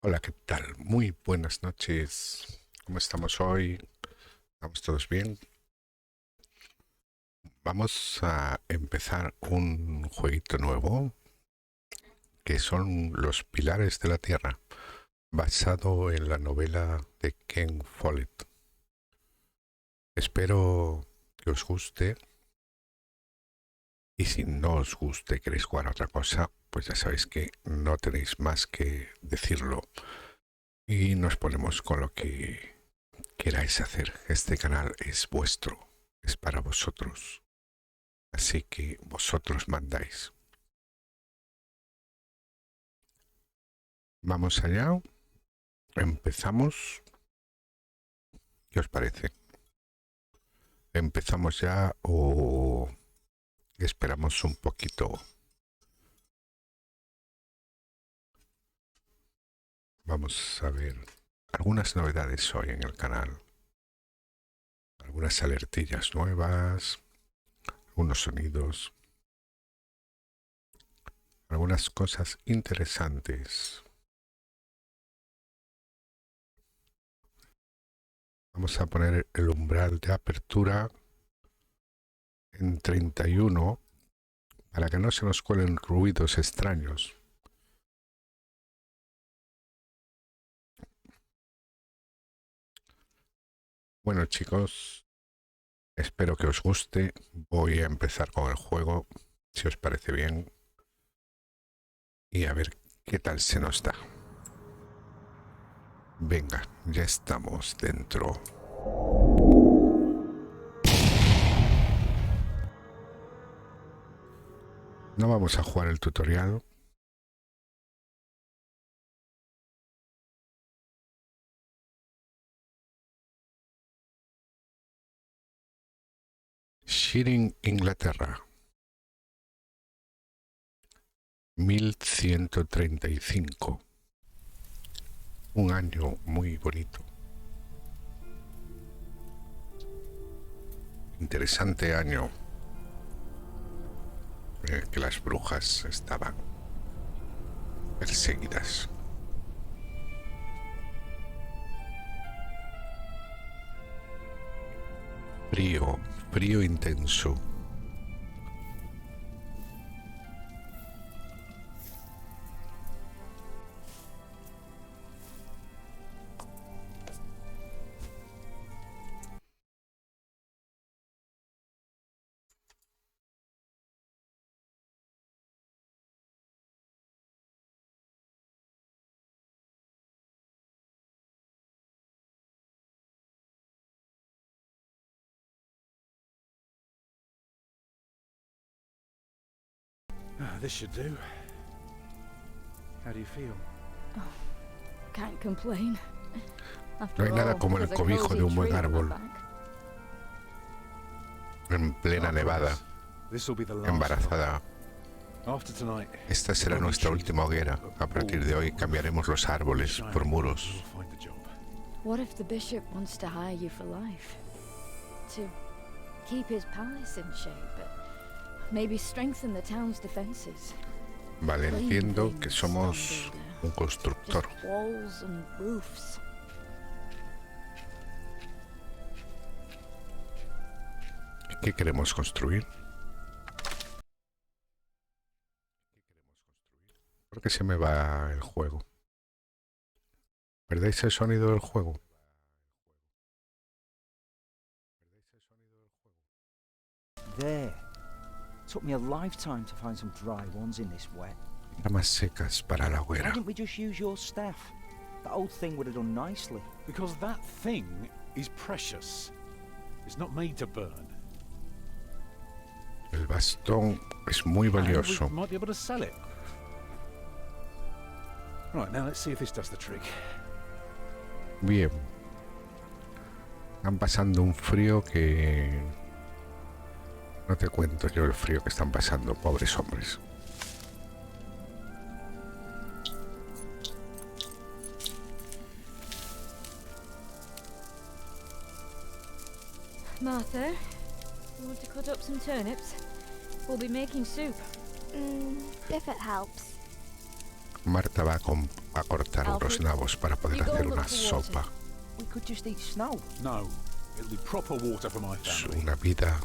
Hola, ¿qué tal? Muy buenas noches. ¿Cómo estamos hoy? ¿Estamos todos bien? Vamos a empezar un jueguito nuevo que son los Pilares de la Tierra, basado en la novela de Ken Follett. Espero que os guste y si no os guste y queréis jugar a otra cosa, pues ya sabéis que no tenéis más que decirlo y nos ponemos con lo que queráis hacer. Este canal es vuestro, es para vosotros. Así que vosotros mandáis. Vamos allá. Empezamos. ¿Qué os parece? ¿Empezamos ya o esperamos un poquito? Vamos a ver algunas novedades hoy en el canal. Algunas alertillas nuevas, algunos sonidos, algunas cosas interesantes. Vamos a poner el umbral de apertura en 31 para que no se nos cuelen ruidos extraños. Bueno, chicos, espero que os guste. Voy a empezar con el juego, si os parece bien, y a ver qué tal se nos da. Venga, ya estamos dentro. No vamos a jugar el tutorial. Shearing, Inglaterra. 1135. Un año muy bonito. Interesante año en el que las brujas estaban perseguidas. Frío, frío intenso. This should do. How do you feel? Oh, can't complain. No hay nada como el cobijo de un buen árbol en plena nevada, embarazada. Esta será nuestra última hoguera. A partir de hoy cambiaremos los árboles por muros. What if the bishop wants to hire you for life? To keep his palace in shape, but maybe strengthen the town's defenses. Vale, entiendo que somos un constructor. Just walls and roofs. ¿Qué queremos construir? ¿Por qué se me va el juego? ¿Perdéis el sonido del juego? There. Took me a lifetime to find some dry ones in this wet. Ramas secas para la Why hoguera. didn't we just use your staff? That old thing would have done nicely. Because that thing is precious. It's not made to burn. El bastón es muy valioso. And we might be able to sell it. Right, now let's see if this does the trick. Bien. Están pasando un frío que... No te cuento yo el frío que están pasando, pobres hombres. Martha, you want to cut up some turnips? We'll be making soup. If it helps. Marta va a cortar unos nabos para poder hacer una sopa. We could just eat snow. No, it'll be proper water for my Es family. una vida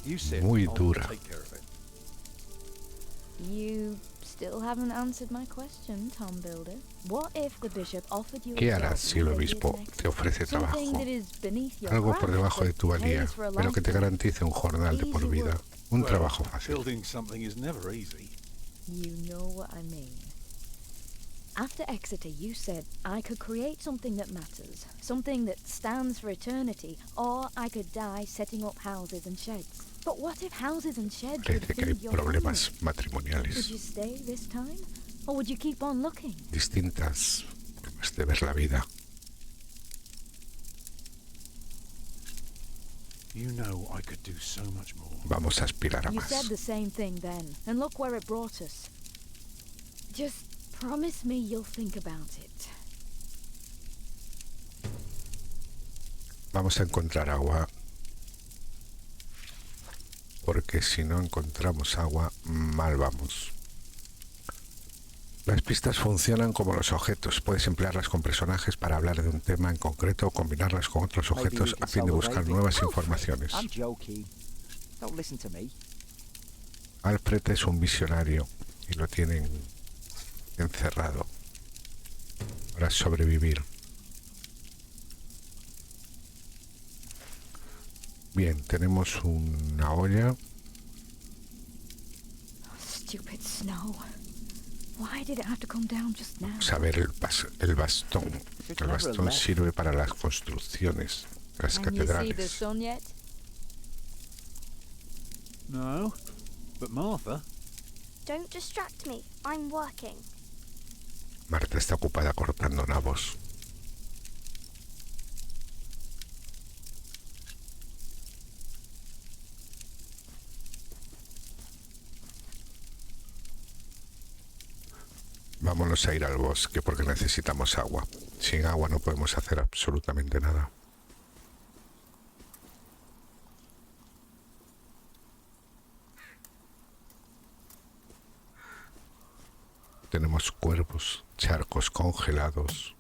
You sit, muy I'll dura. take care of it. You still haven't answered my question, Tom Builder. What if the bishop offered you a ¿Qué job harás si el within obispo his next- te ofrece trabajo? something that is beneath your Algo por grasp, debajo de tu that valía, pays for a pero que te lifetime? garantice un jornal de por vida. Un Well, trabajo fácil. Building something is never easy. You know what I mean. After Exeter, you said I could create something that matters, something that stands for eternity, or I could die setting up houses and sheds. But what if houses and sheds would Parece que hay feed your problemas family? Would matrimoniales, you stay this time, or would you keep on looking? distintas formas de ver la vida. You know I could do so much more. Vamos a aspirar a You más. said the same thing then, and look where it brought us. Just promise me you'll think about it. Vamos a encontrar agua, porque si no encontramos agua, mal vamos. Las pistas funcionan como los objetos. Puedes emplearlas con personajes para hablar de un tema en concreto o combinarlas con otros Maybe we objetos can a fin de solve buscar David. nuevas Alfred, informaciones. I'm joking. Don't listen to me. Alfred es un visionario y lo tienen encerrado para sobrevivir. Bien, tenemos una olla. Stupid snow. Why did it have to come down just now? Vamos a ver el bastón. El bastón sirve para las construcciones, las Can you see the catedrales. sun yet? No, but Martha, Don't distract me. I'm working. Marta está ocupada cortando nabos. Vámonos a ir al bosque porque necesitamos agua. Sin agua no podemos hacer absolutamente nada. Tenemos cuervos, charcos congelados.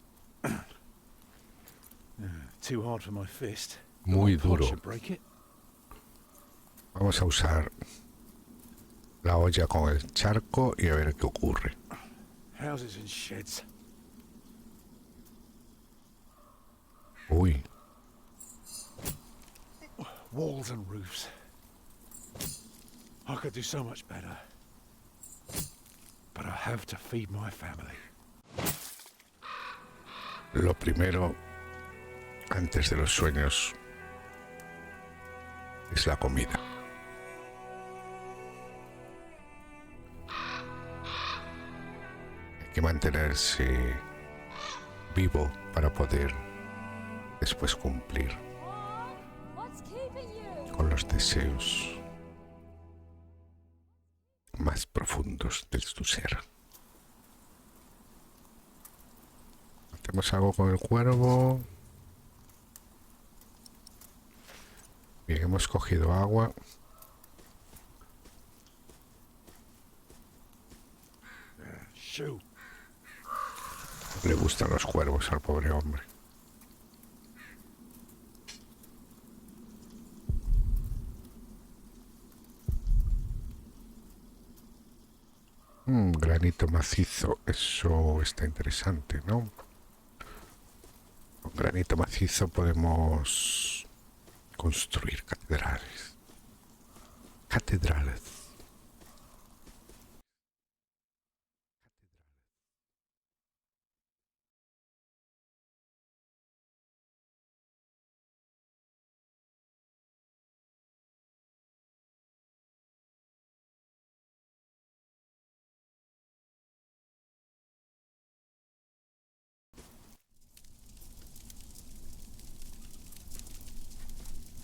too hard for my fist. Muy My pot duro. should break it. Vamos a usar la olla con el charco y a ver qué ocurre. Houses and sheds. Uy, Walls and roofs. I could do so much better. But I have to feed my family. lo primero antes de los sueños es la comida. Hay que mantenerse vivo para poder después cumplir What's keeping you? con los deseos más profundos de tu ser. Hacemos algo con el cuervo. Bien, hemos cogido agua. Shoot. Le gustan los cuervos al pobre hombre. Granito macizo, eso está interesante, ¿no? Con granito macizo podemos construir catedrales. Catedrales.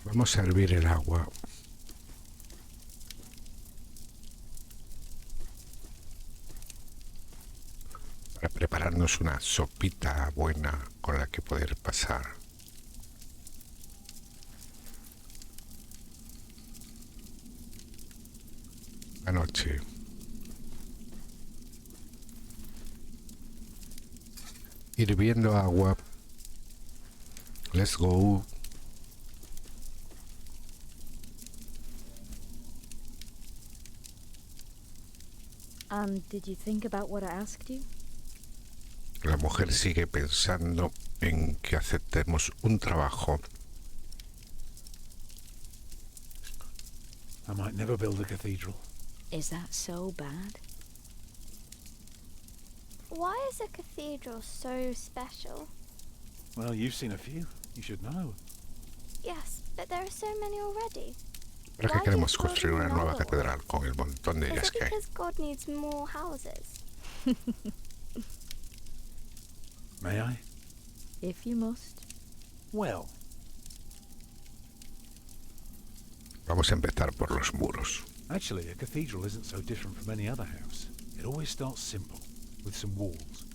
Vamos a hervir el agua. Para prepararnos una sopita buena con la que poder pasar la noche. Hirviendo agua. Let's go. And did you think about what I asked you? La mujer sigue pensando en que aceptemos un trabajo. I might never build a cathedral. Is that so bad? Why is a cathedral so special? Well, you've seen a few. You should know. Yes, but there are so many already. ¿Para qué Why queremos did God construir una need nueva another one? catedral con el montón de Is ellas it que hay? because God needs more houses? May I? If you must. Well, Vamos a empezar por los muros. actually, a cathedral isn't so different from any other house. It always starts simple, with some walls.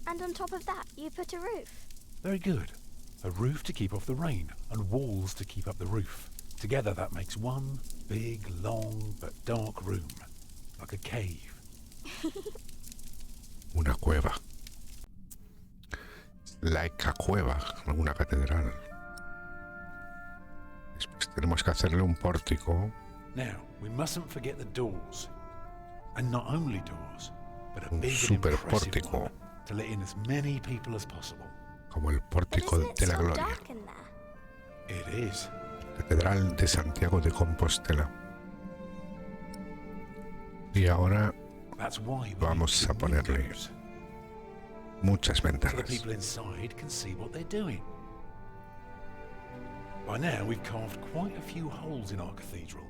And on top of that, you put a roof. Very good. A roof to keep off the rain, and walls to keep up the roof. Together that makes one big, long, but dark room. Like a cave. Una cueva. Like a cueva, una catedral. Después tenemos que hacerle un pórtico. Now, we mustn't forget the doors. And not only doors, but a Un big and super impressive pórtico. one to let in as many people as possible. Como el But pórtico isn't it de la so gloria. dark in there? It is. Catedral de Santiago de Compostela. Y ahora That's why we Vamos need a big ponerle windows, muchas so the ventanas. people inside can see what they're doing. By now, we've carved quite a few holes in our cathedral.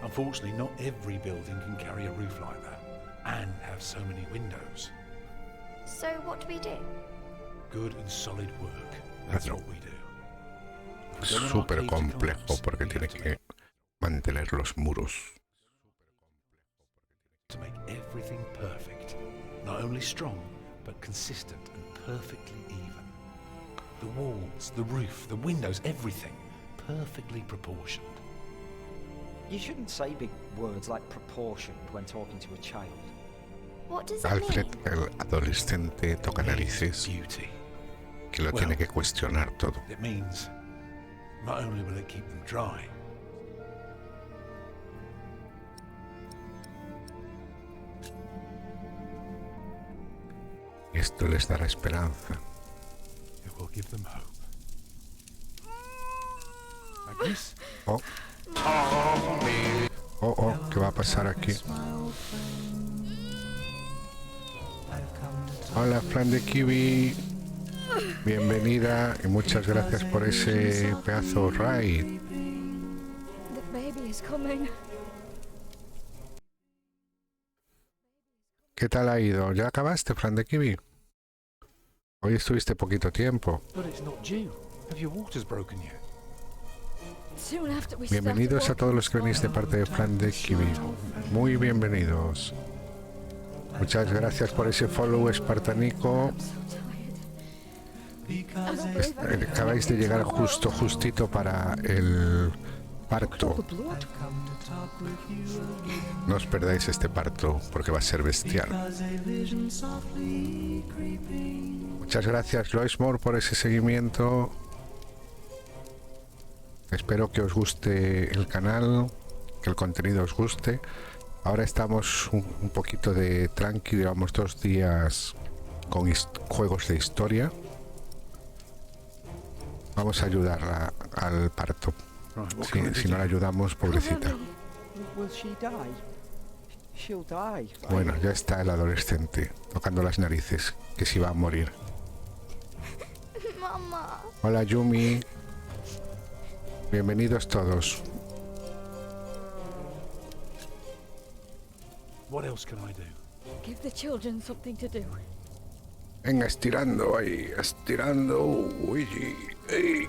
Unfortunately, not every building can carry a roof like that and have so many windows. So what do we do? Good and solid work. That's Claro. what we do. Es We don't want our súper cave to complejo collapse. porque We tiene have que mantener los muros. to make everything perfect. Not only strong, but consistent and perfectly even. The walls, the roof, the windows, everything perfectly proportioned. You shouldn't say big words like proportioned when talking to a child. What does it Alfred, mean? el adolescente toca narices, Beauty. que lo tiene que cuestionar todo. It means not only will it keep them dry, Y esto les dará esperanza. it will give them hope. Like this. Oh, oh, ¿qué va a pasar aquí? Hola, Fran de Kiwi. Bienvenida y muchas gracias por ese pedazo raid. The baby is coming. ¿Qué tal ha ido? ¿Ya acabaste, Fran de Kiwi? Hoy estuviste poquito tiempo. But it's not due. Have your waters broken yet? Soon after we Bienvenidos a started todos los que venís de parte de Fran de Kiwi. Muy bienvenidos. Muchas gracias por ese follow espartanico. I'm so tired. I don't believe I Acabáis de llegar justito para el parto. the blood. No os perdáis este parto porque va a ser bestial. Muchas gracias, Loismore, por ese seguimiento. Espero que os guste el canal, que el contenido os guste. Ahora estamos un poquito de tranqui, llevamos 2 días con juegos de historia. Vamos a ayudarla al parto. Right, what can I do Si no to la ayudamos, pobrecita. Will she die? She'll die. Bueno, ya está el adolescente tocando las narices, que si va a morir. Mama. Hola, Yumi. Bienvenidos todos. What else can I do? Give the children something to do. Venga, estirando ahí, estirando. Uy, ey.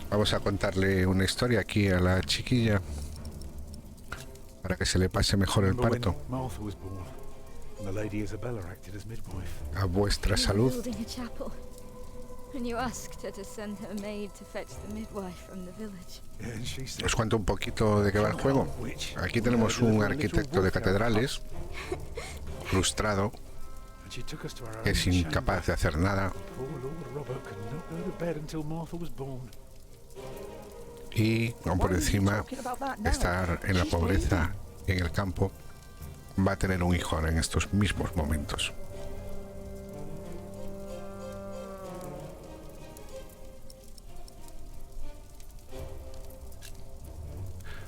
Vamos a contarle una historia aquí a la chiquilla para que se le pase mejor el Remember parto. when Martha was born, and the Lady Isabella acted as midwife. A vuestra We were salud. building a chapel, and you asked her to send her maid to fetch the midwife from the village. Yeah, and she said, Os cuento un poquito de qué va el juego. Aquí tenemos un arquitecto de catedrales frustrado and she took us to our que own es incapaz de hacer nada. Poor Lord Robert could not go to bed until Martha was born. Y aún por encima estar en la pobreza en el campo, va a tener un hijo ahora en estos mismos momentos.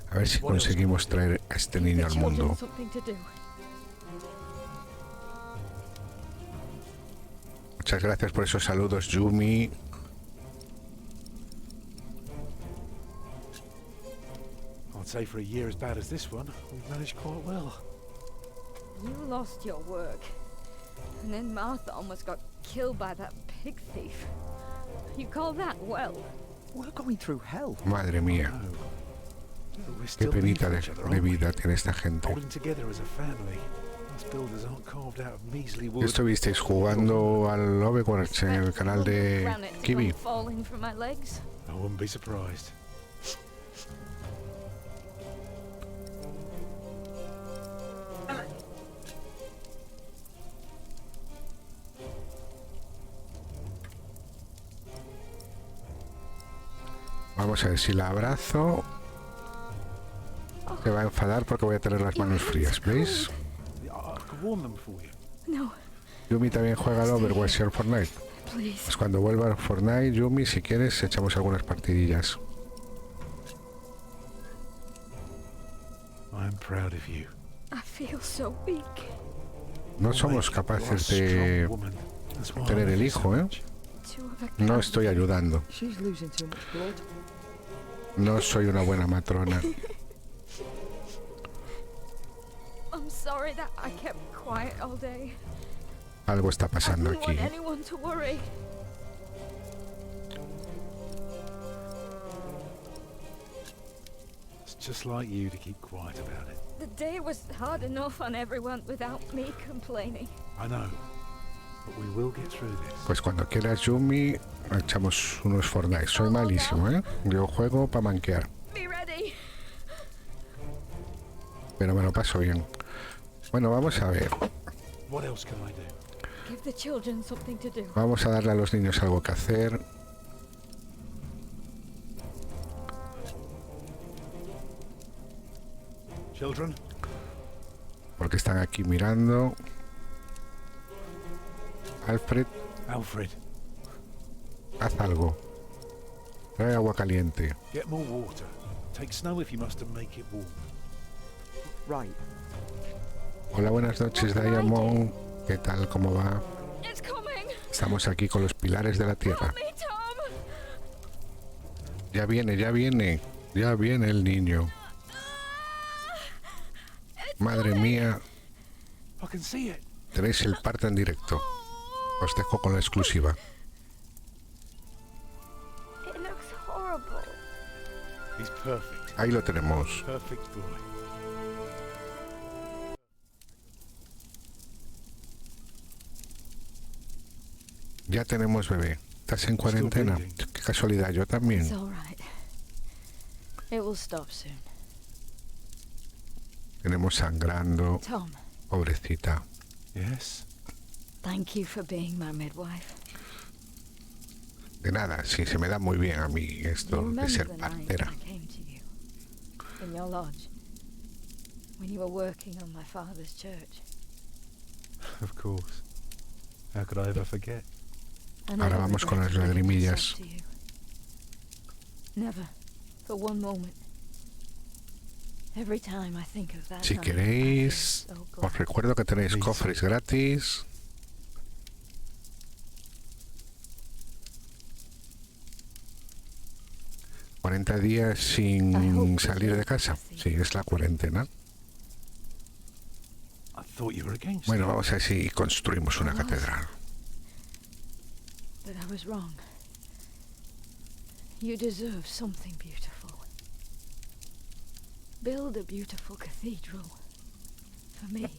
A ver si conseguimos traer a este niño al mundo. Muchas gracias por esos saludos, Yumi. I'd say for a year as bad as this one, we've managed quite well. You lost your work. And then Martha almost got killed by that pig thief. You call that well? We're going through hell. Madre mía, qué penita de vida tiene esta gente. ¿Estuvisteis jugando al Overwatch en el canal de Kiwi? I wouldn't be surprised. Vamos a ver si la abrazo. Se va a enfadar porque voy a tener las manos frías, ¿veis? Yumi también juega al Overwatch y al Fortnite. Pues cuando vuelva al Fortnite, Yumi, si quieres, echamos algunas partidillas. No somos capaces de tener el hijo, ¿eh? No estoy ayudando. No soy una buena matrona. Algo está pasando aquí. It's just like you to keep quiet about it. The day was hard enough on everyone without me complaining. I know, but we will get through this. Pues cuando quieras, Yumi, echamos unos Fortnite. Soy malísimo, ¿eh? Yo juego para manquear. Pero me lo paso bien. Bueno, vamos a ver. What else can I do? Give the children something to do. Vamos a darle a los niños algo que hacer. Children? Porque están aquí mirando. Alfred, haz algo. Trae agua caliente. Get more water. Take snow if you must and make it warm. Right. Hola, buenas noches, Diamond. ¿Qué tal? ¿Cómo va? Estamos aquí con los pilares de la Tierra. Ya viene, ya viene. Ya viene el niño. Madre mía. Tenéis el parto en directo. Os dejo con la exclusiva. Ahí lo tenemos. Ya tenemos bebé. ¿Estás en cuarentena? Qué casualidad, yo también. Tenemos sangrando. Pobrecita. De nada, sí, se me da muy bien a mí esto de ser partera. Of course. How could I ever forget? Ahora vamos con las lagrimillas. Si queréis, os recuerdo que tenéis cofres gratis. ¿40 días sin salir de casa? Sí, es la cuarentena. Bueno, vamos a ver si construimos una catedral. But I was wrong. You deserve something beautiful. Build a beautiful cathedral. For me.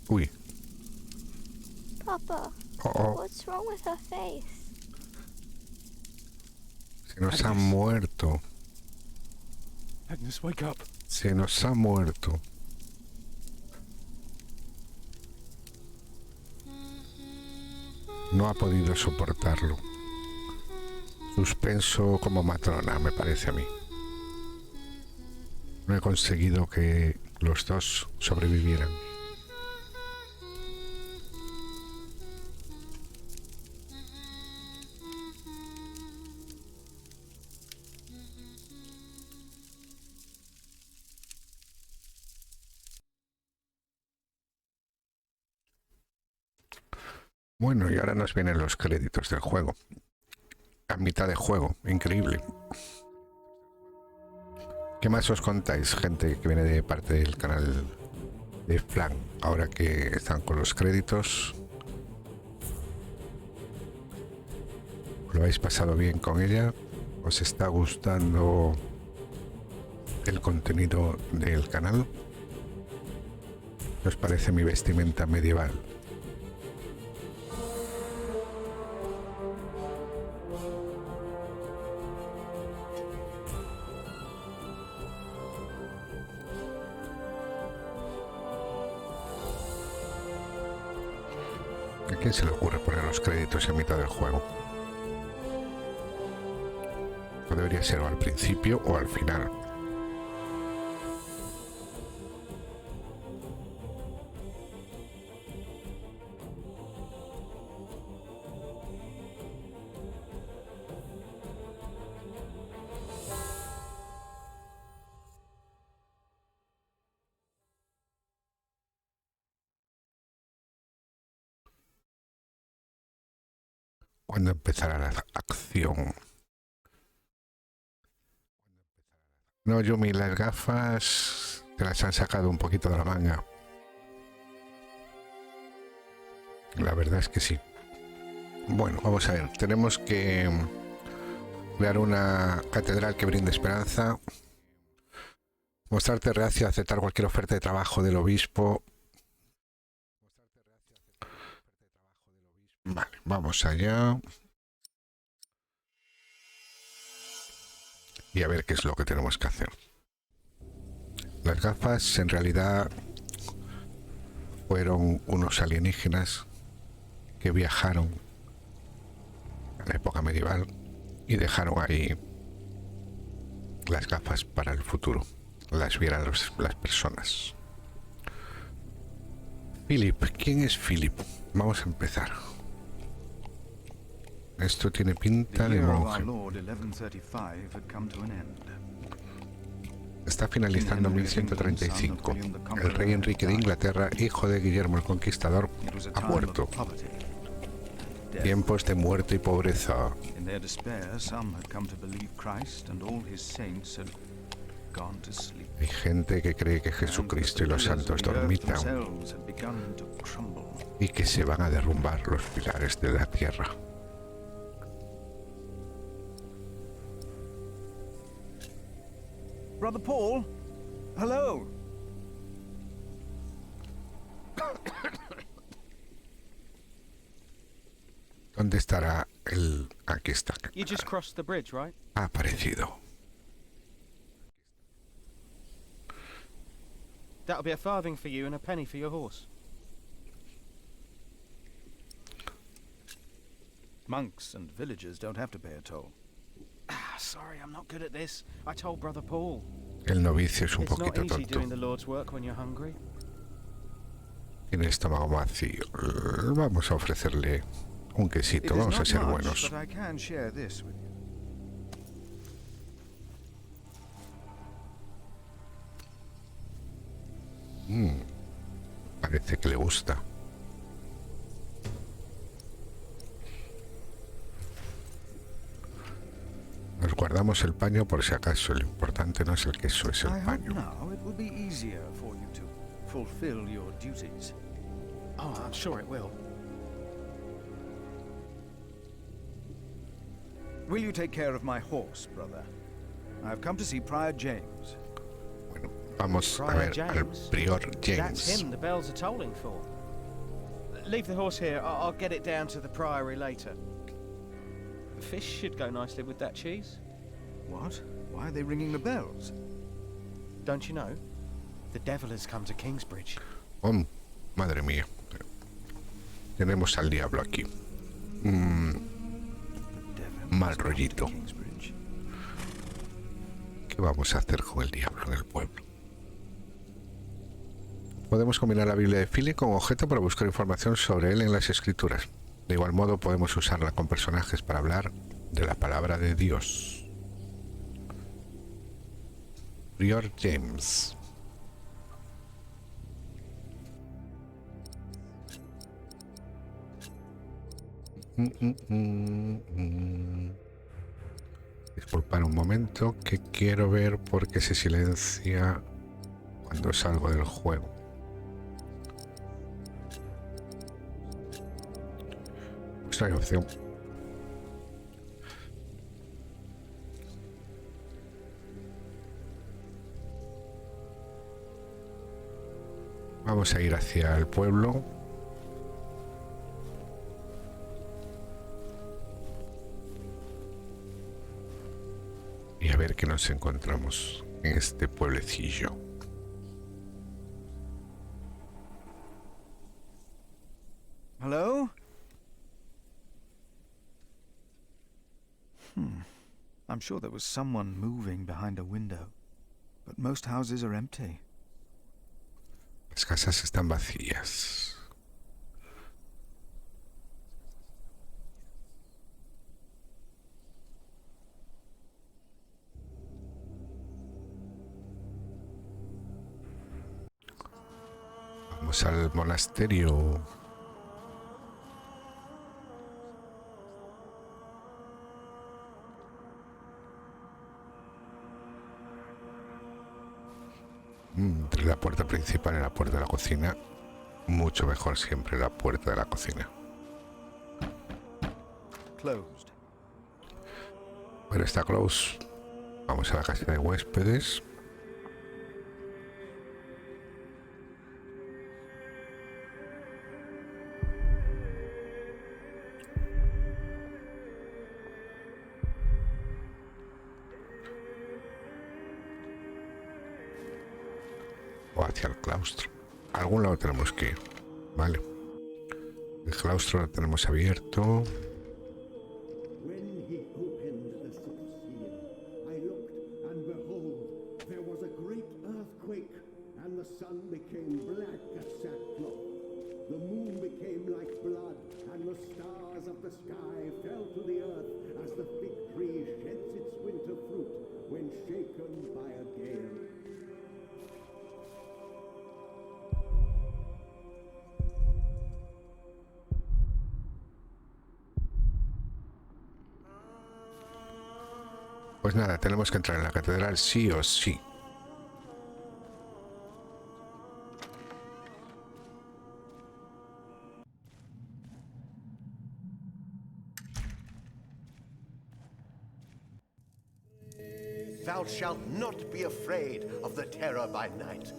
Uy. Papa, what's wrong with her face? Se nos ha muerto. Agnes, wake up. Se nos ha muerto. No ha podido soportarlo. Suspenso como matrona, me parece a mí. No he conseguido que los dos sobrevivieran. Bueno, y ahora nos vienen los créditos del juego. A mitad de juego, increíble. ¿Qué más os contáis, gente que viene de parte del canal de Flan? Ahora que están con los créditos. ¿Lo habéis pasado bien con ella? ¿Os está gustando el contenido del canal? ¿Qué os parece mi vestimenta medieval? ¿A quién se le ocurre poner los créditos en mitad del juego? O debería ser o al principio o al final. ¿Cuándo empezará la acción? No, Yumi, las gafas te las han sacado un poquito de la manga. La verdad es que sí. Bueno, vamos a ver. Tenemos que crear una catedral que brinde esperanza. Mostrarte reacio a aceptar cualquier oferta de trabajo del obispo. Vale, vamos allá. Y a ver qué es lo que tenemos que hacer. Las gafas en realidad fueron unos alienígenas que viajaron a la época medieval y dejaron ahí las gafas para el futuro. Las vieran las personas. Philip, ¿quién es Philip? Vamos a empezar. Esto tiene pinta de monje. Está finalizando 1135. El rey Enrique de Inglaterra, hijo de Guillermo el Conquistador, ha muerto. Tiempos de muerte y pobreza. Hay gente que cree que Jesucristo y los santos dormitan y que se van a derrumbar los pilares de la tierra. Brother Paul? Hello? ¿Dónde estará el...? Aquí está. You just crossed the bridge, right? Ha aparecido. That'll be a farthing for you and a penny for your horse. Monks and villagers don't have to pay a toll. Ah, sorry, I'm not good at this. I told Brother Paul. El novicio es un It's not poquito easy tonto. doing the Lord's work when you're hungry. Tiene el estómago vacío. Vamos a ofrecerle un quesito. Vamos a ser buenos. But I can share this with you. Parece que le gusta. Nos guardamos el paño por si acaso. Lo importante no es el queso, es el I hope paño. now it will be easier for you to fulfill your duties. Oh, I'm sure it will. Will you take care of my horse, brother? I've come to see Prior James. Bueno, vamos a Prior ver al James? prior That's James. him the bells are tolling for. Leave the horse here. I'll get it down to the priory later. The fish should go nicely with that cheese. What? Why are they ringing the bells? Don't you know? The devil has come to Kingsbridge. Oh, madre mía. Tenemos al diablo aquí. Mal rollito. ¿Qué vamos a hacer con el diablo en el pueblo? Podemos combinar la Biblia de Philly con objeto para buscar información sobre él en las escrituras. De igual modo podemos usarla con personajes para hablar de la palabra de Dios. Prior James. Disculpad un momento que quiero ver por qué se silencia cuando salgo del juego. Pues no hay opción. Vamos a ir hacia el pueblo. Y a ver qué nos encontramos en este pueblecillo. Hello? I'm sure there was someone moving behind a window, but most houses are empty. Las casas están vacías. Vamos al monasterio. Entre la puerta principal y la puerta de la cocina, mucho mejor siempre la puerta de la cocina. Closed. Bueno, está close. Vamos a la casa de huéspedes. O hacia el claustro. A algún lado tenemos que ir. Vale. El claustro lo tenemos abierto. When he opened the sixth seal, I looked, and behold, there was a great earthquake, and the sun became black as sackcloth. The moon became like blood, and the stars of the sky fell to the earth as the fig tree sheds its winter fruit when shaken by a gale. Pues nada, tenemos que entrar en la catedral sí o sí. Thou shalt not be afraid of the terror by night,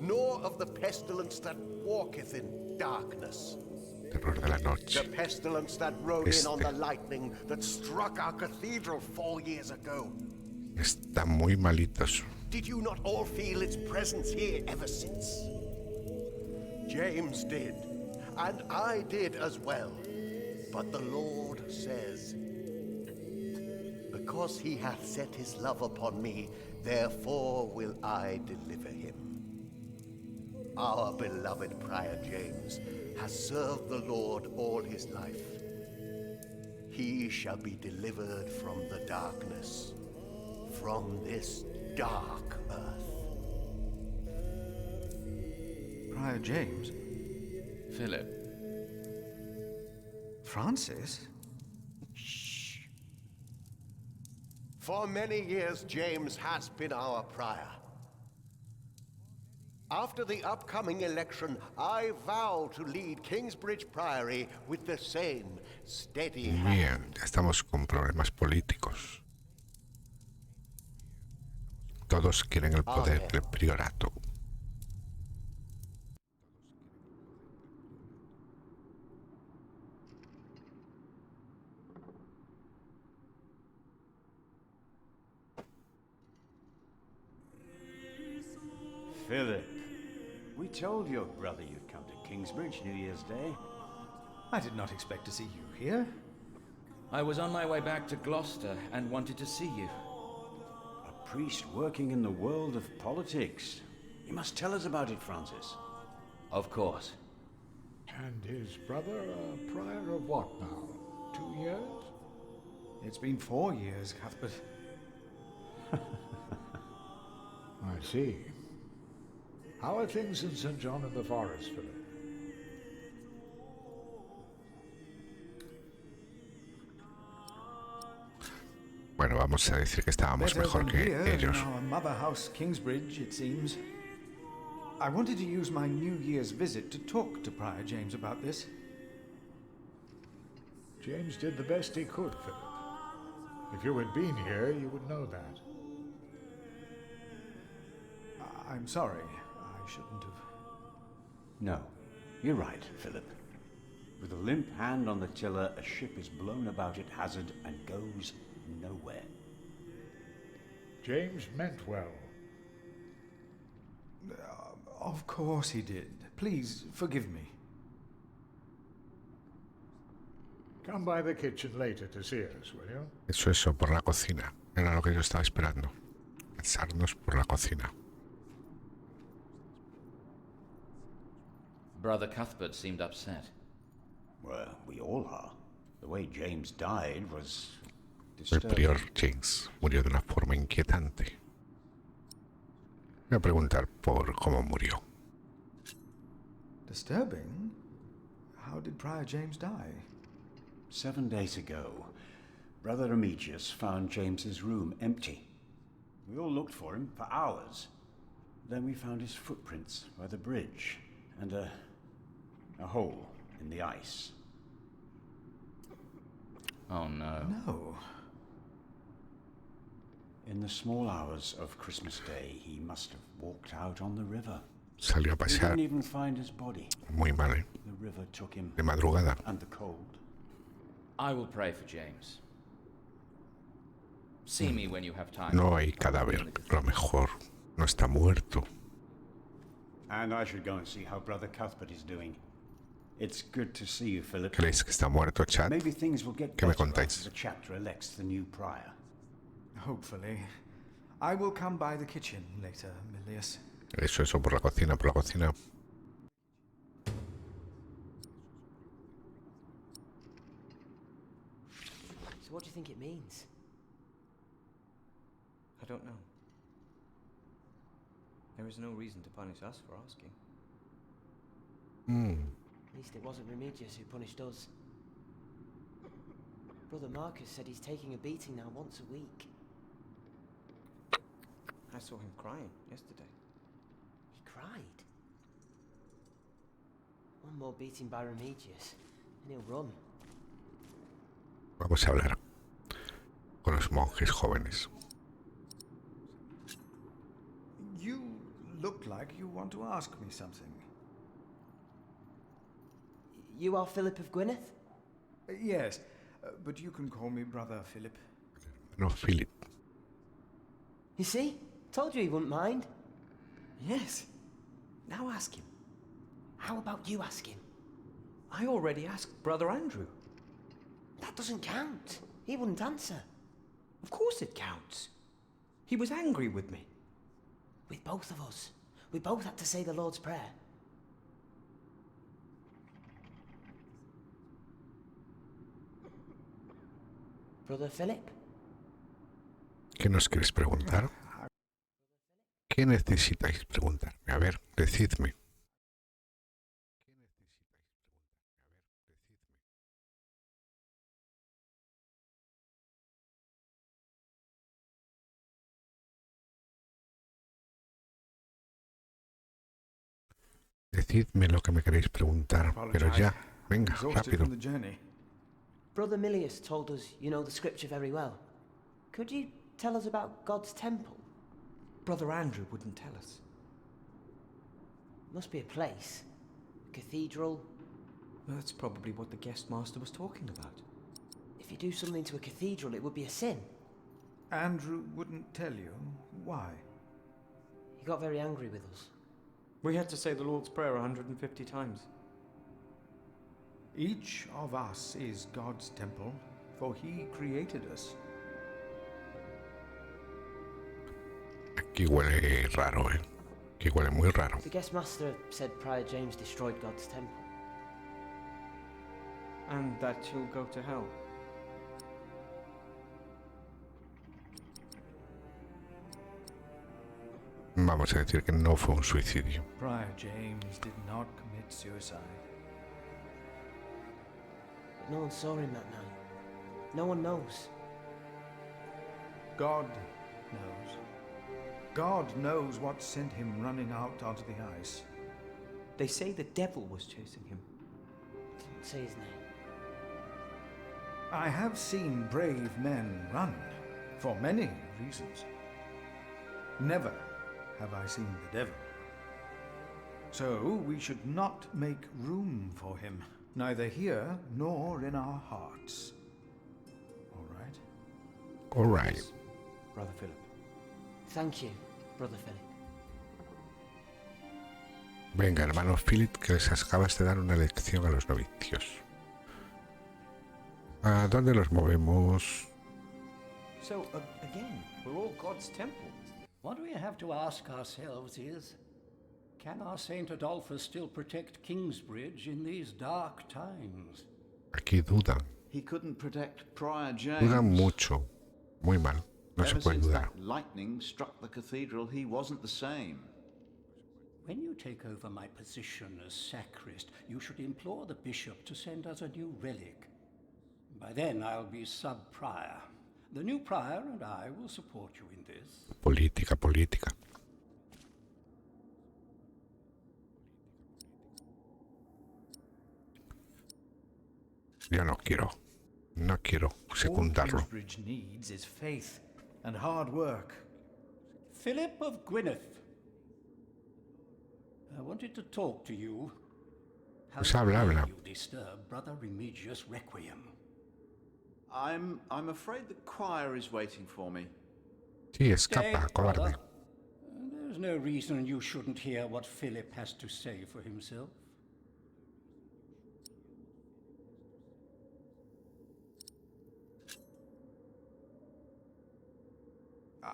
nor of the pestilence that walketh in darkness. Terror de la The noche. pestilence that rode in on the lightning that struck our cathedral 4 years ago. Están muy malitos. Did you not all feel its presence here ever since? James did, and I did as well. But the Lord says, because he hath set his love upon me, therefore will I deliver him. Our beloved Prior James has served the Lord all his life. He shall be delivered from the darkness, from this dark earth. Prior James? Philip. Francis? Shh. For many years, James has been our prior. After the upcoming election, I vow to lead Kingsbridge Priory with the same steady hand. Bien, ya estamos con problemas políticos. Todos quieren el poder del priorato. Philip, we told your brother you'd come to Kingsbridge New Year's Day. I did not expect to see you here. I was on my way back to Gloucester and wanted to see you. A priest working in the world of politics. You must tell us about it, Francis. Of course. And his brother a prior of what now? 2 years? It's been 4 years, Cuthbert. I see. How are things in St. John in the Forest, Philip? Bueno, vamos a decir que estábamos mejor que ellos. In our mother house, Kingsbridge, it seems. I wanted to use my New Year's visit to talk to Prior James about this. James did the best he could, Philip. If you had been here, you would know that. I'm sorry. I shouldn't have. No, you're right, Philip. With a limp hand on the tiller, a ship is blown about at hazard and goes nowhere. James meant well. Of course he did. Please, forgive me. Come by the kitchen later to see us, will you? Eso, por la cocina. Era lo que yo estaba esperando. Pasarnos por la cocina. Brother Cuthbert seemed upset. Well, we all are. The way James died was El disturbing. prior James murió de una forma inquietante. Voy a preguntar por cómo murió. Disturbing? How did Prior James die? 7 days ago, Brother Remigius found James's room empty. We all looked for him for hours. Then we found his footprints by the bridge and a hole in the ice. Oh no. No. In the small hours of Christmas Day, he must have walked out on the river. Salió a We pasear didn't even find his body. muy mal, ¿eh? The river took him De madrugada. and the cold. I will pray for James. See me when you have time. No hay cadáver. Lo mejor no está muerto. And I should go and see how Brother Cuthbert is doing. It's good to see you, Philip. ¿Creéis que está muerto, Chad? Maybe things will get ¿Qué me better contáis? after the chapter elects the new prior. Hopefully. I will come by the kitchen later, Milius. Eso, por la cocina, por la cocina. So what do you think it means? I don't know. There is no reason to punish us for asking. At least it wasn't Remigius who punished us. Brother Marcus said he's taking a beating now once a week. I saw him crying yesterday. He cried? One more beating by Remigius, and he'll run. Vamos a hablar con los monjes jóvenes. You look like you want to ask me something. You are Philip of Gwynedd? Yes, but you can call me Brother Philip. No, Philip. You see? Told you he wouldn't mind. Yes. Now ask him. How about you ask him? I already asked Brother Andrew. That doesn't count. He wouldn't answer. Of course it counts. He was angry with me. With both of us. We both had to say the Lord's Prayer. Brother Philip? ¿Qué nos queréis preguntar? ¿Qué necesitáis preguntarme? A ver, decidme. Decidme lo que me queréis preguntar, pero ya, venga, rápido. Brother Milius told us you know the scripture very well. Could you tell us about God's temple? Brother Andrew wouldn't tell us. Must be a place. A cathedral. Well, that's probably what the guest master was talking about. If you do something to a cathedral, it would be a sin. Andrew wouldn't tell you? Why? He got very angry with us. We had to say the Lord's Prayer 150 times. Each of us is God's temple, for he created us. Aquí huele raro, ¿eh? Aquí huele muy raro. The guest master said Prior James destroyed God's temple. And that he'll go to hell. Vamos a decir que no fue un suicidio. Prior James did not commit suicide. But no one saw him that night. No one knows. God knows. God knows what sent him running out onto the ice. They say the devil was chasing him. Don't say his name. I have seen brave men run, for many reasons. Never have I seen the devil. So we should not make room for him, neither here nor in our hearts. All right? All right. Yes, Brother Philip. Thank you, Brother Philip. Venga, hermano Philip, que les acabas de dar una lección a los novicios. ¿A dónde los movemos? So, again, we're all God's temple. What we have to ask ourselves is, can our Saint Adolphus still protect Kingsbridge in these dark times? Aquí dudan. He couldn't protect Prior James. Dudan mucho. Muy mal. No se Ever puede since dudar. that lightning struck the cathedral, he wasn't the same. When you take over my position as sacrist, you should implore the bishop to send us a new relic. By then I'll be sub-prior. The new prior and I will support you in this. Política, política. Yo no quiero secundarlo. All Kingsbridge needs is faith and hard work. Philip of Gwynedd, I wanted to talk to you. How Pues habla. dare you disturb Brother Remigius' requiem? I'm afraid the choir is waiting for me. Sí, escapa, cobarde. There's no reason you shouldn't hear what Philip has to say for himself.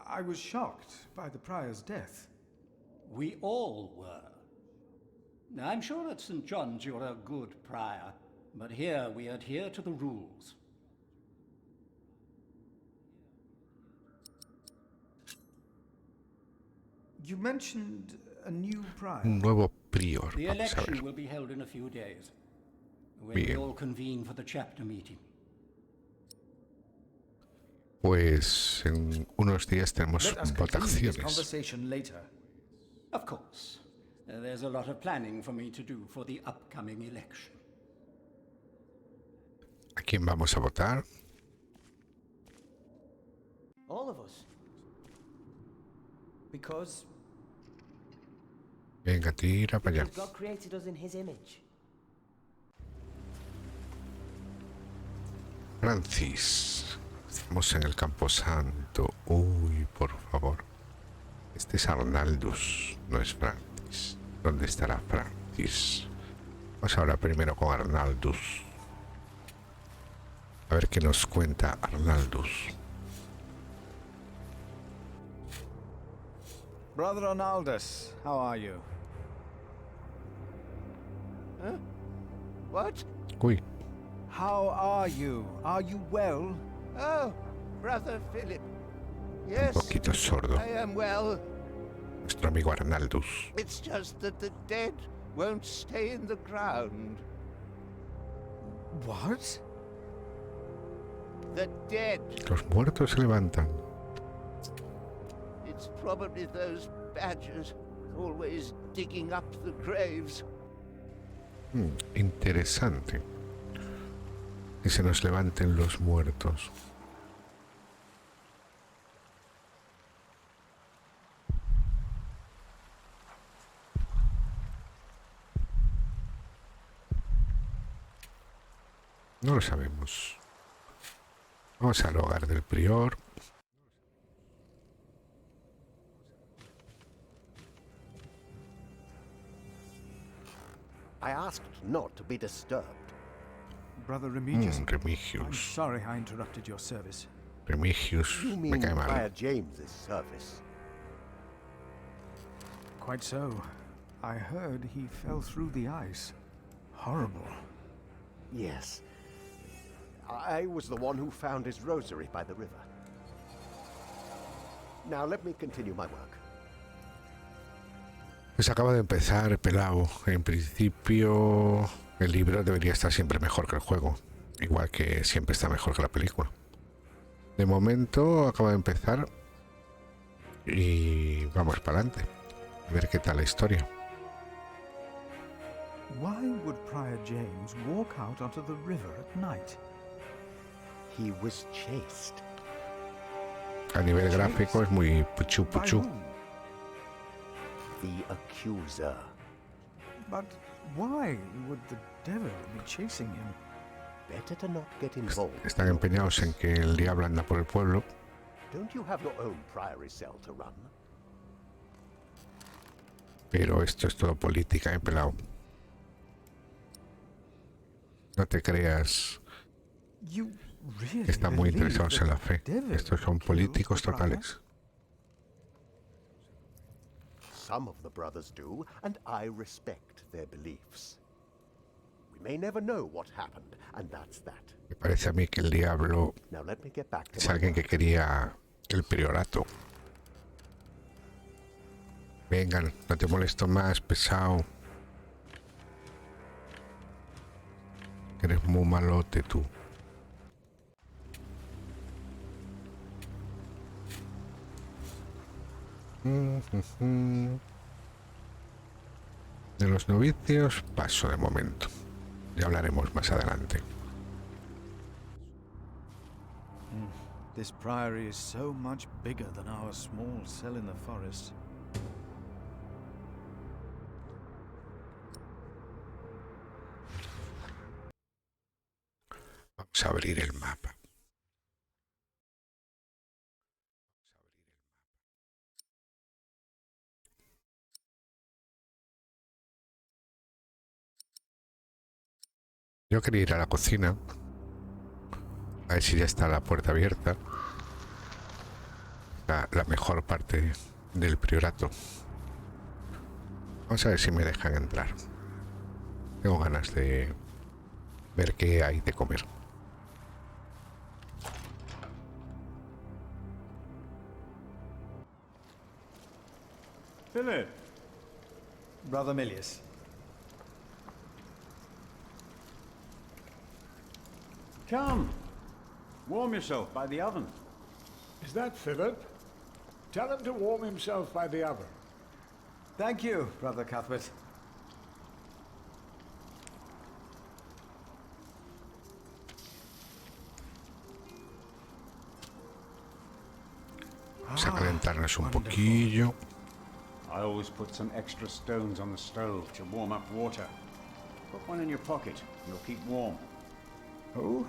I was shocked by the prior's death. We all were. Now, I'm sure at St. John's you're a good prior, but here we adhere to the rules. You mentioned a new prior. Un nuevo prior. The Vamos a election ver. will be held in a few days, when Bien. we all convene for the chapter meeting. Pues en unos días tenemos Let us continue this votaciones. conversation later. Of course. There's a lot of planning for me to do for the upcoming election. ¿A quién vamos a votar? All of us. Because Venga, tira para allá. God created us in his image. Francis. Estamos en el Camposanto. Uy, por favor. Este es Arnaldus, no es Francis. ¿Dónde estará Francis? Vamos ahora primero con Arnaldus. A ver qué nos cuenta Arnaldus. Brother Arnaldus, how are you? Huh? What? Uy, How are you? Are you well? Oh, Brother Philip. un Yes, poquito sordo. I am well. Nuestro amigo Arnaldus. It's just that the dead won't stay in the ground. What? The dead. Los muertos se levantan. It's probably those badgers always digging up the graves. Interesante. Que se nos levanten los muertos. No lo sabemos. Vamos al hogar del prior. I asked not to be disturbed. Brother Remigius. I'm Remigius. sorry I interrupted your service. Remigius, You me mean cae mal. Prior James's service? Quite so. I heard he fell through the ice. Horrible. Yes. I was the one who found his rosary by the river. Now let me continue my work. Pues acaba de empezar, pelao. En principio, el libro debería estar siempre mejor que el juego. Igual que siempre está mejor que la película. De momento, acaba de empezar. Y vamos para adelante. A ver qué tal la historia. Why would Prior James walk out onto the river at night? He was chased. A nivel gráfico es muy puchu puchu. The accuser. But why would the devil be chasing him? Better to not get involved. Están empeñados en que el diablo anda por el pueblo. Don't you have your own priory cell to run? Pero esto es todo política, pelao. No te creas. Están muy interesados en la fe. Estos son políticos totales. Some of the brothers do, and I respect their beliefs. We may never know what happened, and that's that. Me parece a mí que el diablo Now let me get back to es my alguien que work. quería el priorato. Vengan, no te molesto más, pesado. Eres muy malote tú. De los novicios paso de momento. Ya hablaremos más adelante. This priory is so much bigger than our small cell in the forest. Vamos a abrir el mapa. Yo quería ir a la cocina. A ver si ya está la puerta abierta. La mejor parte del priorato. Vamos a ver si me dejan entrar. Tengo ganas de ver qué hay de comer. Philip! Brother Milius. Come! Warm yourself by the oven. Is that Philip? Tell him to warm himself by the oven. Thank you, Brother Cuthbert. Vamos a calentarnos un poquillo. I always put some extra stones on the stove to warm up water. Put one in your pocket, and you'll keep warm. Oh?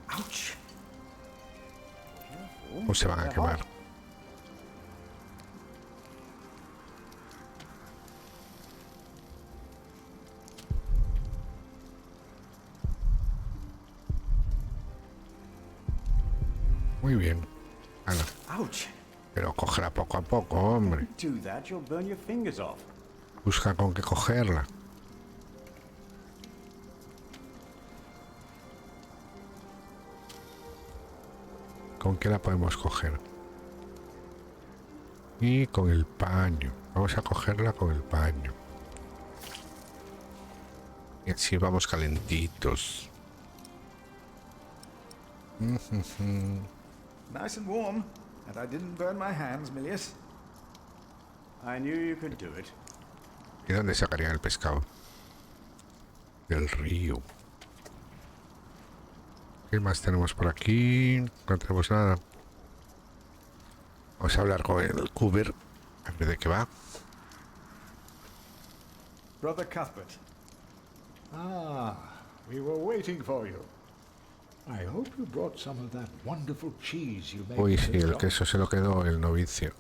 Ouch! O se van a quemar. Muy bien. Hala. Ouch! Pero cógela poco a poco, hombre. Do that, you'll burn your fingers off. Busca con qué cogerla. ¿Con qué la podemos coger? Y con el paño. Vamos a cogerla con el paño. Y así vamos calentitos. Nice and warm, and I didn't burn my hands, Milius. I knew you could do it. ¿Y dónde sacarían el pescado? Del río. ¿Qué más tenemos por aquí? No tenemos nada. Vamos a hablar con el Cuber. A ver de qué va. Brother Cuthbert. Ah, we were waiting for you. I hope you brought some of that wonderful cheese you made. Uy, sí, el queso se lo quedó el novicio.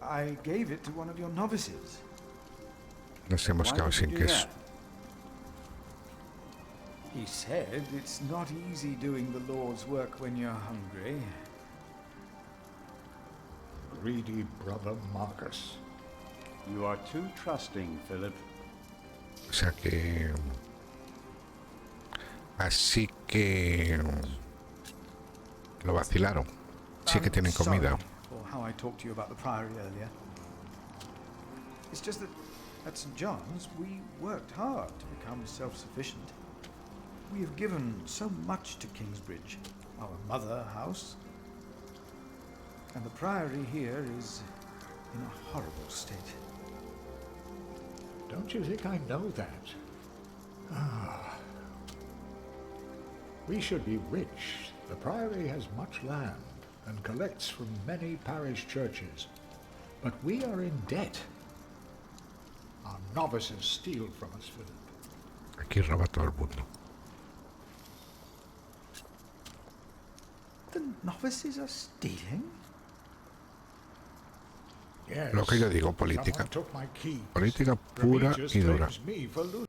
I gave it to one of your novices. Nos hemos quedado sin queso. He said it's not easy doing the Lord's work when you're hungry. Greedy brother Marcus. You are too trusting, Philip. O sea que... Así que... Lo vacilaron. Sí que tienen comida. For how I talked to you about the priory earlier. It's just that at St. John's we worked hard to become self-sufficient. We have given so much to Kingsbridge, our mother house. And the priory here is in a horrible state. Don't you think I know that? Ah. We should be rich. The priory has much land and collects from many parish churches. But we are in debt. Our novices steal from us, Philip. Aquí roba todo el mundo. The novices are stealing? Yes. Lo que yo digo, política. Someone took my keys. Política pura Remigius y dura. blames me for looting.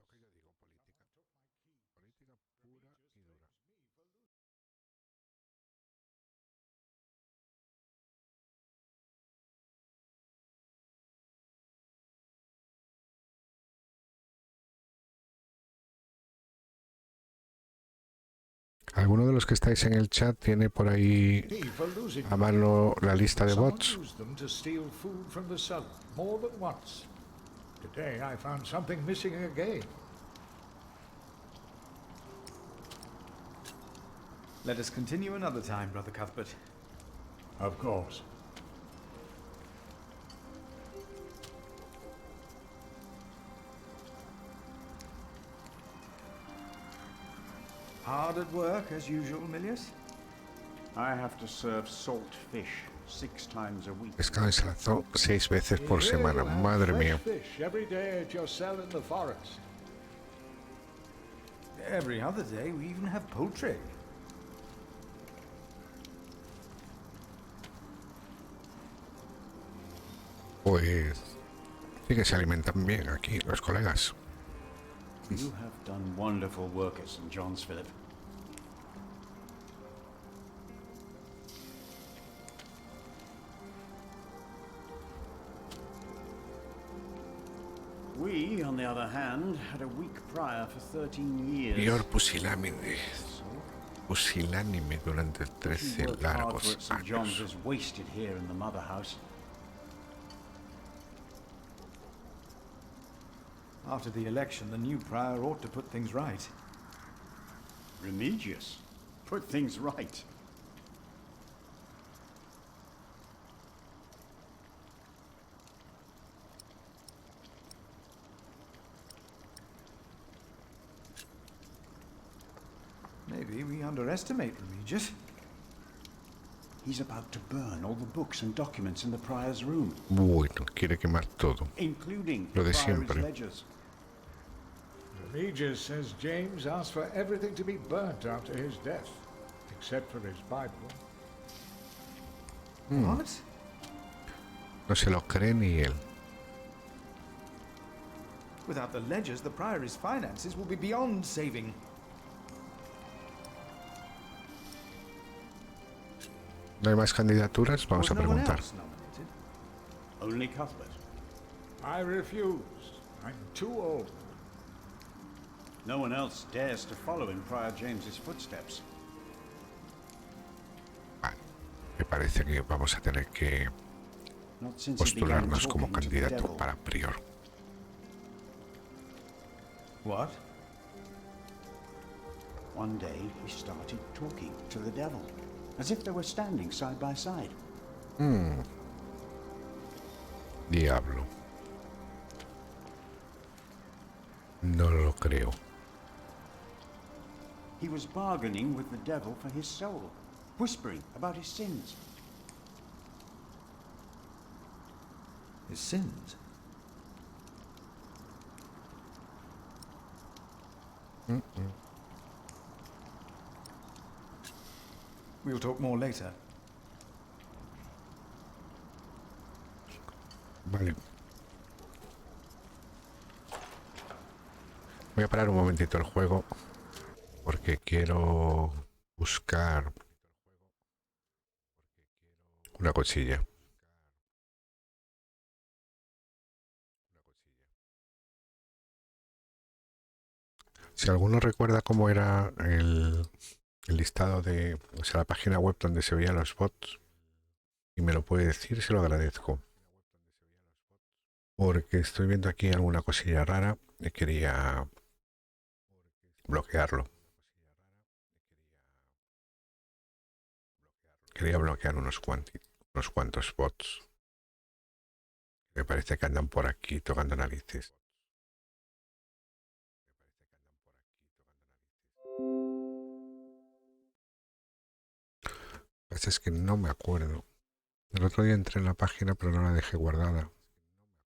¿Alguno de los que estáis en el chat tiene por ahí a mano la lista de bots? Today I found something missing again. Let us continue another time, Brother Cuthbert. Of course. Hard at work as usual, Milius? I have to serve salt fish 6 times a week. Pescado ensalazado 6 veces por semana. Madre mía. Fish every day at your cell in the forest. Every other day we even have poultry. Pues sí que se alimentan bien aquí los colegas. You have done wonderful work at St. John's, Philip. We, on the other hand, had a weak prior for 13 years. Prior pusilánime. Pusilánime durante 13 largos St. John's años. is wasted here in the mother house. After the election, the new prior ought to put things right. Remigius? Put things right. Maybe we underestimate Remigius. He's about to burn all the books and documents in the prior's room. Bueno, quiere quemar todo. Including Lo de the prior's siempre. ledgers. Remigius says James asked for everything to be burnt after his death, except for his Bible. What? No se lo cree ni él. Without the ledgers, the priory's finances will be beyond saving. ¿No hay más candidaturas? Vamos a Was no one preguntar. else nominated? Only Cuthbert. I refuse. I'm too old. No one else dares to follow in Prior James's footsteps. Vale. Me parece que vamos a tener que Not since he began postularnos como talking to the candidato devil. para prior. What? One day he started talking to the devil, as if they were standing side by side. Diablo. No lo creo. He was bargaining with the devil for his soul, whispering about his sins. His sins? We'll talk more later. Vale. Voy a parar un momentito el juego porque quiero buscar una cosilla. Si alguno recuerda cómo era el listado de, o sea, la página web donde se veían los bots y me lo puede decir, se lo agradezco. Porque estoy viendo aquí alguna cosilla rara y quería bloquearlo. Quería bloquear unos cuantos bots. Me parece que andan por aquí tocando narices. Lo que pasa es que no me acuerdo. El otro día entré en la página pero no la dejé guardada.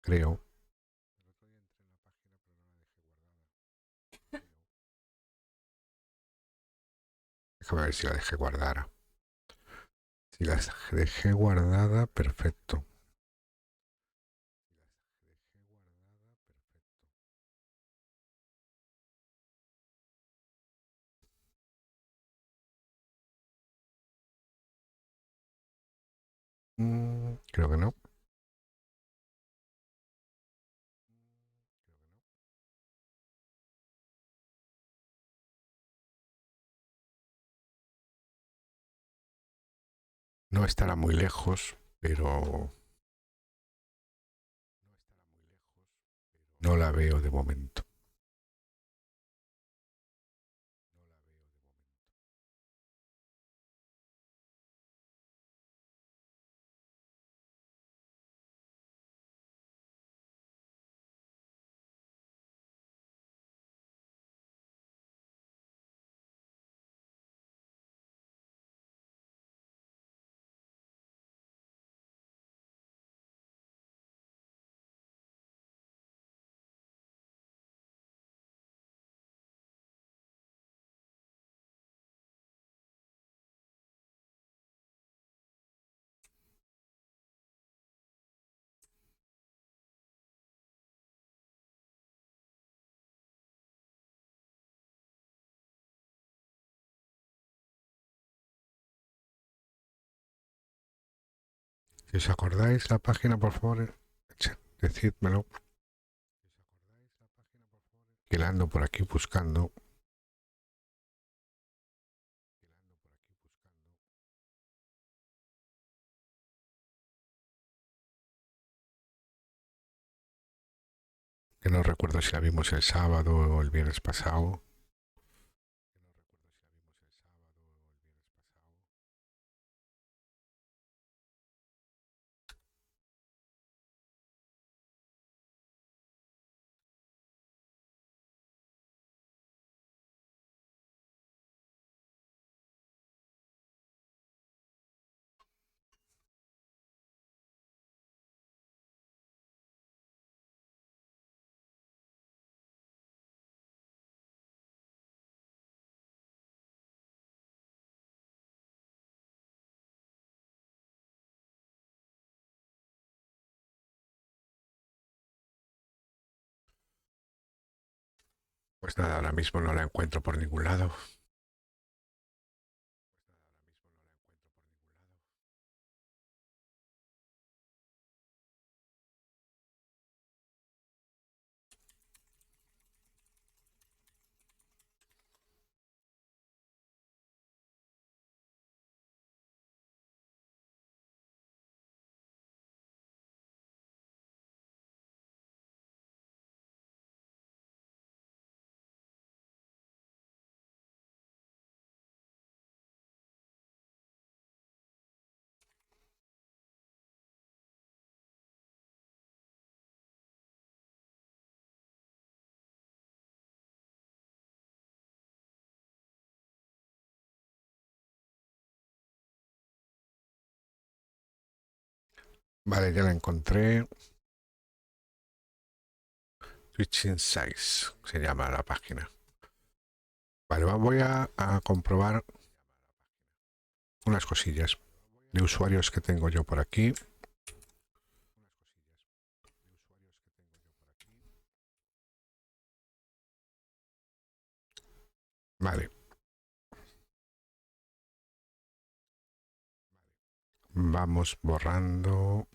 Creo. Déjame ver si la dejé guardada. Si la dejé guardada, perfecto. Creo que no. No estará muy lejos, pero no la veo de momento. Si os acordáis la página, por favor, decídmelo. Que la ando por aquí buscando. Que no recuerdo si la vimos el sábado o el viernes pasado. Pues nada, ahora mismo no la encuentro por ningún lado. Vale, ya la encontré. Twitch Insights se llama la página. Vale, voy a comprobar unas cosillas de usuarios que tengo yo por aquí. Vale. Vamos borrando.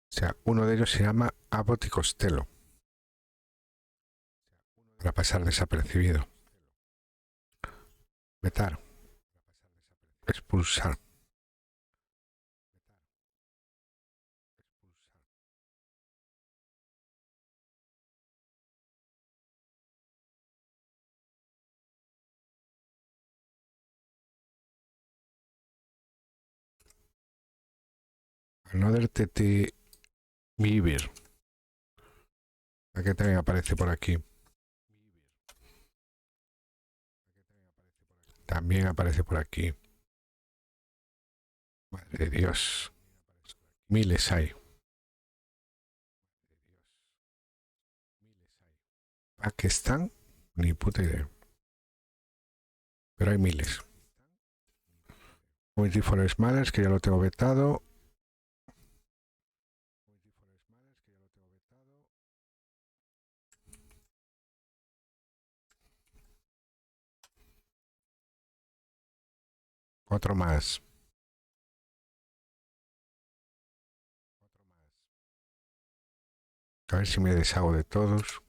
O sea, uno de ellos se llama Abbot y Costello. Para pasar desapercibido. Vetar. Expulsar. Another TT Vivir. Aquí también aparece por aquí. También aparece por aquí. Madre de Dios. Miles hay. ¿A qué están? Ni puta idea. Pero hay miles. Community for Smallers, que ya lo tengo vetado. Otro más. A ver si me deshago de todos.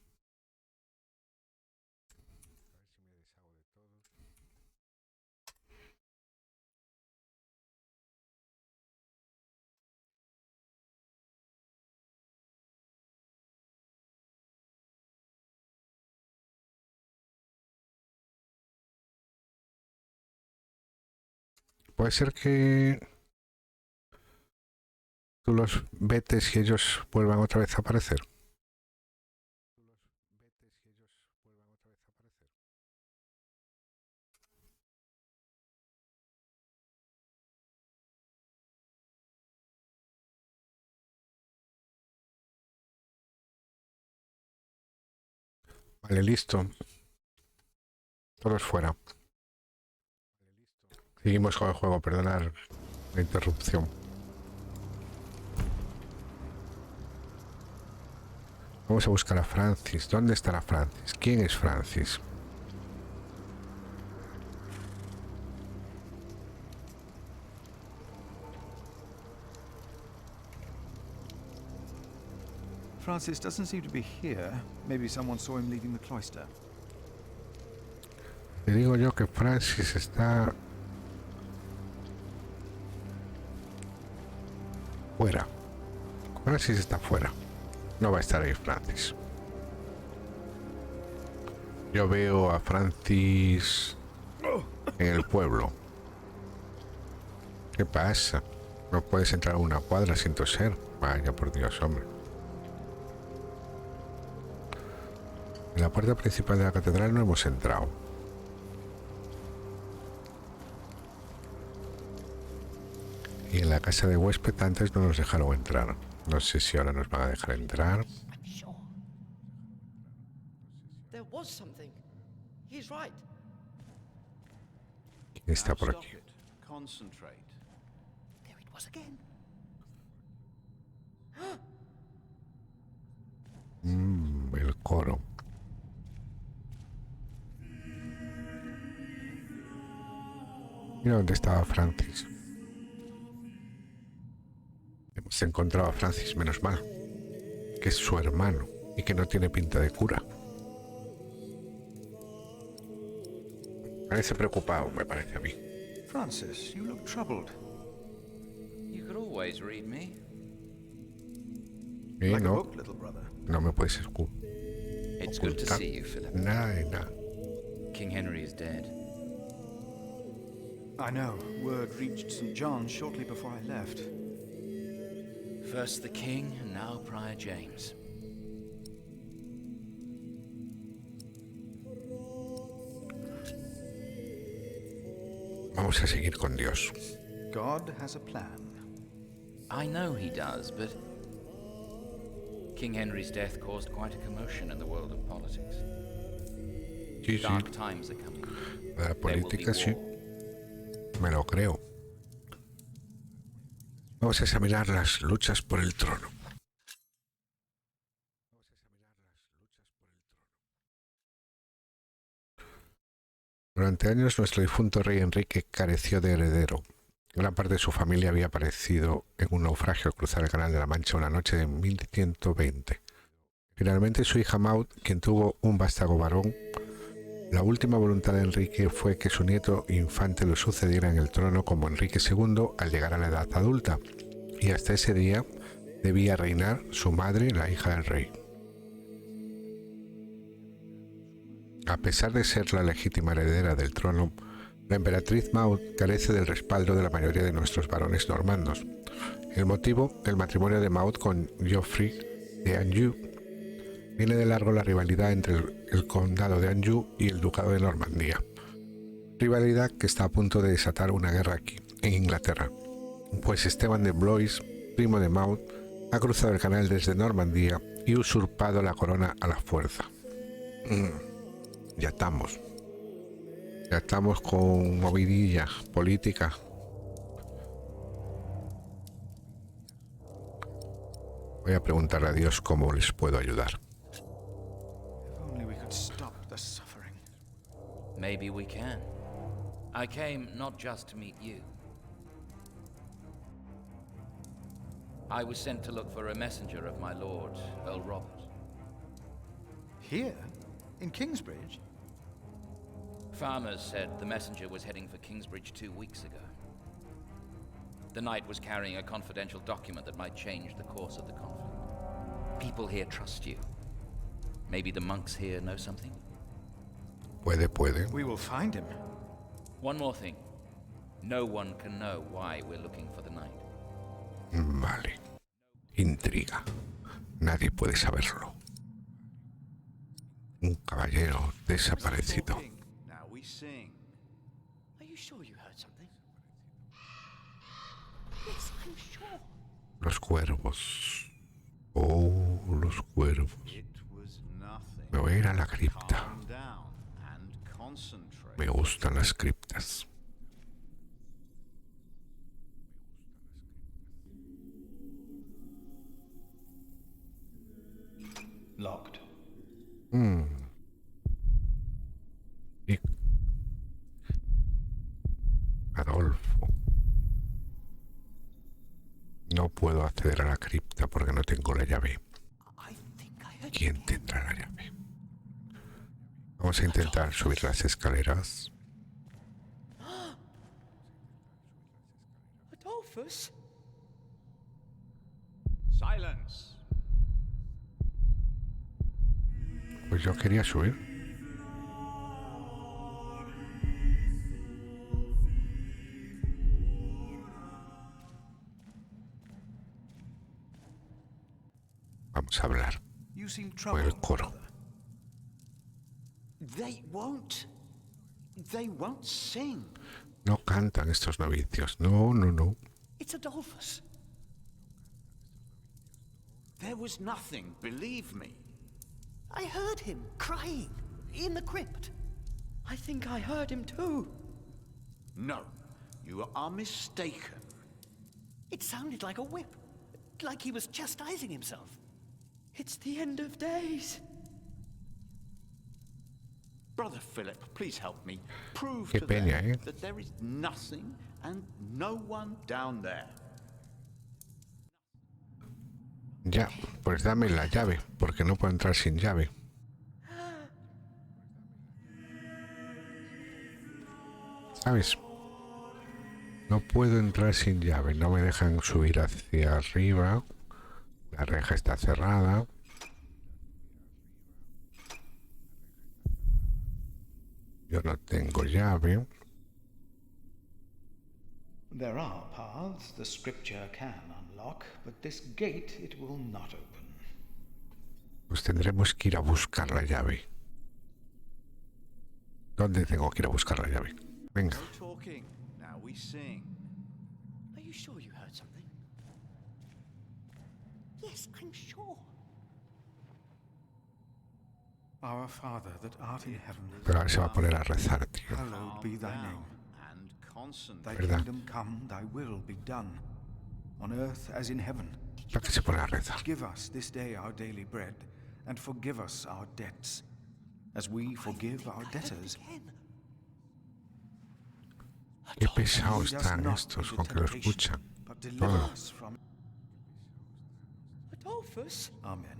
Puede ser que tú los vetes y ellos vuelvan otra vez a aparecer. Vale, listo. Todos fuera. Seguimos con el juego, perdonar la interrupción. Vamos a buscar a Francis. ¿Dónde estará Francis? ¿Quién es Francis? Francis doesn't seem to be here. Maybe someone saw him leaving the cloister. Te digo yo que Francis está fuera. Francis está fuera. No va a estar ahí Francis. Yo veo a Francis en el pueblo. ¿Qué pasa? No puedes entrar a una cuadra sin toser. Vaya por Dios, hombre. En la puerta principal de la catedral no hemos entrado. Y en la casa de huésped antes no nos dejaron entrar. No sé si ahora nos van a dejar entrar. There was something. He's right. ¿Quién está por aquí? Concentrate. There it was again. El coro. Mira dónde estaba Francis. Hemos encontrado a Francis, menos mal. Que es su hermano y que no tiene pinta de cura. Parece preocupado, me parece a mí. Francis, you look troubled. You could always read me. Like a No, book, little brother. no me puedes ocultar. It's good to see you, Philip. Nada de nada. King Henry is dead. I know. Word reached St. John shortly before I left. First the king, and now Prior James. Vamos a seguir con Dios. God has a plan. I know he does, but King Henry's death caused quite a commotion in the world of politics. Sí, sí. Dark times are coming. La política sí. Me lo creo. Vamos a examinar las luchas por el trono. Durante años nuestro difunto rey Enrique careció de heredero. Gran parte de su familia había aparecido en un naufragio al cruzar el Canal de la Mancha una noche de 1120. Finalmente su hija Maud, quien tuvo un vástago varón, la última voluntad de Enrique fue que su nieto infante lo sucediera en el trono como Enrique II al llegar a la edad adulta, y hasta ese día debía reinar su madre, la hija del rey. A pesar de ser la legítima heredera del trono, la emperatriz Maud carece del respaldo de la mayoría de nuestros varones normandos. El motivo, el matrimonio de Maud con Geoffrey de Anjou. Viene de largo la rivalidad entre el condado de Anjou y el ducado de Normandía. Rivalidad que está a punto de desatar una guerra aquí, en Inglaterra, pues Esteban de Blois, primo de Maud, ha cruzado el canal desde Normandía y usurpado la corona a la fuerza. Ya estamos con movidilla política. Voy a preguntarle a Dios cómo les puedo ayudar. Maybe we can. I came not just to meet you. I was sent to look for a messenger of my lord, Earl Robert. Here? In Kingsbridge? Farmers said the messenger was heading for Kingsbridge 2 weeks ago. The knight was carrying a confidential document that might change the course of the conflict. People here trust you. Maybe the monks here know something? Puede. We will find him. One more thing. No one can know why we're looking for the knight. Vale. Intriga. Nadie puede saberlo. Un caballero desaparecido. Now we sing. Are you sure you heard something? Yes, I'm sure. Los cuervos. Oh, los cuervos. Me voy a ir a la cripta. Me gustan las criptas. Locked. Y Adolfo. No puedo acceder a la cripta porque no tengo la llave. ¿Quién tendrá la llave? Vamos a intentar subir las escaleras. Adolphus? Silence. Pues yo quería subir. Vamos a hablar. Con el coro. They won't sing. No cantan estos novicios. No. It's Adolphus. There was nothing, believe me. I heard him crying in the crypt. I think I heard him too. No, you are mistaken. It sounded like a whip, like he was chastising himself. It's the end of days. Brother Philip, please help me. Prove Qué to peña, them that there is nothing and no one down there. Ya, pues dame la llave, porque no puedo entrar sin llave. ¿Sabes? No puedo entrar sin llave, no me dejan subir hacia arriba. La reja está cerrada. Yo no tengo llave. There are paths the scripture can unlock, but this gate it will not open. Pues tendremos que ir a buscar la llave. ¿Dónde tengo que ir a buscar la llave? Venga. No talking. Now we sing. Are you sure you heard something? Yes, I'm sure. Our Father that art in heaven. Pero ahora se va a poner a rezar, tío. Hallowed be thy name. Thy ¿Verdad? kingdom come, thy will be done. on earth as in heaven. ¿Para qué se pone a rezar? Give us this day our daily bread, and forgive us our debts, as we forgive our debtors. Qué pesados están estos con que lo escuchan. Todo. Adolphus? Amen.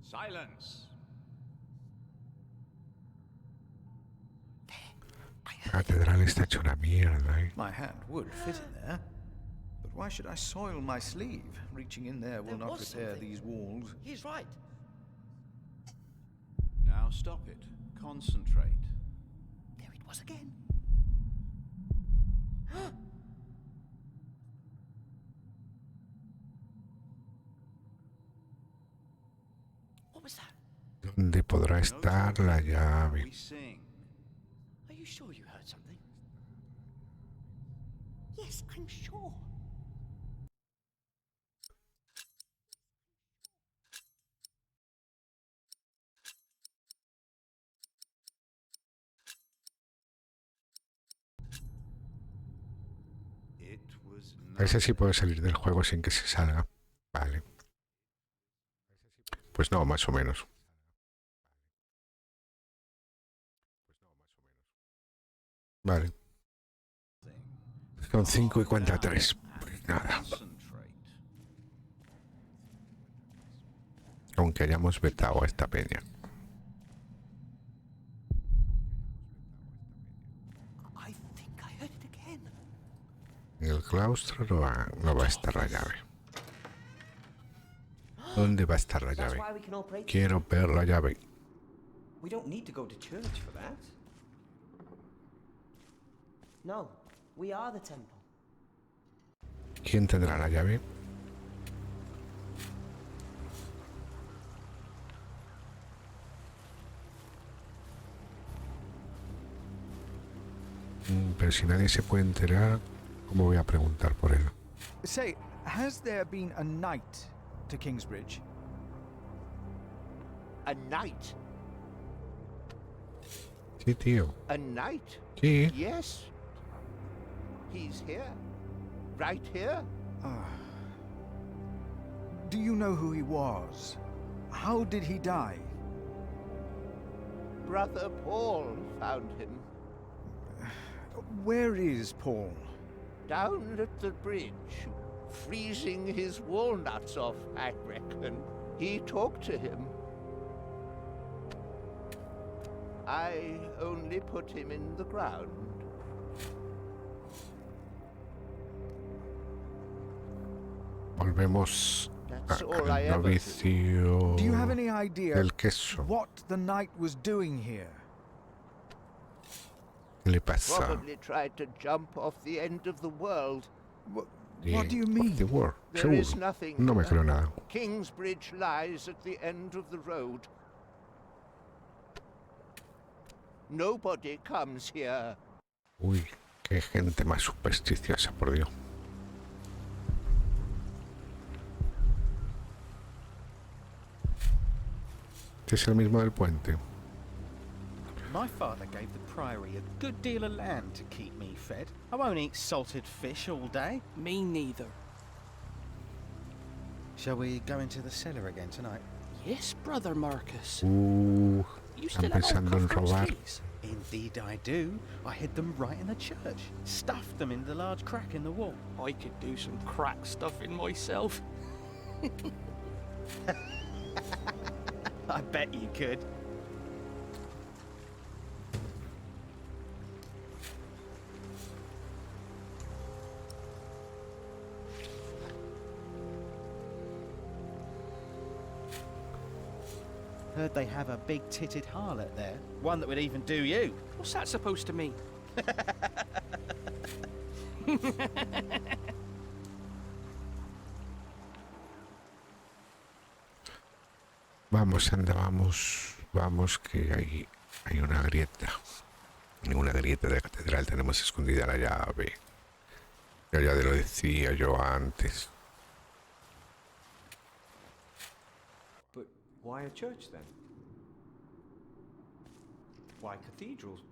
Silence. La catedral está hecha una mierda, ¿eh? My hand would fit in there. But why should I soil my sleeve? Reaching in there will not repair these walls. He's right. Now stop it. Concentrate. There it was again. What was that? ¿Dónde podrá estar la llave? We sing. Are you sure you heard something? Yes, I'm sure. A ver si puedo salir del juego sin que se salga. Vale. Pues no, más o menos. Vale. Son 5 y cuenta 3. Pues nada. Aunque hayamos vetado a esta peña. En el claustro no va a estar la llave. ¿Dónde va a estar la llave? Quiero ver la llave. We don't need to go to church for that. No, we are the temple. ¿Quién tendrá la llave? Pero si nadie se puede enterar, ¿cómo voy a preguntar por él? Say, has there been a knight to Kingsbridge? A knight? Sí, tío. A knight? Sí. Yes. He's here. Right here. Do you know who he was? How did he die? Brother Paul found him. Where is Paul? Down at the bridge, freezing his walnuts off, I reckon. He talked to him. I only put him in the ground. Volvemos al novicio Do you have any idea del queso. what the knight was doing here? ¿Qué le pasa? Probably tried to jump off the end of the world. What do you mean? The war. There is Seguro. nothing No me here. creo nada. Kingsbridge lies at the end of the road. Nobody comes here. Uy, qué gente más supersticiosa, por Dios. Este es el mismo del puente. My father gave the priory a good deal of land to keep me fed. I won't eat salted fish all day. Me neither. Shall we go into the cellar again tonight? Yes, brother Marcus. You Están pensando en robar. Indeed I do. I hid them right in the church. Stuffed them in the large crack in the wall. I could do some crack stuffing myself. I bet you could. Heard they have a big-titted harlot there. One that would even do you. What's that supposed to mean? Vamos, anda, vamos, que hay una grieta. En una grieta de la catedral tenemos escondida la llave. Ya lo decía yo antes. But why a church then? Why cathedrals?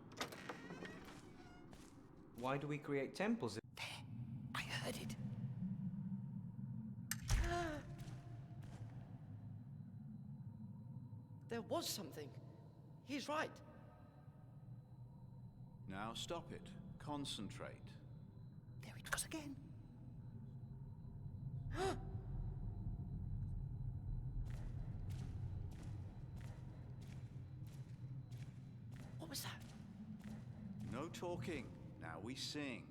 Why do we create temples? I heard it. There was something. He's right. Now stop it. Concentrate. There it was again. What was that? No talking. Now we sing.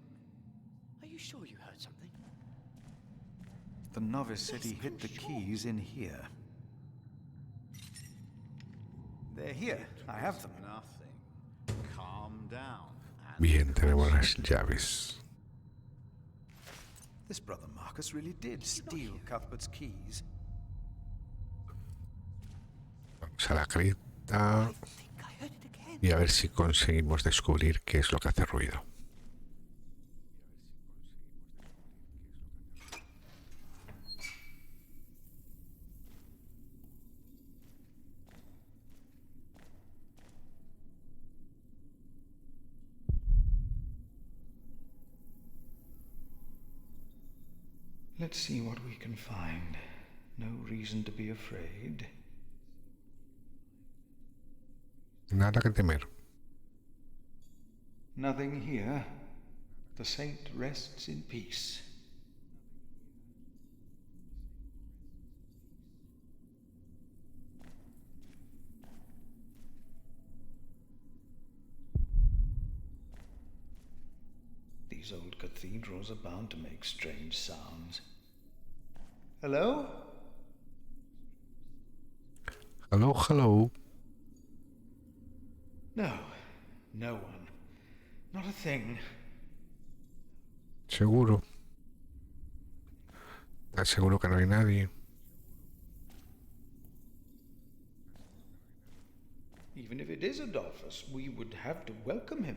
Are you sure you heard something? The novice said he hid the keys in here. They're here. I have them. Nothing. Calm down. Bien, tenemos las llaves. This brother Marcus really did steal Cuthbert's keys. Vamos a la cripta y a ver si conseguimos descubrir qué es lo que hace ruido. Let's see what we can find. No reason to be afraid. Nada que temer. Nothing here. The saint rests in peace. These old cathedrals are bound to make strange sounds. Hello? Hello, hello. No. No one. Not a thing. Seguro. ¿Estás seguro que no hay nadie? Even if it is Adolphus, we would have to welcome him.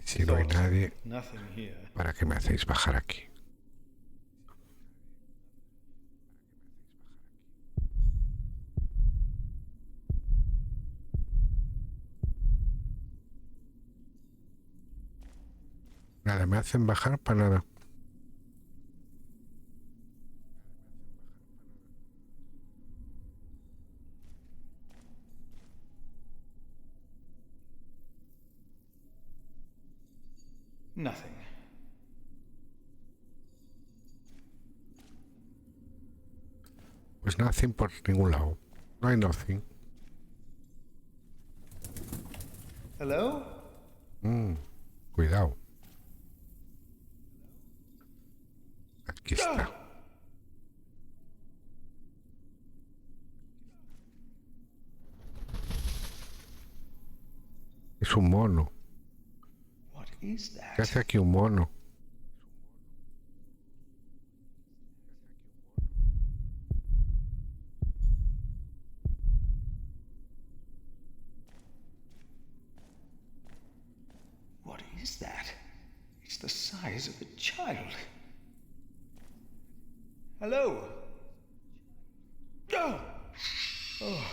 Si no hay nadie, Nothing here. ¿para qué me hacéis bajar aquí? Nada, me hacen bajar para nada. Nothing. Pues nothing por ningún lado. No hay nothing. Hello? Cuidado. Aquí está. Es un mono. What is that? ¿Qué hace aquí un mono? What is that? It's the size of a child. Hello? Oh! Oh.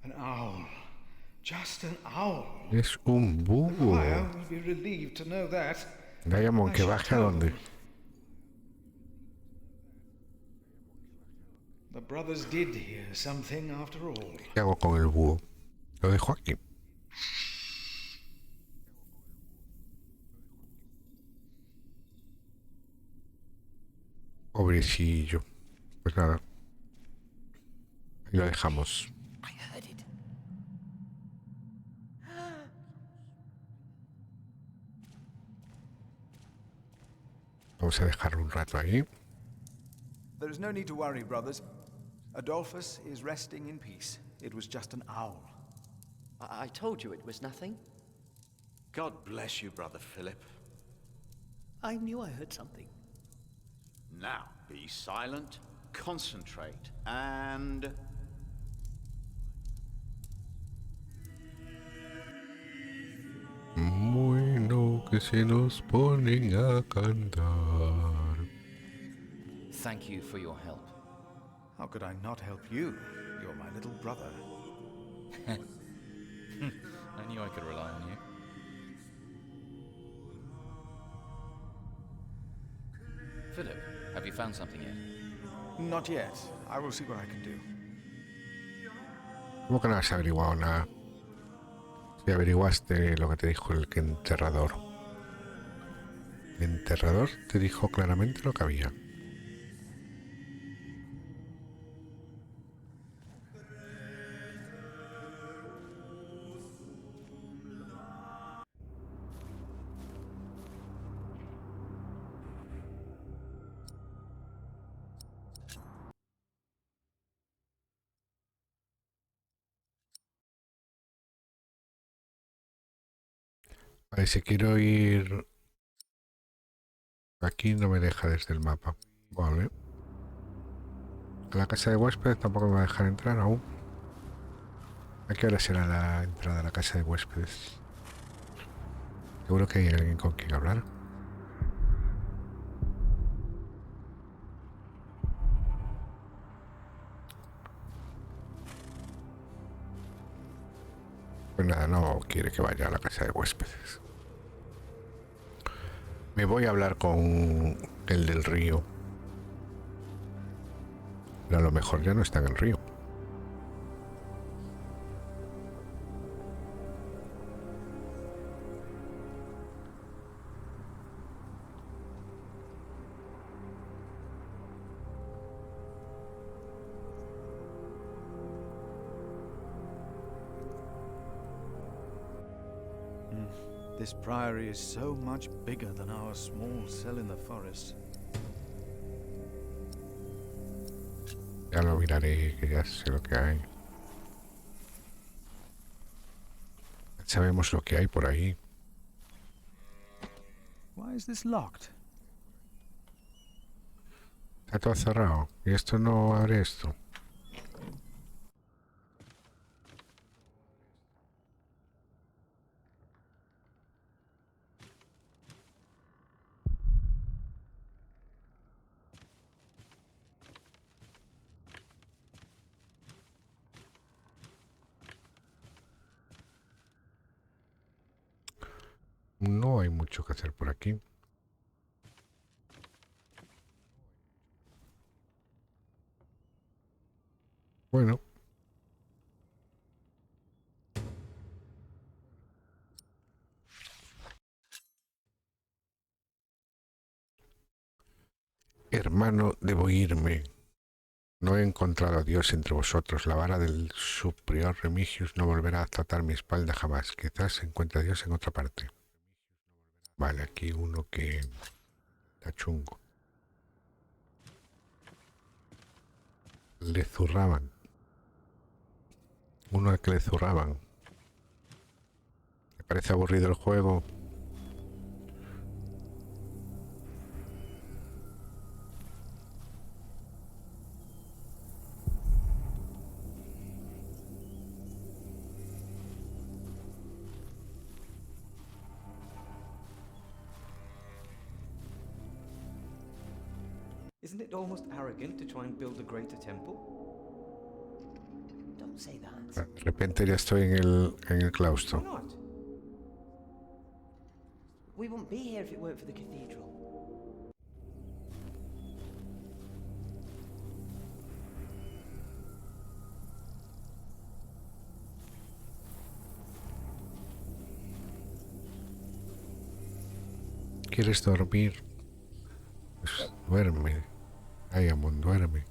An owl. Just an owl. Es un búho. I will be relieved to know that. Diamond, que baje a dónde. The brothers did hear something after all. ¿Qué hago con el búho? Lo dejo aquí. Pobrecillo. Pues nada. Ahí lo dejamos. I heard it. Vamos a dejarlo un rato ahí. There is no need to worry, brothers. Adolphus is resting in peace. It was just an owl. I told you it was nothing. God bless you, Brother Philip. I knew I heard something. Now, be silent, concentrate, and... Bueno, que se nos ponen a cantar. Thank you for your help. How could I not help you? You're my little brother. I knew I could rely on you. found something yet? Not yet. I will see what I can do. ¿Cómo que no has averiguado nada? Si averiguaste lo que te dijo el enterrador. El enterrador te dijo claramente lo que había. Vale, si quiero ir... Aquí no me deja desde el mapa. Vale. A la casa de huéspedes tampoco me va a dejar entrar aún. ¿A qué hora será la entrada a la casa de huéspedes? Seguro que hay alguien con quien hablar. Pues nada, no quiere que vaya a la casa de huéspedes. Me voy a hablar con el del río. Pero a lo mejor ya no está en el río. This priory is so much bigger than our small cell in the forest. Ya lo miraré, que ya sé lo que hay. Sabemos lo que hay por ahí. Why is this locked? Está todo cerrado. Y esto no abre esto. No hay mucho que hacer por aquí. Bueno. Hermano, debo irme. No he encontrado a Dios entre vosotros. La vara del subprior Remigius no volverá a tratar mi espalda jamás. Quizás se encuentre a Dios en otra parte. Vale, aquí uno que está chungo. Le zurraban. Uno al que le zurraban. ¿Me parece aburrido el juego? Isn't it almost arrogant to try and build a greater temple? Don't say that. De repente ya estoy en el claustro. Why not? We wouldn't be here if it weren't for the cathedral. ¿Quieres dormir? Pues duerme. Ay, Amon, duerme.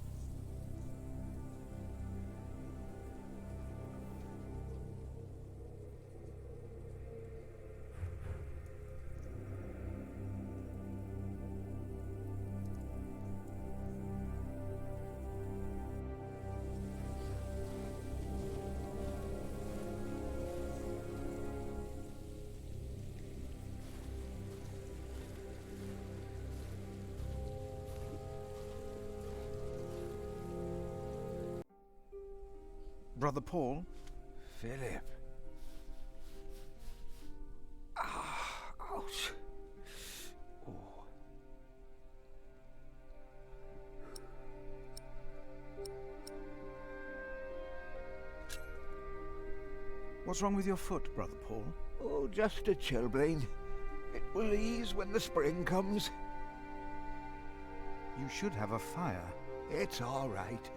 Brother Paul? Philip. Ouch. Oh. What's wrong with your foot, Brother Paul? Oh, just a chilblain. It will ease when the spring comes. You should have a fire. It's all right.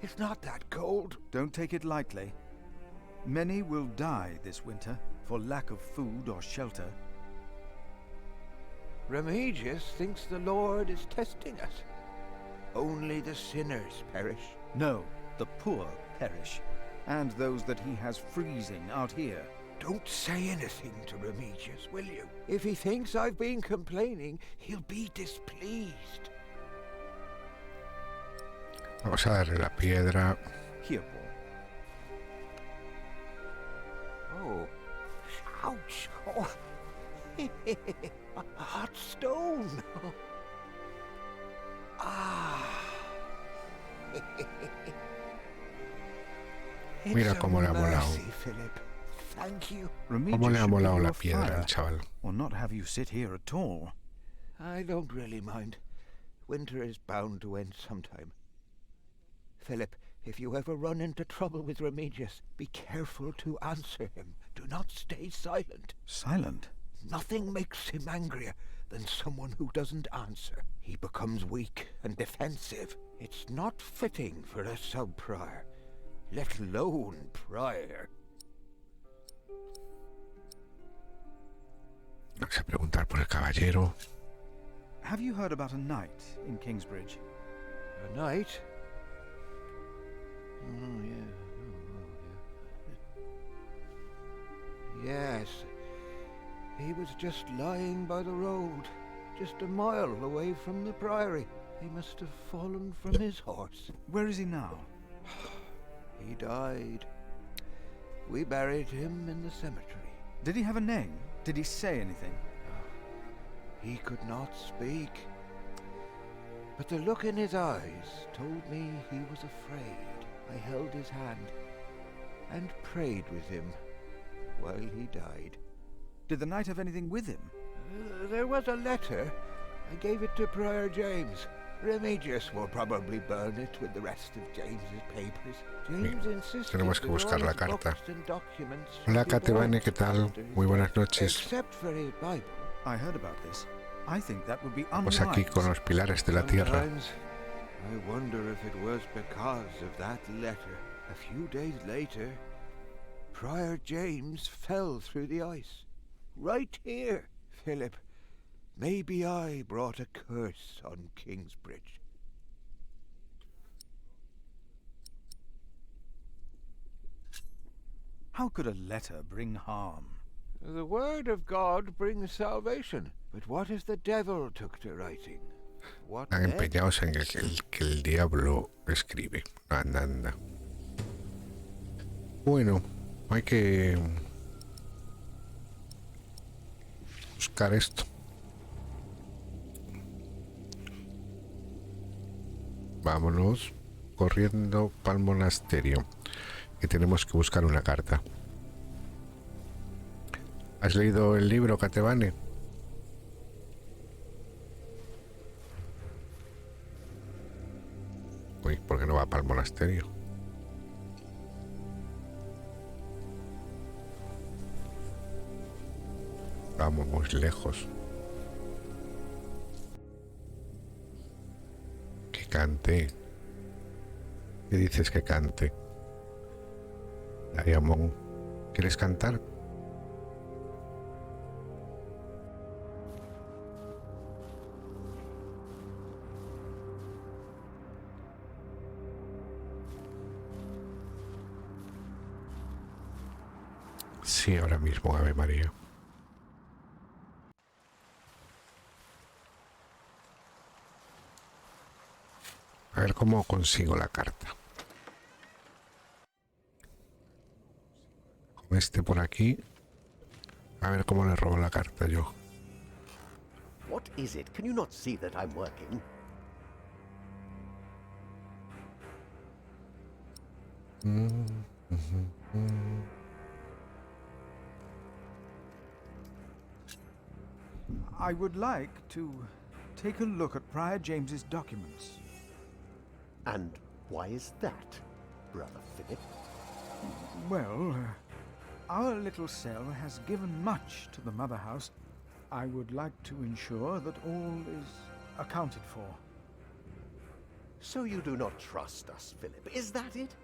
It's not that cold. Don't take it lightly. Many will die this winter for lack of food or shelter. Remigius thinks the Lord is testing us. Only the sinners perish. No, the poor perish. And those that he has freezing out here. Don't say anything to Remigius, will you? If he thinks I've been complaining, he'll be displeased. Vamos a darle la piedra. Here, Paul. Oh, ouch! Oh. A hot stone. Mira cómo le ha molado. Cómo le ha molado la piedra al chaval. Or not have you sit here at all. I don't really mind. Winter is bound to end sometime. Philip, if you ever run into trouble with Remigius, be careful to answer him. Do not stay silent. Silent? Nothing makes him angrier than someone who doesn't answer. He becomes weak and defensive. It's not fitting for a sub-prior, let alone prior. Vamos a preguntar por el caballero. Have you heard about a knight in Kingsbridge? A knight? Oh, yeah. Yes. He was just lying by the road, just a mile away from the priory. He must have fallen from his horse. Where is he now? He died. We buried him in the cemetery. Did he have a name? Did he say anything? He could not speak. But the look in his eyes told me he was afraid. I held his hand and prayed with him while he died. Did the knight have anything with him? There was a letter. I gave it to Prior James. Remigius will probably burn it with the rest of James's papers. James insisted Tenemos que buscar la carta. and documents Hola, Catevane, ¿qué tal? Muy buenas noches. Except for his Bible. I heard about this. I think that would be Estamos unwise. aquí con los pilares de la Tierra. Sometimes I wonder if it was because of that letter. A few days later, Prior James fell through the ice. Right here, Philip. Maybe I brought a curse on Kingsbridge. How could a letter bring harm? The word of God brings salvation. But what if the devil took to writing? What Están then? empeñados en que el diablo escribe. Anda, anda. Bueno, hay que buscar esto. Vámonos corriendo para el monasterio, que tenemos que buscar una carta. ¿Has leído el libro, Catevane? Uy, ¿por qué no va para el monasterio? Vamos muy lejos. Que cante. ¿Qué dices que cante? Diamond, ¿quieres cantar? Sí, ahora mismo, Ave María. A ver cómo consigo la carta. Con este por aquí. A ver cómo le robo la carta yo. What is it? Can you not see that I'm working? I would like to take a look at Prior James's documents. And why is that, Brother Philip? Well, our little cell has given much to the Mother House. I would like to ensure that all is accounted for. So you do not trust us, Philip, is that it?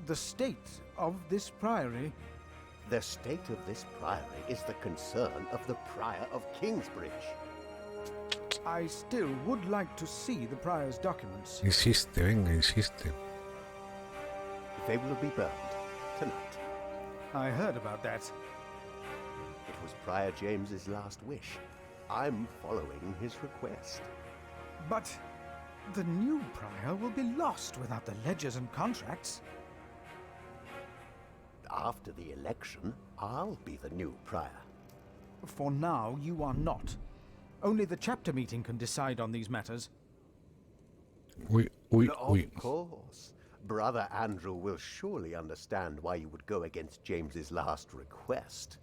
The state of this priory... The state of this priory is the concern of the Prior of Kingsbridge. I still would like to see the prior's documents. Insiste, venga, insiste. They will be burned tonight. I heard about that. It was Prior James's last wish. I'm following his request. But the new prior will be lost without the ledgers and contracts. After the election, I'll be the new prior. For now, you are not. Only the chapter meeting can decide on these matters. Of course. Brother Andrew will surely understand why you would go against James's last request.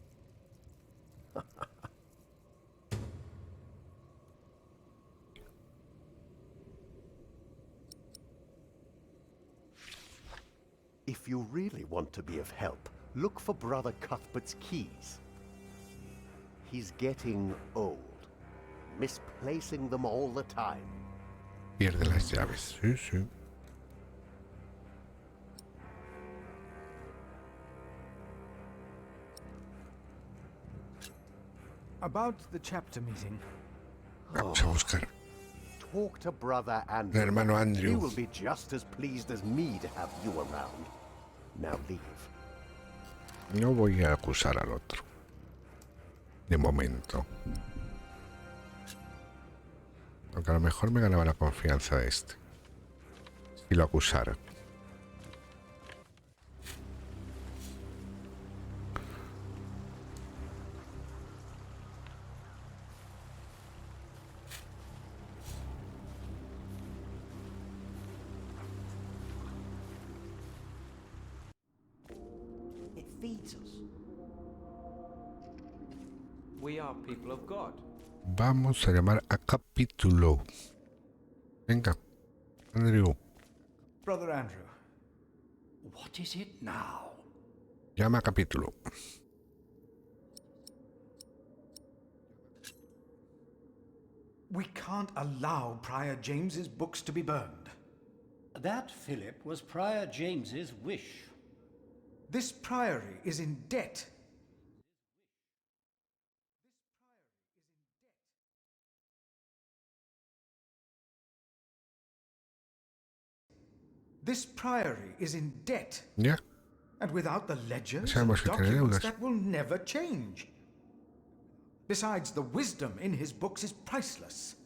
If you really want to be of help, look for Brother Cuthbert's keys. He's getting old, misplacing them all the time. Pierde las llaves, sí, sí. About the chapter meeting. Vamos a buscar. Talk to Brother Andrew. El hermano Andrew. He will be just as pleased as me to have you around. Now leave. No voy a acusar al otro. De momento. Porque a lo mejor me ganaba la confianza de este. Si lo acusara. It feeds us. We are people of God. Vamos a llamar a capítulo. Venga, Andrew. Brother Andrew. What is it now? Llama a capítulo. We can't allow Prior James's books to be burned. That, Philip, was Prior James's wish. This priory is in debt. This priory is in debt. Yeah. And without the ledgers Sabemos and que tiene documents, deudas. that will never change. Besides, the wisdom in his books is priceless.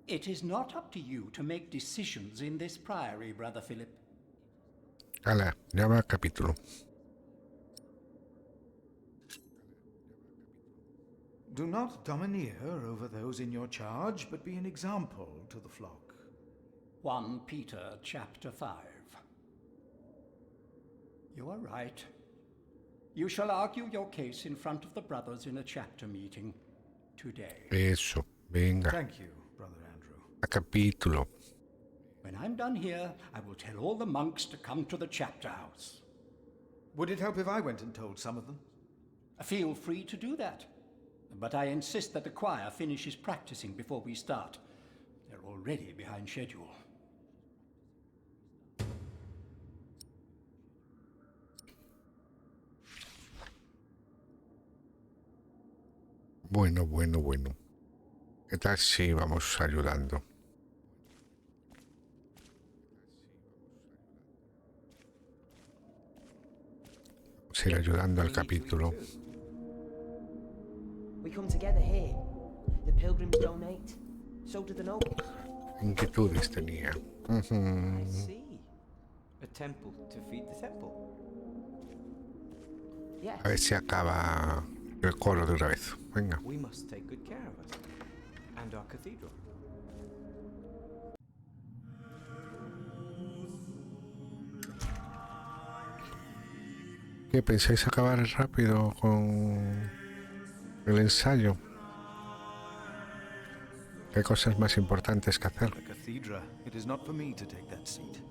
It is not up to you to make decisions in this priory, Brother Philip. Hala, llama a capítulo. Do not domineer over those in your charge, but be an example to the flock. 1 Peter chapter 5. You are right. You shall argue your case in front of the brothers in a chapter meeting today. Eso, venga. Thank you, Brother Andrew. A capítulo. When I'm done here, I will tell all the monks to come to the chapter house. Would it help if I went and told some of them? Feel free to do that. But I insist that the choir finishes practicing before we start. They're already behind schedule. Bueno. ¿Qué tal si vamos ayudando? Vamos a ir ayudando al capítulo. We come together here. The pilgrims donate. So do the nobles. Inquietudes tenía. I see. A temple to feed the temple. Yes. A ver si acaba el coro de una vez. Venga. We must take good care of us. And our cathedral. ¿Qué pensáis acabar rápido con el ensayo? ¿Qué cosas más importantes que hacer? The cathedra. It is not for me to take that seat.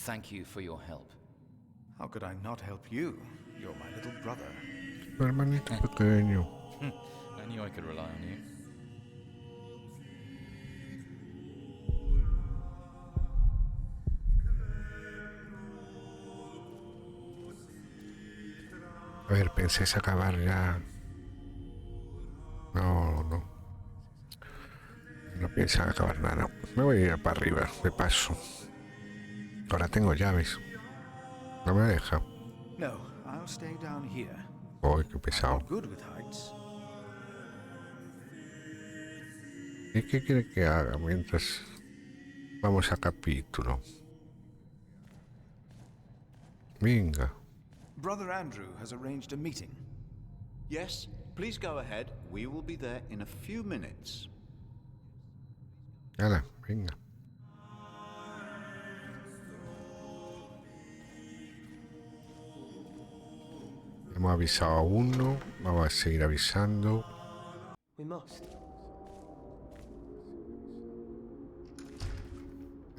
Thank you for your help. How could I not help you? You're my little brother. Tu hermanito pequeño. I knew I could rely on you. A ver, ¿pensáis acabar ya? No, no. No piensan acabar nada. Me voy a ir para arriba, de paso. Ahora tengo llaves. No me deja. No, I'll stay down here. Uy, qué pesado. I'm good with heights. ¿Y qué quiere que haga mientras vamos a capítulo? Venga. Brother Andrew has arranged a meeting. Yes, please go ahead. We will be there in a few minutes. Hala, venga. Hemos avisado a uno, vamos a seguir avisando. We must.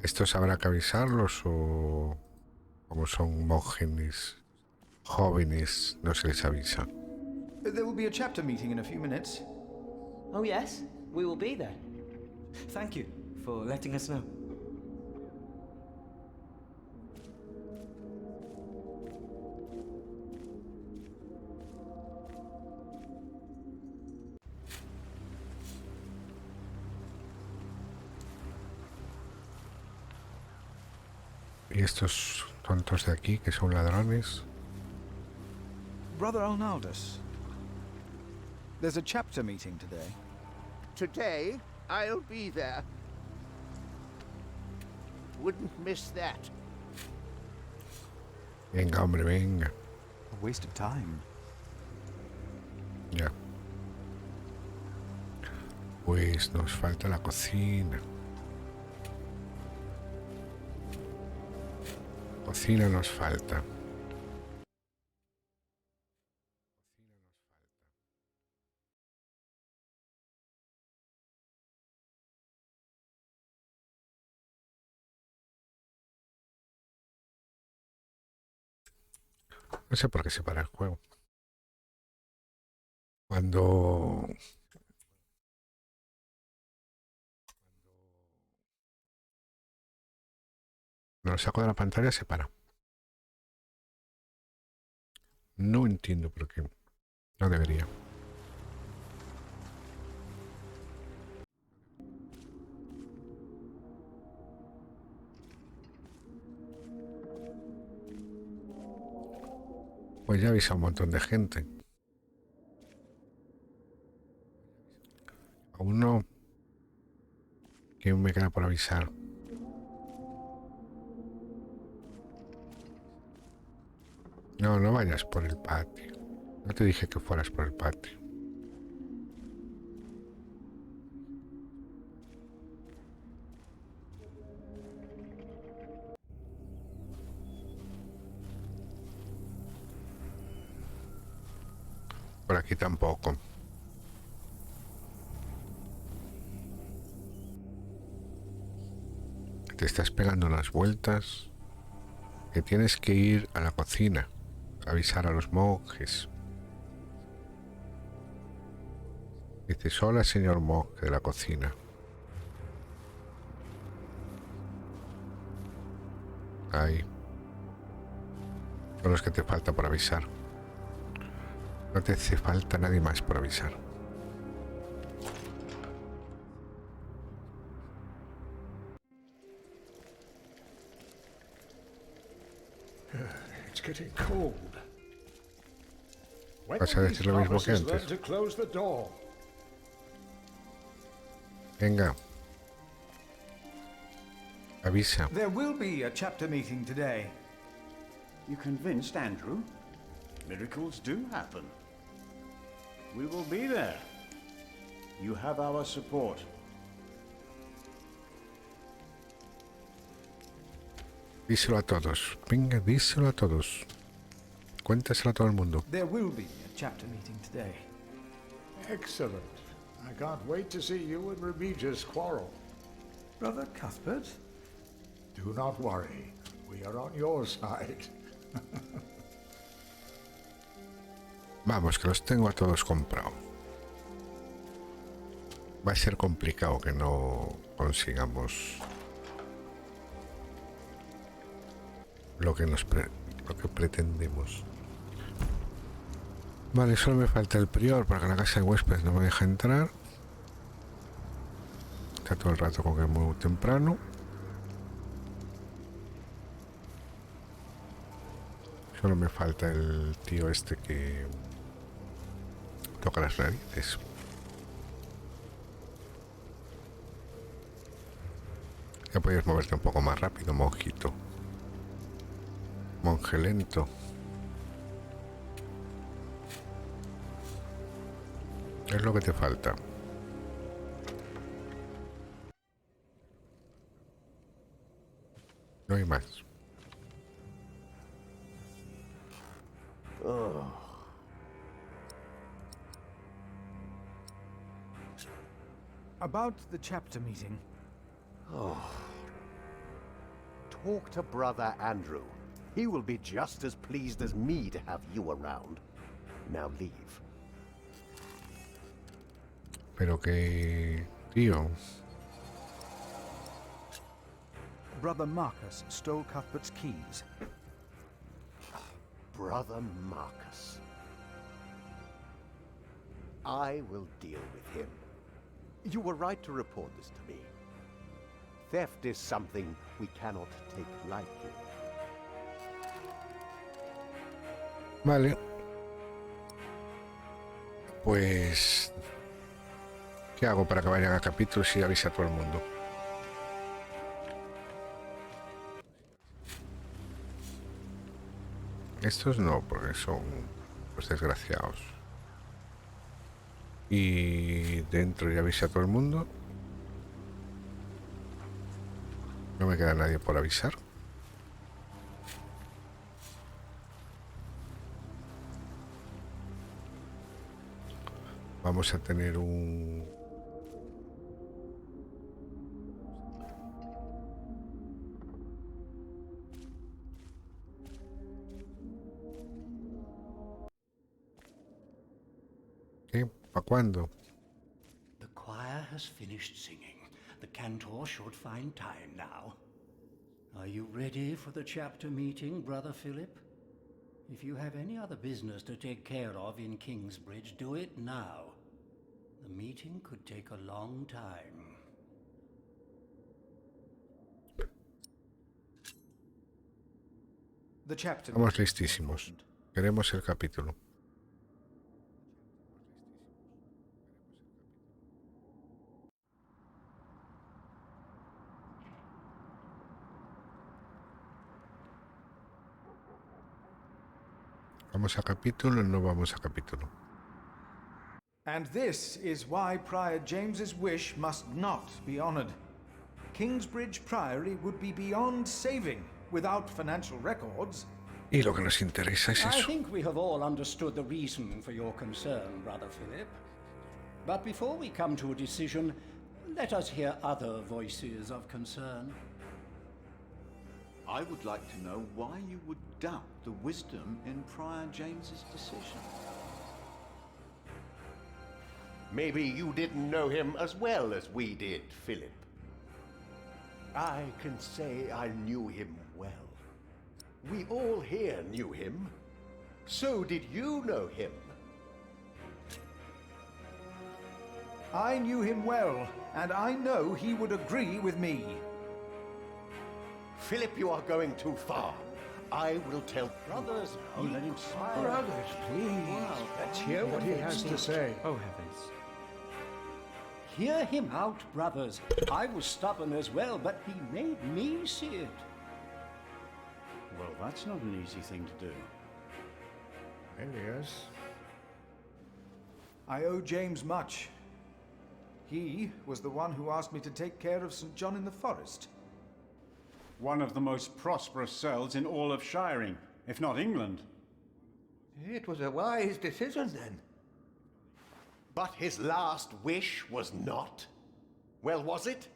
¿Estos habrá que avisarlos o como son jóvenes, no se les avisa? There will be a chapter meeting in a few minutes. Oh yes, we will be there. Thank you for letting us know. Y estos tontos de aquí que son ladrones. Brother Arnaldus, there's a chapter meeting today. Today, I'll be there. Wouldn't miss that. Venga, hombre, venga. A waste of time. Ya. Pues nos falta la cocina. Cocina nos falta. No sé por qué se para el juego. Cuando lo saco de la pantalla se para. No entiendo por qué. No debería. Pues ya avisa a un montón de gente. Aún no. ¿Quién me queda por avisar? No, no vayas por el patio. No te dije que fueras por el patio. Por aquí tampoco. Te estás pegando unas vueltas. Que tienes que ir a la cocina. Avisar a los monjes. Dices, hola señor monje de la cocina. Ahí. Son los que te falta por avisar. No te hace falta nadie más por avisar. It's getting cold. When ¿Vas a will decir these lo mismo que novices learn antes? to close the door? Venga. Avisa. There will be a chapter meeting today. You convinced Andrew? Miracles do happen. We will be there. You have our support. Díselo a todos. Venga, díselo a todos. Cuéntaselo a todo el mundo. There will be a chapter meeting today. Excellent. I can't wait to see you and Remigius quarrel. Brother Cuthbert? Do not worry. We are on your side. Vamos, que los tengo a todos comprados. Va a ser complicado que no consigamos lo que pretendemos. Vale, solo me falta el prior porque la casa de huéspedes no me deja entrar. Está todo el rato con que es muy temprano. Solo me falta el tío este que toca las narices. Ya podías moverte un poco más rápido, monjito. Monje lento. Es lo que te falta. No hay más. About the chapter meeting. Talk to Brother Andrew. He will be just as pleased as me to have you around. Now leave. Pero que... tío... Brother Marcus stole Cuthbert's keys. Brother Marcus. I will deal with him. You were right to report this to me. Theft is something we cannot take lightly. Vale. Pues... ¿qué hago para que vayan a capítulos y avise a todo el mundo? Estos no, porque son pues desgraciados. Y dentro ya avisa a todo el mundo. No me queda nadie por avisar. Vamos a tener un... ¿Qué? ¿Para cuándo? The choir has finished singing. The cantor should find time now. Are you ready for the chapter meeting, Brother Philip? If you have any other business to take care of in Kingsbridge, do it now. The meeting could take a long time. The chapter. Estamos listísimos. Queremos el capítulo. ¿Vamos a capítulo o no vamos a capítulo? And this is why Prior James's wish must not be honored. Kingsbridge Priory would be beyond saving without financial records. Y lo que nos interesa es I eso. think we have all understood the reason for your concern, Brother Philip. But before we come to a decision, let us hear other voices of concern. I would like to know why you would doubt the wisdom in Prior James's decision. Maybe you didn't know him as well as we did, Philip. I can say I knew him well. We all here knew him. So did you know him? I knew him well, and I know he would agree with me. Philip, you are going too far. I will tell Brothers, you. Let him speak. Brothers, please. Let's hear what he has to say. Oh, heavens. Hear him out, brothers. I was stubborn as well, but he made me see it. Well, that's not an easy thing to do. Elias. I owe James much. He was the one who asked me to take care of St. John in the Forest. One of the most prosperous cells in all of Shiring, if not England. It was a wise decision then. But his last wish was not. Well, was it?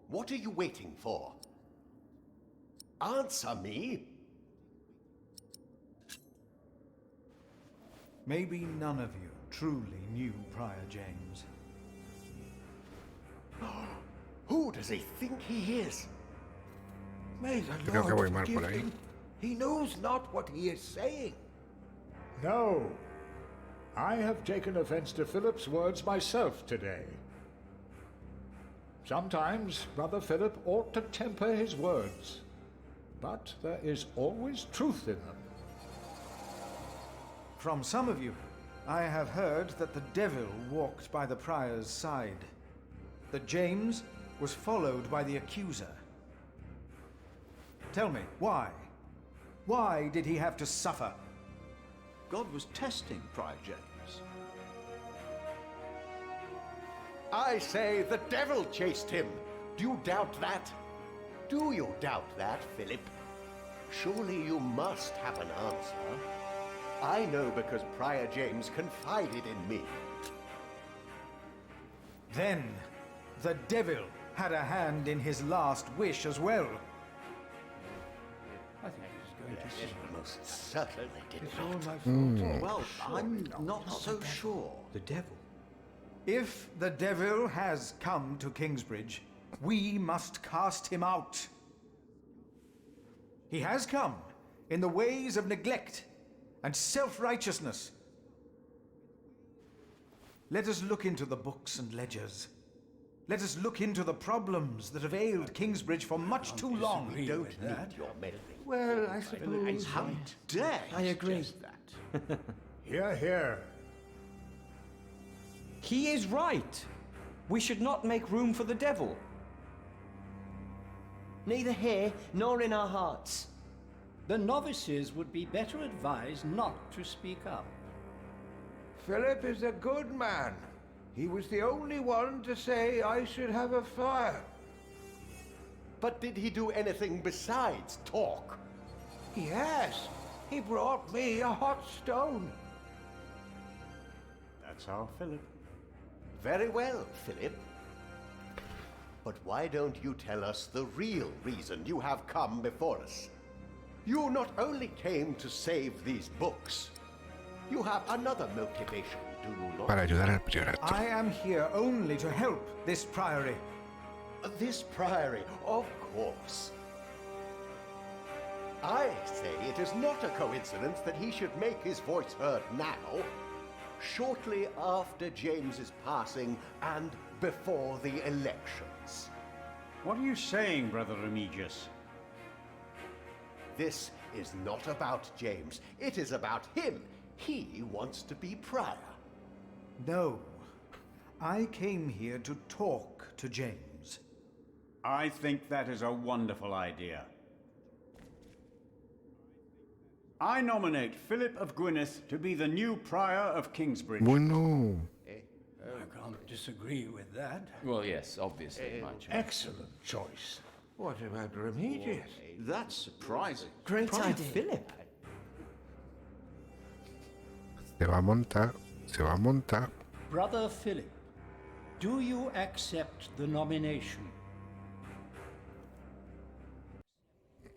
What are you waiting for? Answer me. Maybe none of you truly knew Prior James. Who does he think he is? May the Creo que voy Lord mal por forgive ahí. him. He knows not what he is saying. No. I have taken offense to Philip's words myself today. Sometimes Brother Philip ought to temper his words, but there is always truth in them. From some of you, I have heard that the devil walked by the Prior's side, that James was followed by the accuser. Tell me, why? Why did he have to suffer? God was testing Prior James. I say the devil chased him. Do you doubt that? Do you doubt that, Philip? Surely you must have an answer. I know because Prior James confided in me. Then, the devil had a hand in his last wish as well. I think he's going to It most certainly did It's not. all my fault. Well, I'm not so sure. The devil. If the devil has come to Kingsbridge, we must cast him out. He has come in the ways of neglect and self-righteousness. Let us look into the books and ledgers. Let us look into the problems that have ailed Kingsbridge for much too long. We don't need your meddling. Well, I suppose... How dare I agree. that? Hear, hear. He is right. We should not make room for the devil. Neither here nor in our hearts. The novices would be better advised not to speak up. Philip is a good man. He was the only one to say I should have a fire. But did he do anything besides talk? Yes, he brought me a hot stone. That's our Philip. Very well, Philip. But why don't you tell us the real reason you have come before us? You not only came to save these books, you have another motivation, do you not? Para ayudar al priorato. I am here only to help this priory. This priory, of course. I say it is not a coincidence that he should make his voice heard now, shortly after James's passing and before the elections. What are you saying, Brother Remigius? This is not about James. It is about him. He wants to be prior. No. I came here to talk to James. I think that is a wonderful idea. I nominate Philip of Gwynedd to be the new prior of Kingsbridge. Bueno. I can't disagree with that. Well, yes, obviously, my choice. Excellent choice. What about Remigius? That's surprising. Great Prior idea. Philip. Se va a montar. Se va a montar. Brother Philip, do you accept the nomination?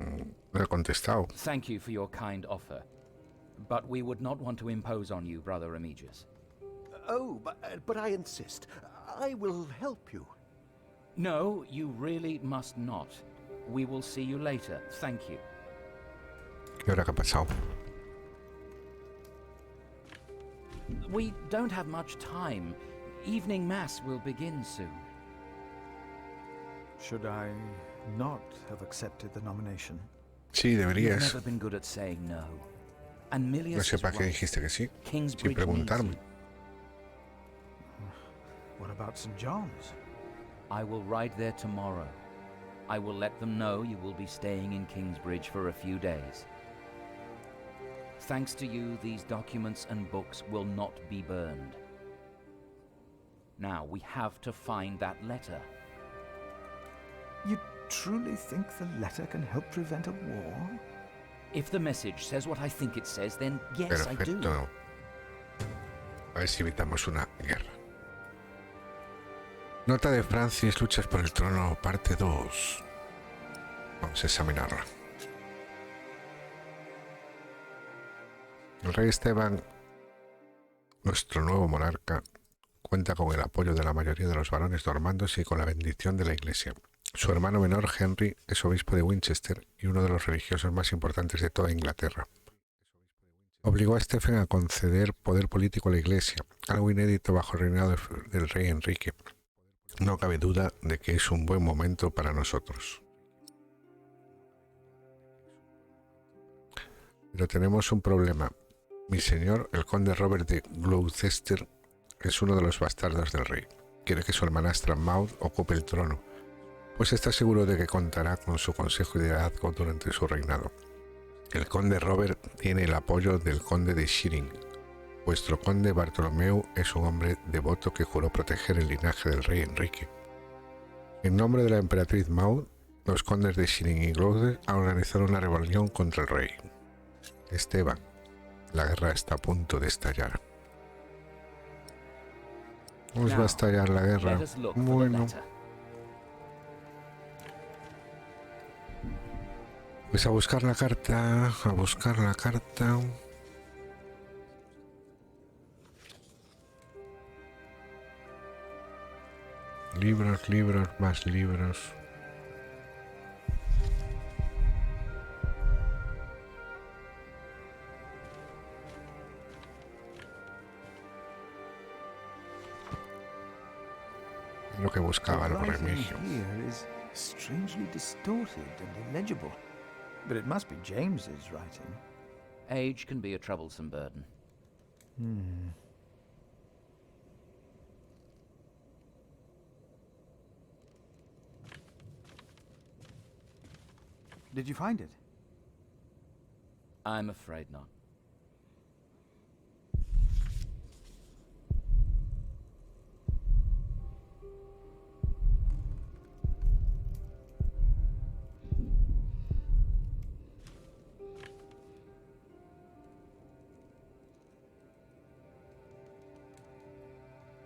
No he contestado. Thank you for your kind offer, but we would not want to impose on you, Brother Remigius. Oh, but I insist. I will help you. No, you really must not. We will see you later. Thank you. ¿Qué hora que ha pasado? We don't have much time. Evening Mass will begin soon. Should I not have accepted the nomination? Sí, You've deberías. never been good at saying no. And Milius No sé is para qué right. dijiste que sí. Sin Kingsbridge preguntarme. needs What about St. John's? you. I will ride there tomorrow. I will let them know you will be staying in Kingsbridge for a few days. Thanks to you, these documents and books will not be burned. Now, we have to find that letter. You truly think the letter can help prevent a war? If the message says what I think it says, then yes, I do. Perfecto. A ver si evitamos una guerra. Nota de Francis, luchas por el trono, parte 2. Vamos a examinarla. El rey Esteban nuestro nuevo monarca cuenta con el apoyo de la mayoría de los varones normandos y con la bendición de la Iglesia. Su hermano menor, Henry, es obispo de Winchester y uno de los religiosos más importantes de toda Inglaterra. Obligó a Stephen a conceder poder político a la Iglesia, algo inédito bajo el reinado del rey Enrique. No cabe duda de que es un buen momento para nosotros. Pero tenemos un problema. Mi señor, el conde Robert de Gloucester, es uno de los bastardos del rey. Quiere que su hermanastra Maud ocupe el trono, pues está seguro de que contará con su consejo y liderazgo durante su reinado. El conde Robert tiene el apoyo del conde de Shearing. Vuestro conde Bartolomeu es un hombre devoto que juró proteger el linaje del rey Enrique. En nombre de la emperatriz Maud, los condes de Shearing y Gloucester han organizado una rebelión contra el rey. Esteban, la guerra está a punto de estallar. ¿Cómo va a estallar la guerra? Bueno. Pues a buscar la carta, a buscar la carta. Libros, libros, más libros. Lo que buscaba el remigio. Strangely distorted and illegible. But it must be James's writing. Age can be a troublesome burden. Did you find it? I'm afraid not.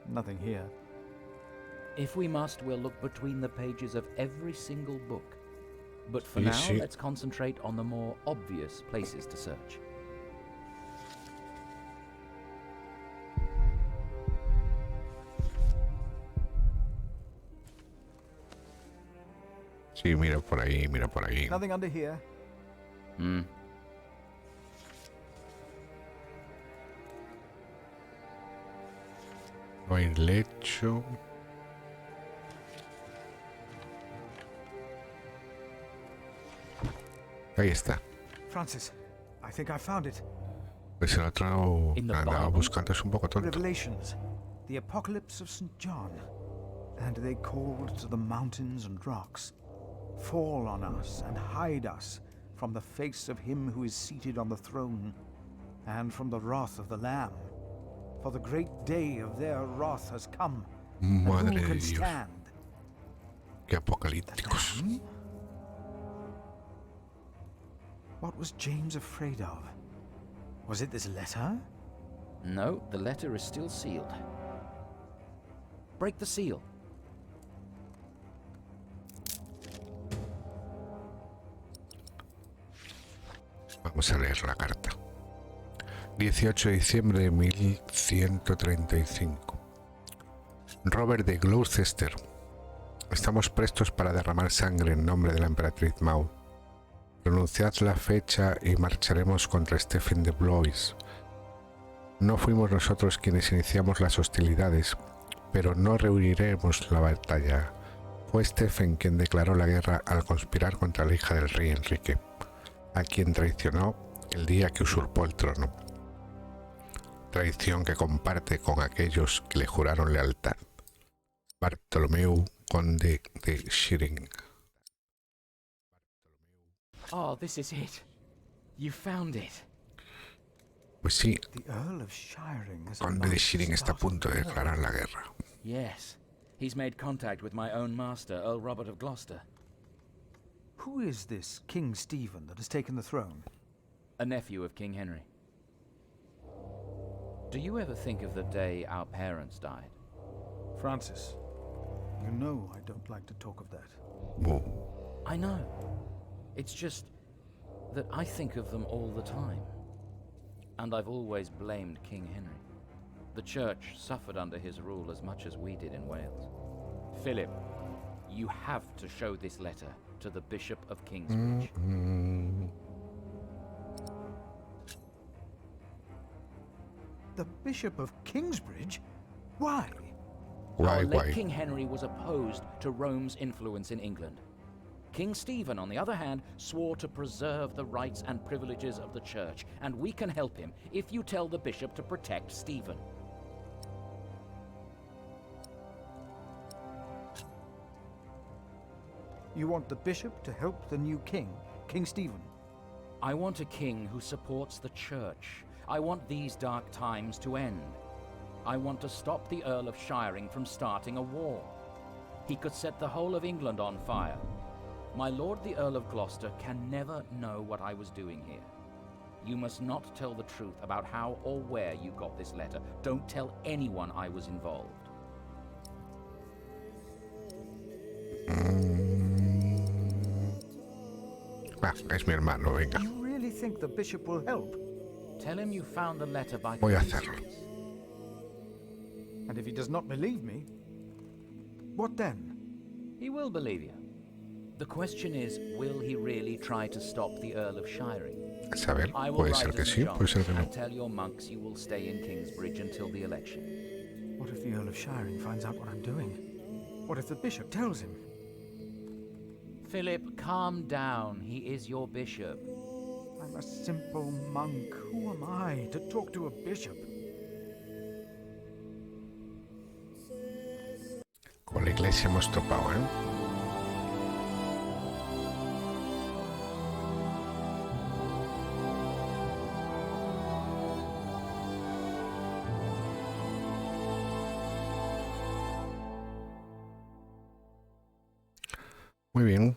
Nothing here. If we must, we'll look between the pages of every single book. But for now, let's concentrate on the more obvious places to search. Sí, mira por ahí, mira por ahí. Nothing under here. No hay lecho. Ahí está. Francis, I think I found it. Pues el otro andaba buscando, es un poco tonto. Revelations, the apocalypse of St. John. And they called to the mountains and rocks, fall on us and hide us from the face of him who is seated on the throne, and from the wrath of the Lamb. For the great day of their wrath has come, and who can stand? Qué apocalípticos. What was James afraid of? Was it this letter? No, the letter is still sealed. Break the seal. Vamos a leer la carta. 18 de diciembre de 1135. Robert de Gloucester. Estamos prestos para derramar sangre en nombre de la emperatriz Maud. Pronunciad la fecha y marcharemos contra Stephen de Blois. No fuimos nosotros quienes iniciamos las hostilidades, pero no reuniremos la batalla. Fue Stephen quien declaró la guerra al conspirar contra la hija del rey Enrique, a quien traicionó el día que usurpó el trono. Traición que comparte con aquellos que le juraron lealtad. Bartolomeu, conde de Shearing. Oh, this is it. You found it. Pues sí, conde de Shearing está a punto de declarar la guerra. Yes, he's made contact with my own master, Earl Robert of Gloucester. Who is this King Stephen that has taken the throne? A nephew of King Henry. Do you ever think of the day our parents died? Francis, you know I don't like to talk of that. I know. It's just that I think of them all the time. And I've always blamed King Henry. The church suffered under his rule as much as we did in Wales. Philip, you have to show this letter to the Bishop of Kingsbridge. The Bishop of Kingsbridge? Why? Our late King Henry was opposed to Rome's influence in England. King Stephen, on the other hand, swore to preserve the rights and privileges of the church, and we can help him if you tell the bishop to protect Stephen. You want the bishop to help the new king, King Stephen? I want a king who supports the church. I want these dark times to end. I want to stop the Earl of Shiring from starting a war. He could set the whole of England on fire. My lord the Earl of Gloucester can never know what I was doing here. You must not tell the truth about how or where you got this letter. Don't tell anyone I was involved. Es mi hermano, venga. You really think the bishop will help? Tell him you found the letter by Voy a hacerlo. And if he does not believe me, what then? He will believe you. The question is, will he really try to stop the Earl of Shiring? A saber, I will puede write ser to que St. sí, puede ser que John's no. and tell your monks you will stay in Kingsbridge until the election. What if the Earl of Shiring finds out what I'm doing? What if the bishop tells him? Philip, calm down. He is your bishop. I'm a simple monk. Who am I to talk to a bishop? Con la iglesia hemos topado, ¿eh? Muy bien.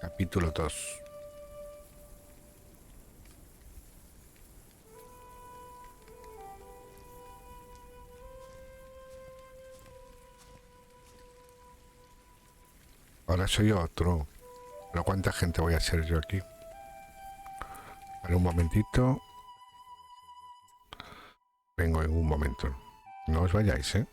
Capítulo 2. Ahora soy otro. Pero ¿cuánta gente voy a ser yo aquí? Vale, un momentito. Vengo en un momento. No os vayáis, ¿eh?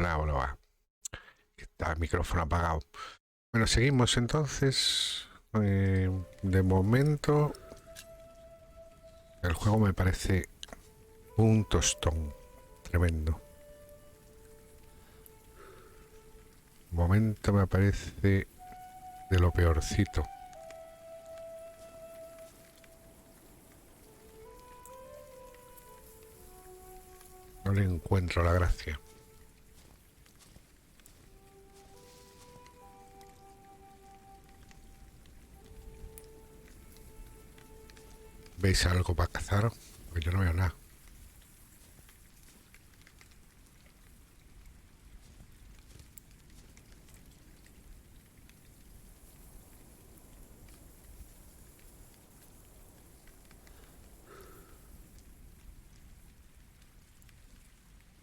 Hola. Está el micrófono apagado. Bueno, seguimos entonces. De momento, el juego me parece un tostón tremendo. De momento me parece de lo peorcito. No le encuentro la gracia. ¿Veis algo para cazar? Pues yo no veo nada.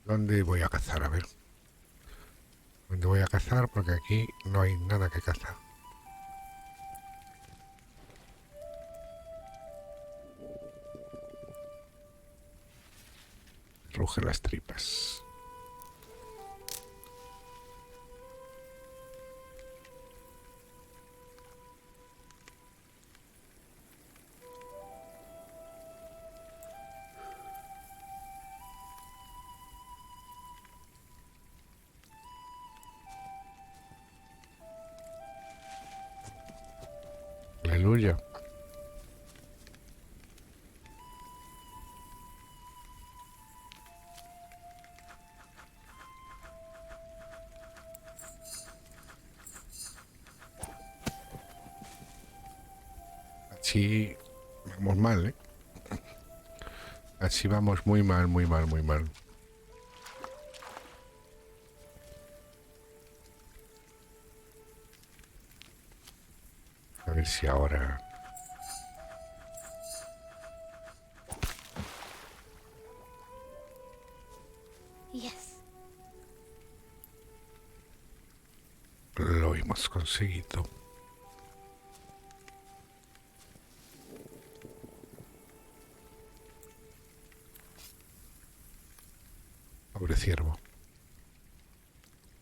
¿Dónde voy a cazar? A ver. ¿Dónde voy a cazar? Porque aquí no hay nada que cazar. Rugen las tripas. Aleluya. Así vamos mal, ¿eh? Así vamos muy mal. A ver si ahora... Yes. Lo hemos conseguido. Pobre ciervo.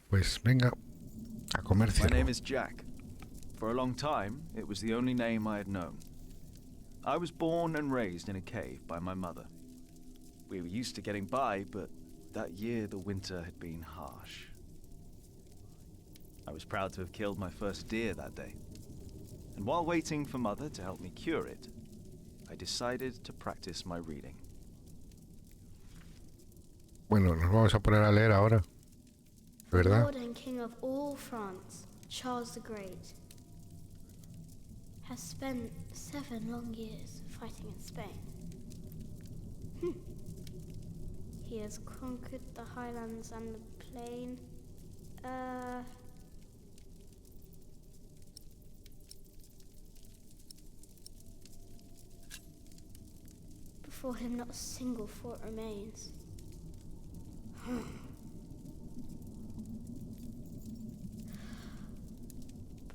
Pues venga, a comer My ciervo. name is Jack. For a long time, it was the only name I had known. I was born and raised in a cave by my mother. We were used to getting by, but that year the winter had been harsh. I was proud to have killed my first deer that day. And while waiting for Mother to help me cure it, I decided to practice my reading. Bueno, nos vamos a poner a leer ahora. The ¿Verdad? Lord and King of all France, Charles the Great, has spent 7 long years fighting in Spain. He has conquered the highlands and the plain. Before him not a single fort remains.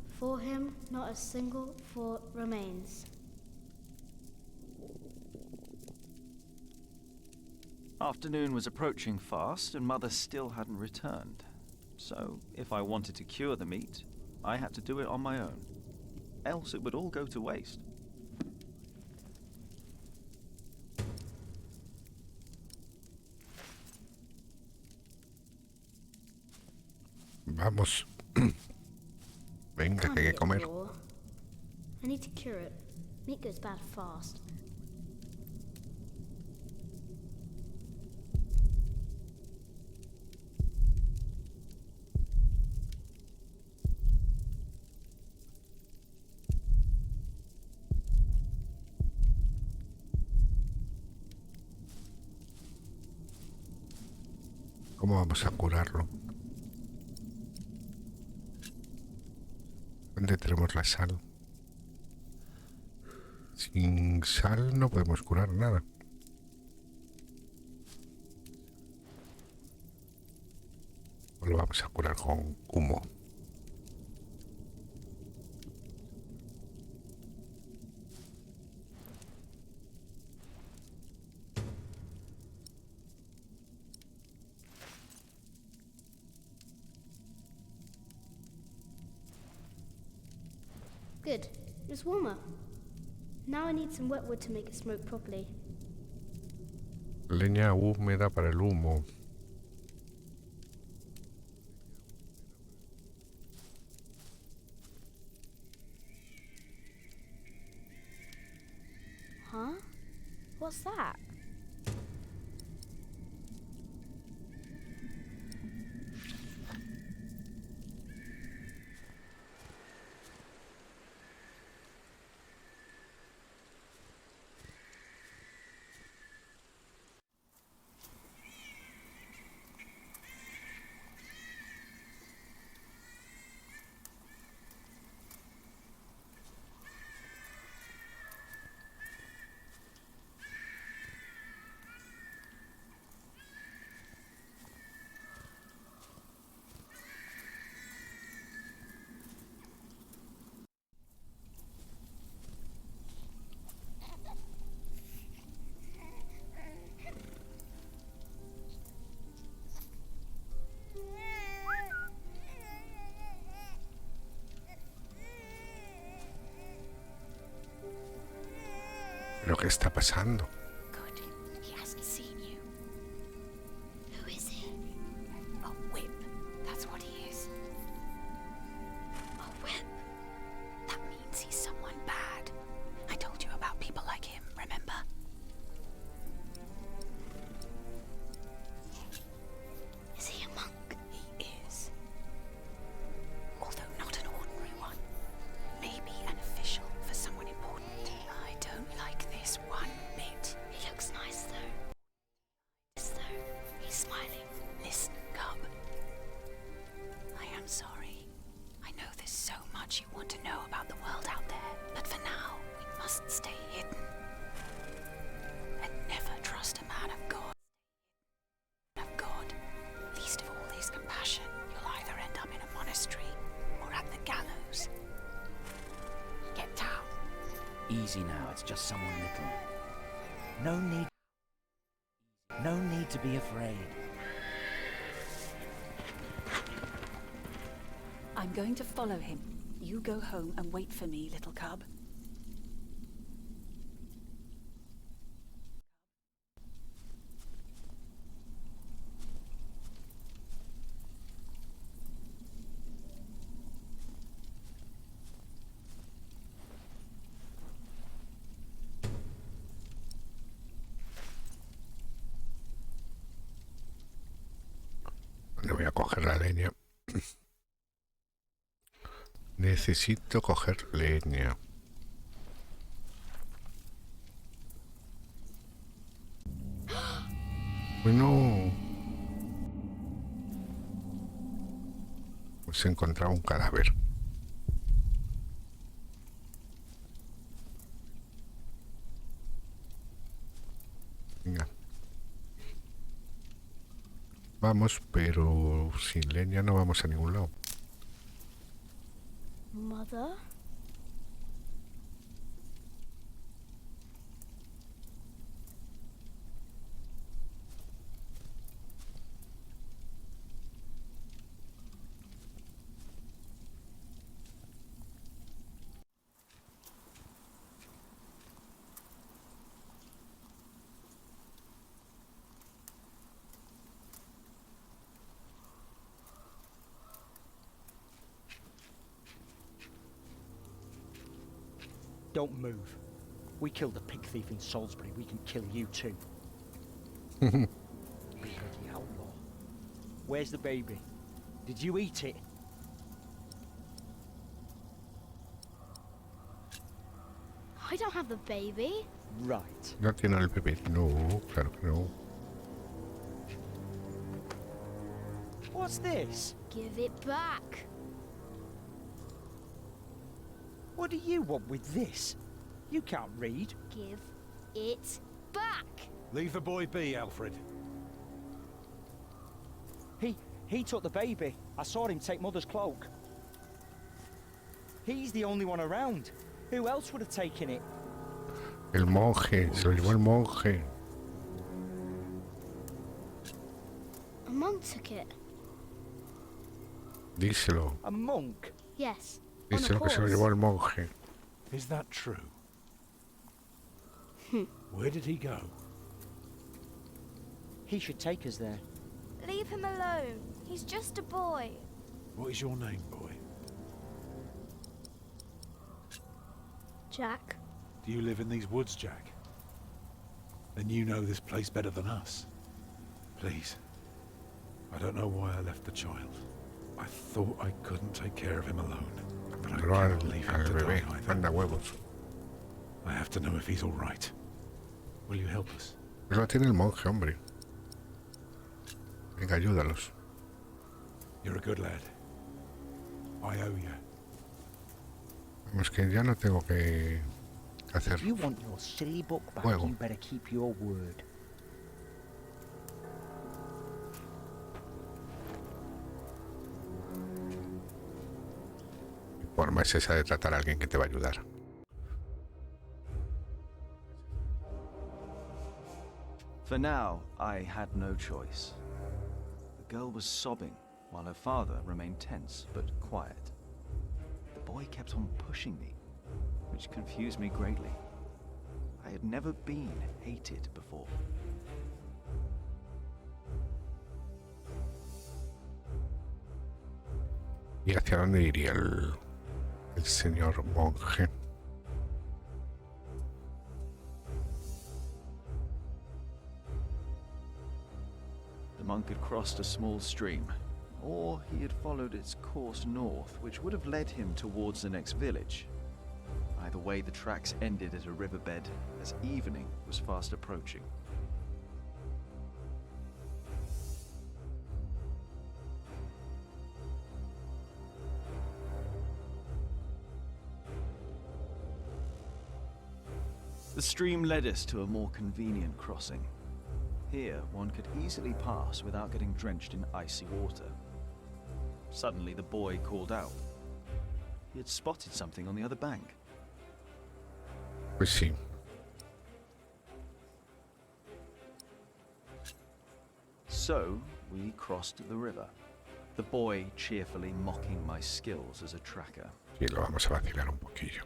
Before him not a single fort remains. Afternoon was approaching fast, and Mother still hadn't returned. So, if I wanted to cure the meat, I had to do it on my own. Else it would all go to waste. Vamos. Venga, que hay que comer. I need to cure it. Meat goes bad fast. ¿Cómo vamos a curarlo? ¿Dónde tenemos la sal? Sin sal no podemos curar nada. O lo vamos a curar con humo. Good. It's warmer. Now I need some wet wood to make it smoke properly. Leña húmeda para el humo. Huh? What's that? ¿Pero qué está pasando? Good. He hasn't seen you. Who is he? A whip. That's what he is. A whip. That means he's someone bad. I told you about people like him, remember? Is he a monk? He is. Although not an ordinary one. Maybe an official for someone important. I don't like this one bit. He looks nice though. Yes though. He's smiling. Listen, Cub. I am sorry. I know there's so much you want to know about the world out there, but for now, we must stay hidden. And never trust a man of God. Least of all his compassion, you'll either end up in a monastery or at the gallows. Get down. Easy now, it's just someone little. No need to be afraid. I'm going to follow him. You go home and wait for me, little cub. ¿Dónde voy a coger la leña? Necesito coger leña. Bueno, pues he encontrado un cadáver. Venga. Vamos, pero sin leña no vamos a ningún lado. Mother? Don't move. We killed the pig thief in Salisbury. We can kill you too. Bloody outlaw. Where's the baby? Did you eat it? I don't have the baby. Right. ¿No tiene el bebé? No, claro que no. What's this? Give it back. What do you want with this? You can't read. Give it back. Leave the boy be, Alfred. He took the baby. I saw him take Mother's cloak. He's the only one around. Who else would have taken it? El monje, se lo llevó el monje. A monk took it. Díselo. A monk? Yes. Díselo que se lo llevó el monje. Is that true? Where did he go? He should take us there. Leave him alone. He's just a boy. What is your name, boy? Jack. Do you live in these woods, Jack? Then you know this place better than us. Please. I don't know why I left the child. I thought I couldn't take care of him alone. But I can't leave him to die either. Anda huevos. I have to know if he's all right. Will you help us? Lo tiene el monje, hombre. Venga, ayúdalos. You're a good lad. I owe you. Es que ya no tengo que hacer If you want your silly book back, juego. you better keep your word. Mi forma es esa de tratar a alguien que te va a ayudar. For now, I had no choice. The girl was sobbing, while her father remained tense but quiet. The boy kept on pushing me, which confused me greatly. I had never been hated before. ¿Y hacia dónde iría el señor monje? The monk had crossed a small stream, or he had followed its course north, which would have led him towards the next village. Either way, the tracks ended at a riverbed as evening was fast approaching. The stream led us to a more convenient crossing. Here, one could easily pass without getting drenched in icy water. Suddenly, the boy called out. He had spotted something on the other bank. Pues sí. So, we crossed the river, the boy cheerfully mocking my skills as a tracker. Sí, lo vamos a vacilar un poquillo.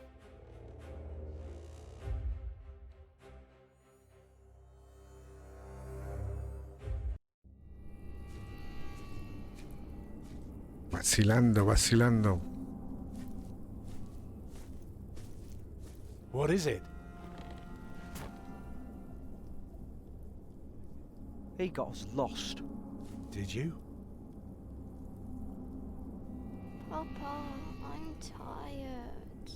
Vacilando, vacilando. What is it? He got us lost. Did you? Papa, I'm tired.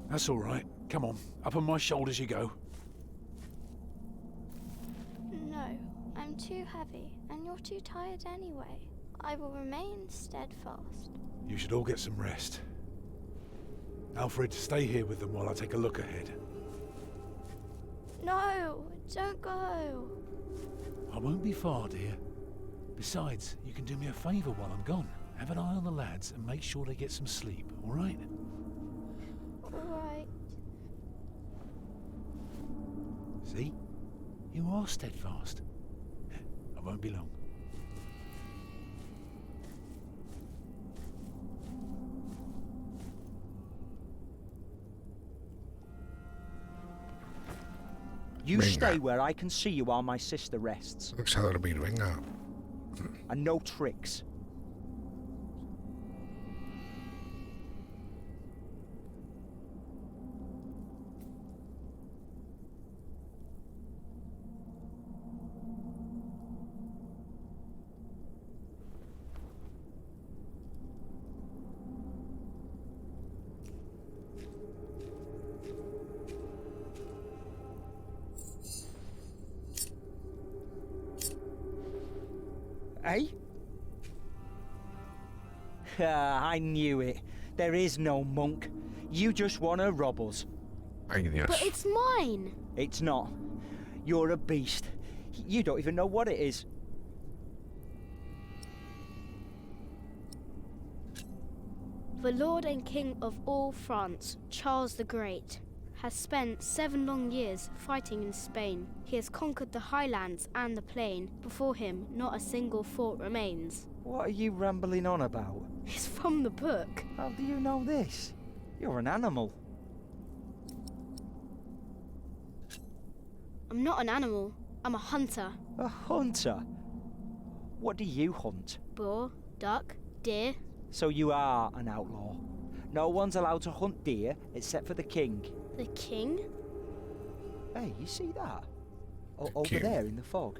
That's all right. Come on, up on my shoulders you go. No, I'm too heavy, and you're too tired anyway. I will remain steadfast. You should all get some rest. Alfred, stay here with them while I take a look ahead. No, don't go. I won't be far, dear. Besides, you can do me a favour while I'm gone. Have an eye on the lads and make sure they get some sleep, all right? All right. See? You are steadfast. I won't be long. You Venga. stay where I can see you while my sister rests. Vamos a dormir, venga. And no tricks. Eh? I knew it. There is no monk. You just want to rob us. Ay, Dios. But it's mine. It's not. You're a beast. You don't even know what it is. The Lord and King of all France, Charles the Great, has spent 7 long years fighting in Spain. He has conquered the highlands and the plain. Before him, not a single fort remains. What are you rambling on about? It's from the book. How do you know this? You're an animal. I'm not an animal. I'm a hunter. A hunter? What do you hunt? Boar, duck, deer. So you are an outlaw. No one's allowed to hunt deer except for the king. The king? Hey, you see that? Over king. there in the fog.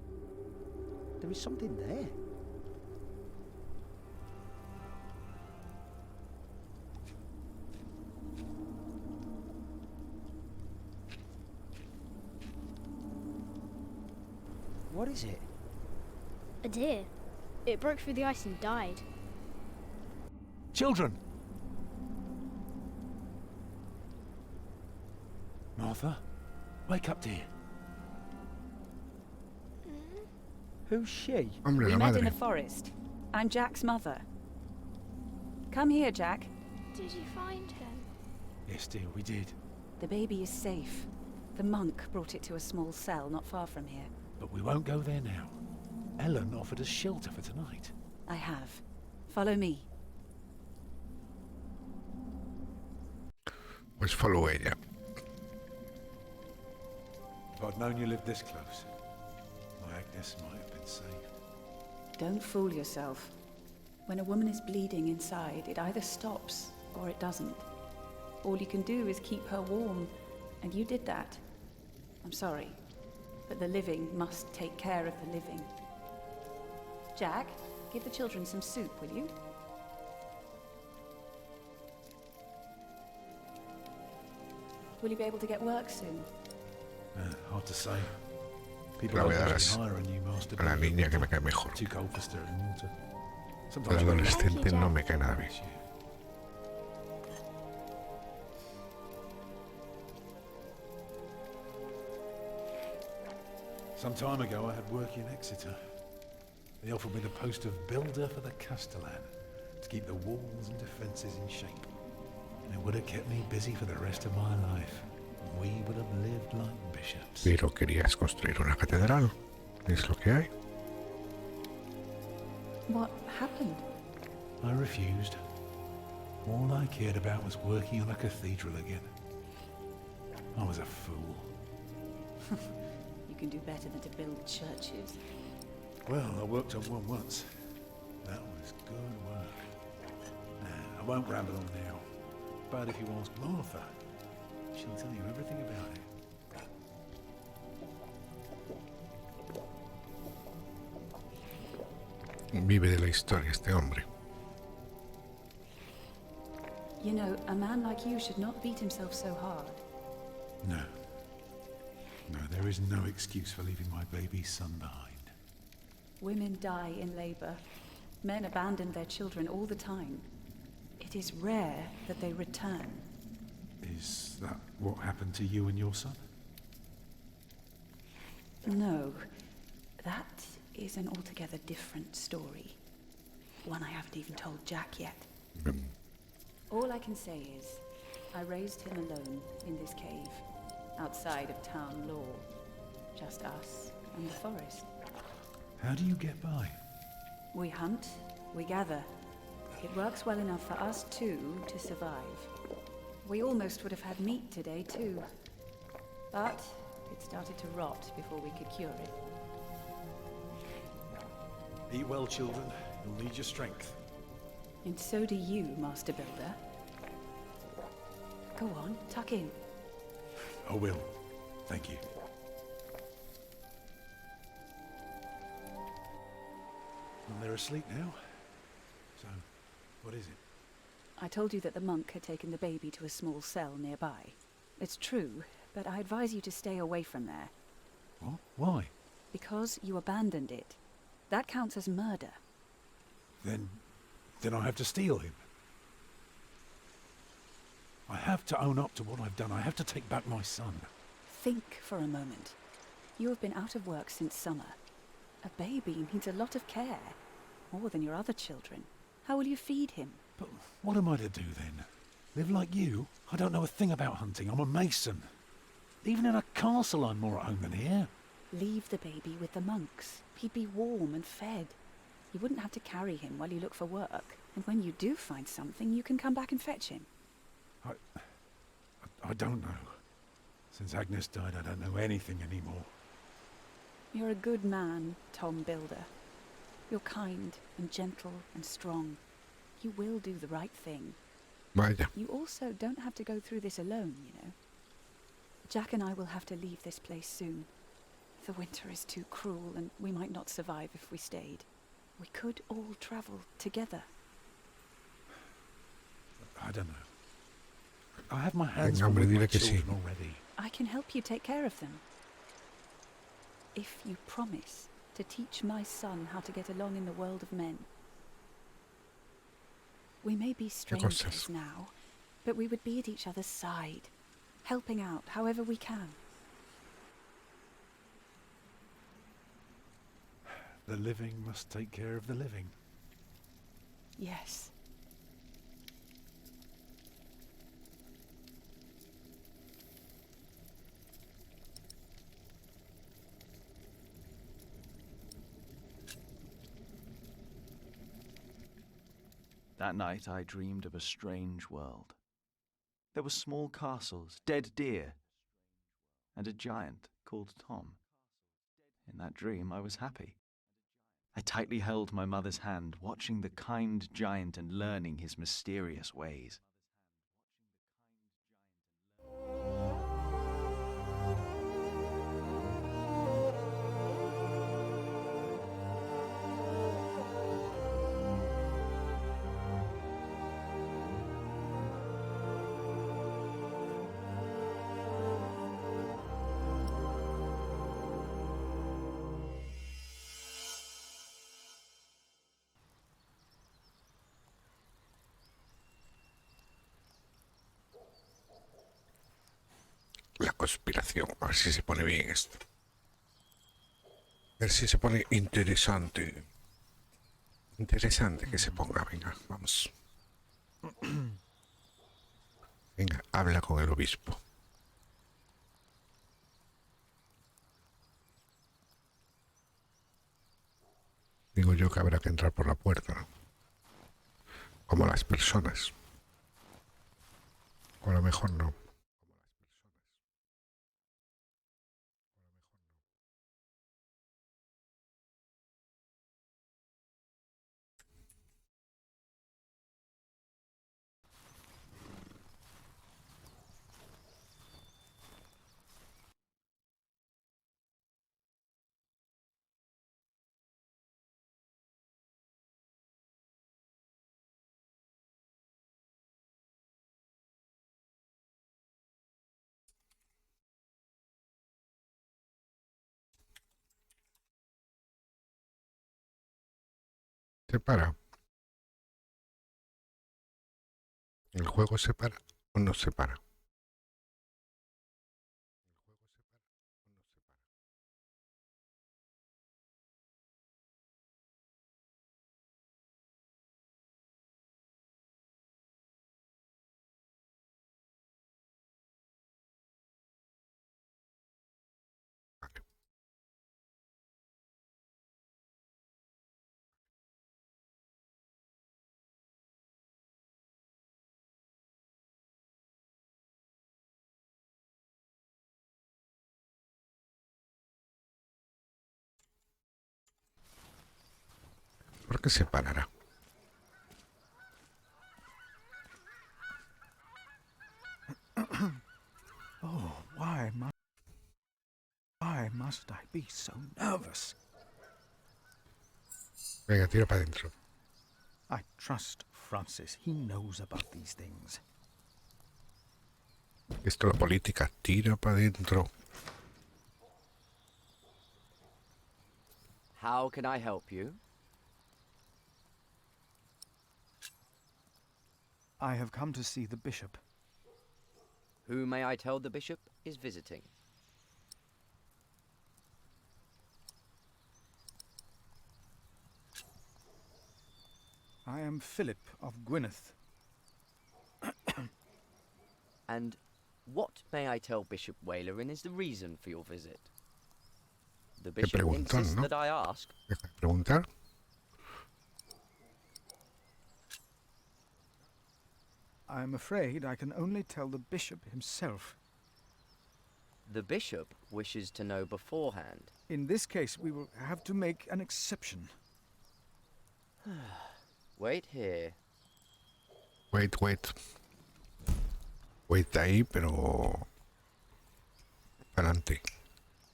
There is something there. What is it? A deer. It broke through the ice and died. Children! Martha, wake up, dear. Who's she? Hombre, We la met in madre. the forest. I'm Jack's mother. Come here, Jack. Did you find him? Yes, dear, we did. The baby is safe. The monk brought it to a small cell not far from here. But we won't go there now. Ellen offered us shelter for tonight. I have. Follow me. Pues follow ella. If I'd known you lived this close, my Agnes might have been saved. Don't fool yourself. When a woman is bleeding inside, it either stops or it doesn't. All you can do is keep her warm, and you did that. I'm sorry, but the living must take care of the living. Jack, give the children some soup, will you? Will you be able to get work soon? Hard to say. People La don't voy a dar usually hire a new master a la builder. niña que me cae mejor. Too cold for stirring water. El Sometimes we- adolescente no me cae nada bien. Some time ago I had work in Exeter. They offered me the post of builder for the Castellan to keep the walls and defences in shape. And it would have kept me busy for the rest of my life. We would have lived like bishops. Pero querías construir una catedral. Es lo que hay. What happened? I refused. All I cared about was working on a cathedral again. I was a fool. You can do better than to build churches. Well, I worked on one once. That was good work. Nah, I won't ramble on now. But if you ask Martha, she'll tell you everything about it. Vive de la historia este hombre. You know, a man like you should not beat himself so hard. No. No, there is no excuse for leaving my baby son behind. Women die in labor. Men abandon their children all the time. It is rare that they return. Is that what happened to you and your son? No, that is an altogether different story. One I haven't even told Jack yet. All I can say is, I raised him alone in this cave, outside of town law. Just us and the forest. How do you get by? We hunt, we gather. It works well enough for us two to survive. We almost would have had meat today too. But it started to rot before we could cure it. Eat well, children. You'll need your strength. And so do you, Master Builder. Go on, tuck in. I will. Thank you. Well, they're asleep now. So, what is it? I told you that the monk had taken the baby to a small cell nearby. It's true, but I advise you to stay away from there. What? Why? Because you abandoned it. That counts as murder. Then I have to steal him. I have to own up to what I've done. I have to take back my son. Think for a moment. You have been out of work since summer. A baby needs a lot of care. More than your other children. How will you feed him? But what am I to do then? Live like you? I don't know a thing about hunting. I'm a mason. Even in a castle I'm more at home than here. Leave the baby with the monks. He'd be warm and fed. You wouldn't have to carry him while you look for work. And when you do find something, you can come back and fetch him. I don't know. Since Agnes died, I don't know anything anymore. You're a good man, Tom Builder. You're kind and gentle and strong. You will do the right thing. Vaya. You also don't have to go through this alone, you know. Jack and I will have to leave this place soon. The winter is too cruel, and we might not survive if we stayed. We could all travel together. I don't know. I have my hands Venga, full hombre, with my dile que sí. children already. I can help you take care of them. If you promise to teach my son how to get along in the world of men. We may be strangers now, but we would be at each other's side, helping out however we can. The living must take care of the living. Yes. That night I dreamed of a strange world. There were small castles, dead deer, and a giant called Tom. In that dream I was happy. I tightly held my mother's hand, watching the kind giant and learning his mysterious ways. La conspiración. A ver si se pone bien esto. A ver si se pone interesante. Interesante que se ponga. Venga, vamos. Venga, habla con el obispo. Digo yo que habrá que entrar por la puerta, ¿no? Como las personas. O a lo mejor no. Se para. ¿El juego se para o no se para? ¿Por qué se parará? Oh, why must I be so nervous? Venga, tira para adentro. I trust Francis. He knows about these things. Esto es la política. Tira para adentro. How can I help you? I have come to see the bishop. Who may I tell the bishop is visiting? I am Philip of Gwynedd. And what may I tell Bishop Wailerin is the reason for your visit? The bishop insists that I ask. Deja de preguntar. I am afraid I can only tell the bishop himself. The bishop wishes to know beforehand. In this case, we will have to make an exception. Wait here. Wait. Wait ahí, pero... Para adelante.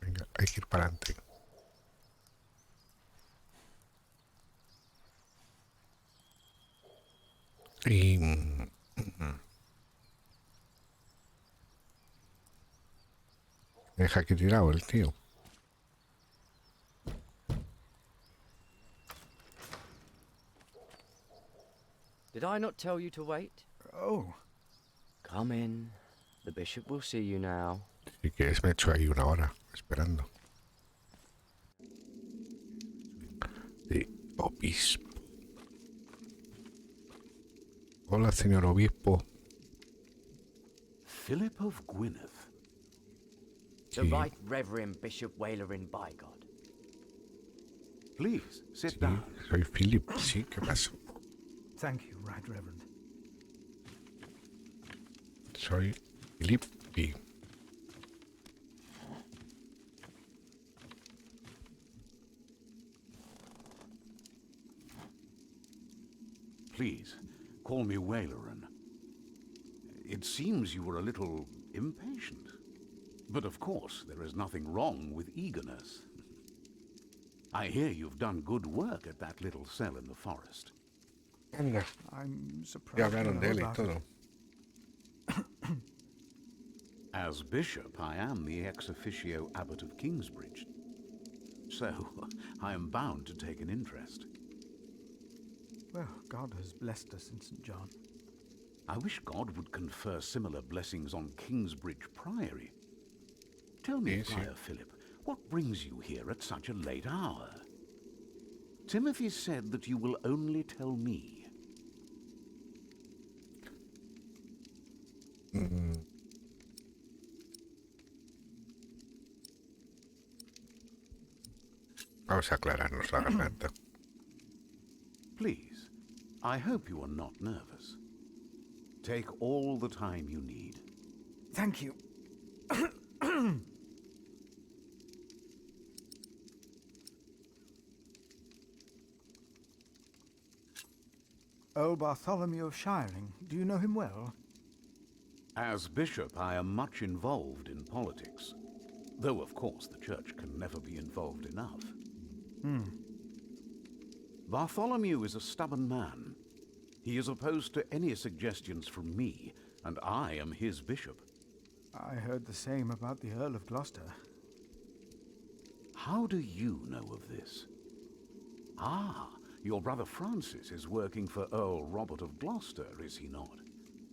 Venga, hay que ir para adelante. Y... Deja aquí tirado el tío. Did I not tell you to wait? Oh. Come in. The bishop will see you now. Si quieres me echo ahí una hora esperando. De obispo. Hola, señor obispo. Philip of Gwynedd. The Right Reverend Bishop Wailerin by God. Please, sit down. Soy Philip. Sí, ¿qué pasa? Thank you, Right Reverend. Soy Philip y... Please, call me Wailerin. It seems you were a little impatient. But of course, there is nothing wrong with eagerness. I hear you've done good work at that little cell in the forest. Anda. I'm surprised. Ya hablaron de él y todo. As bishop, I am the ex officio abbot of Kingsbridge. So, I am bound to take an interest. Well, God has blessed us in St. John. I wish God would confer similar blessings on Kingsbridge Priory. Tell me, Prior Philip, what brings you here at such a late hour? Timothy said that you will only tell me. Vamos a aclararnos la garganta. Please, I hope you are not nervous. Take all the time you need. Thank you. Earl Bartholomew of Shiring, do you know him well? As bishop, I am much involved in politics. Though, of course, the church can never be involved enough. Bartholomew is a stubborn man. He is opposed to any suggestions from me, and I am his bishop. I heard the same about the Earl of Gloucester. How do you know of this? Ah, your brother Francis is working for Earl Robert of Gloucester, is he not?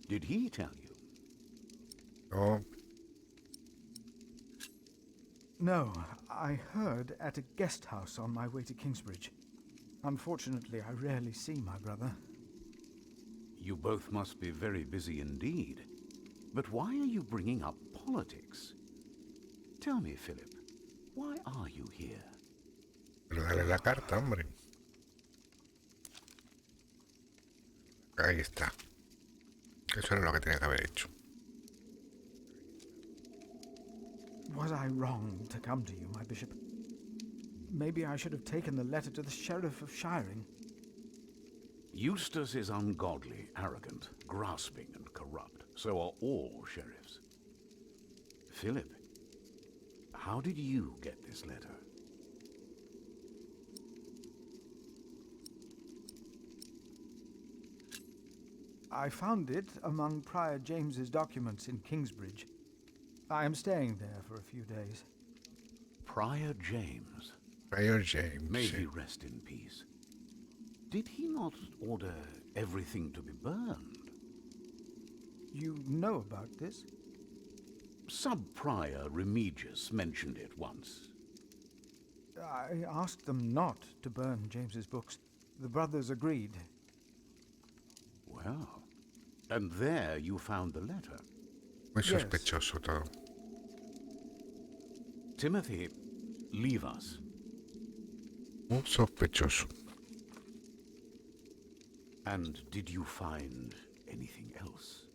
Did he tell you? No. No, I heard at a guest house on my way to Kingsbridge. Unfortunately, I rarely see my brother. You both must be very busy indeed. But why are you bringing up politics? Tell me, Philip, why are you here? Pero dale la carta, hombre. Ahí está. Eso era lo que tenía que haber hecho. Was I wrong to come to you, my bishop? Maybe I should have taken the letter to the Sheriff of Shiring. Eustace is ungodly, arrogant, grasping, and corrupt. So are all sheriffs. Philip, how did you get this letter? I found it among Prior James's documents in Kingsbridge. I am staying there for a few days. Prior James. Prior James. May he rest in peace. Did he not order everything to be burned? You know about this? Sub-Prior Remigius mentioned it once. I asked them not to burn James's books. The brothers agreed. Well, and there you found the letter. Muy sospechoso todo. Timothy, leave us. Muy sospechoso. And did you find anything else?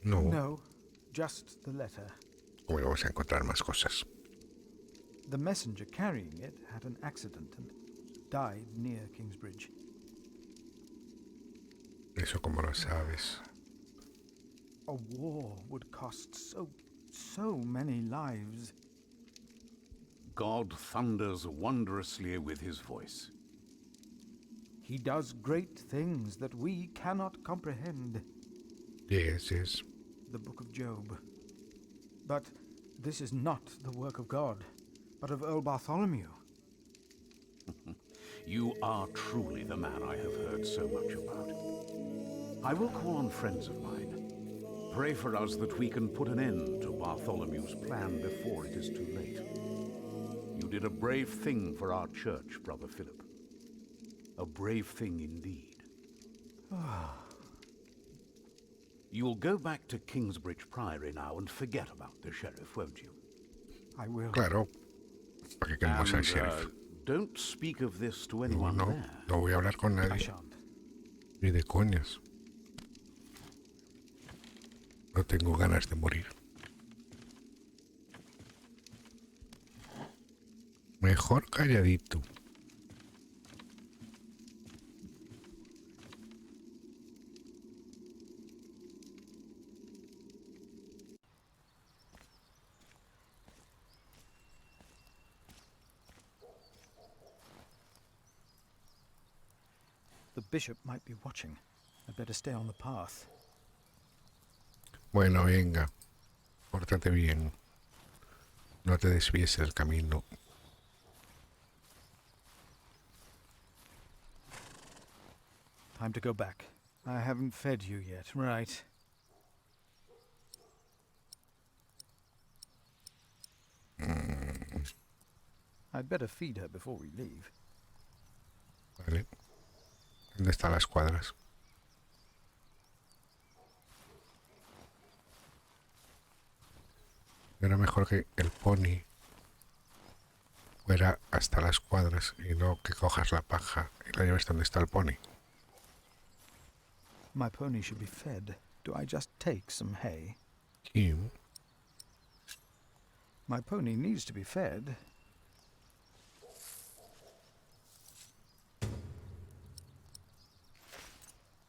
No. No, just the letter. Hoy vamos a encontrar más cosas. The messenger carrying it had an accident and died near Kingsbridge. Eso como lo sabes. A war would cost so many lives. God thunders wondrously with his voice. He does great things that we cannot comprehend. Yes, yes. The Book of Job. But this is not the work of God, but of Earl Bartholomew. You are truly the man I have heard so much about. I will call on friends of mine. Pray for us that we can put an end to Bartholomew's plan before it is too late. You did a brave thing for our church, Brother Philip. A brave thing indeed. You'll go back to Kingsbridge Priory now and forget about the sheriff, won't you? I will. Claro. ¿Para qué queremos al sheriff? Don't speak of this to anyone there. No voy a hablar con nadie. Ni de coñas. No tengo ganas de morir. Mejor calladito. The bishop might be watching. I'd better stay on the path. Bueno, venga. Pórtate bien. No te desvíes del camino. Time to go back. I haven't fed you yet, right? I'd better feed her before we leave. Vale. ¿Dónde están las cuadras? Era mejor que el pony fuera hasta las cuadras y no que cojas la paja y la lleves donde está el pony. My pony should be fed. Do I just take some hay? Sí. My pony needs to be fed.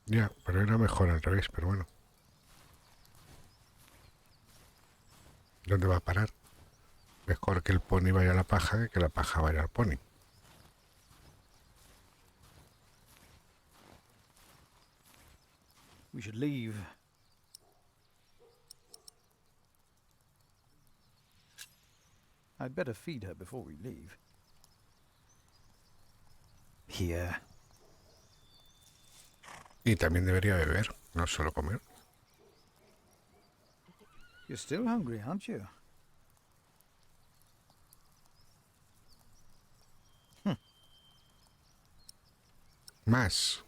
Ya, pero era mejor al revés, pero bueno. ¿Dónde va a parar? Mejor que el pony vaya a la paja que la paja vaya al pony. We should leave. I'd better feed her before we leave. Here. Y también debería beber, no solo comer. You're still hungry, aren't you? Más.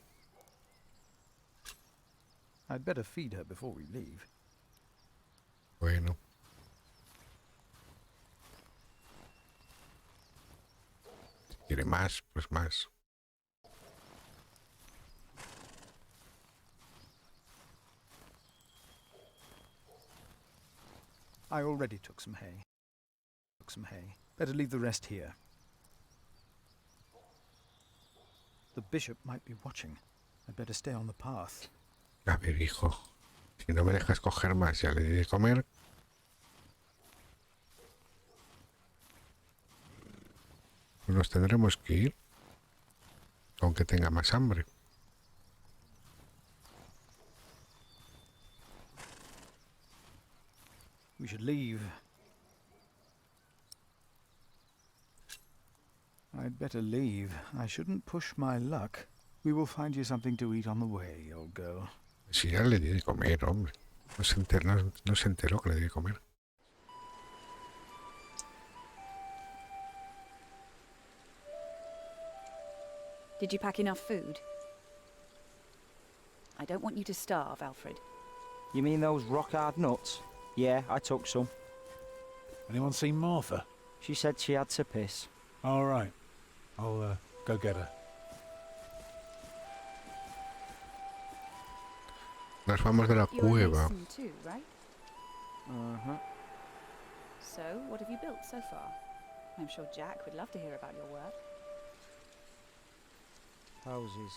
I'd better feed her before we leave. Bueno. Si quiere más, pues más. I already took some hay. Better leave the rest here. The bishop might be watching. I'd better stay on the path. A ver, hijo. Si no me dejas coger más, ya le di de comer. Pues nos tendremos que ir. Aunque tenga más hambre. We should leave. I'd better leave. I shouldn't push my luck. We will find you something to eat on the way, old girl. Si ya le di de comer, hombre. No se enteró que le di de comer. Did you pack enough food? I don't want you to starve, Alfred. You mean those rock-hard nuts? Yeah, I took some. Anyone seen Martha? She said she had to piss. All right. I'll go get her. Nos vamos de la cueva. Too, right? Uh-huh. So, what have you built so far? I'm sure Jack would love to hear about your work. Houses.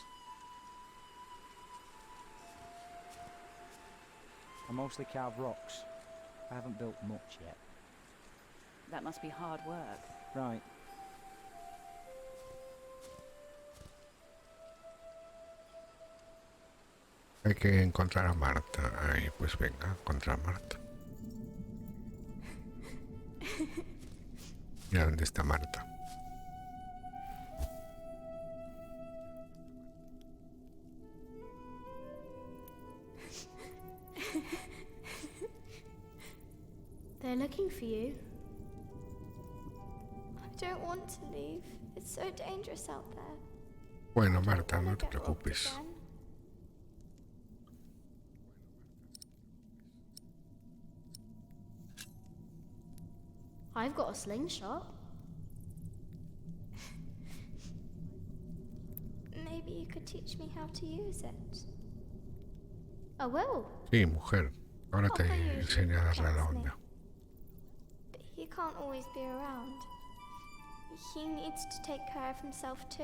I mostly carve rocks. I haven't built much yet. That must be hard work. Right. Hay que encontrar a Marta. Ay, pues venga, encontrar a Marta. Mira dónde está Marta. They're looking for you. I don't want to leave. It's so dangerous out there. Bueno, Marta, no te preocupes. I've got a slingshot. Maybe you could teach me how to use it. I will. Sí, mujer. Ahora te enseño a darle a la onda. But he can't always be around. He needs to take care of himself too.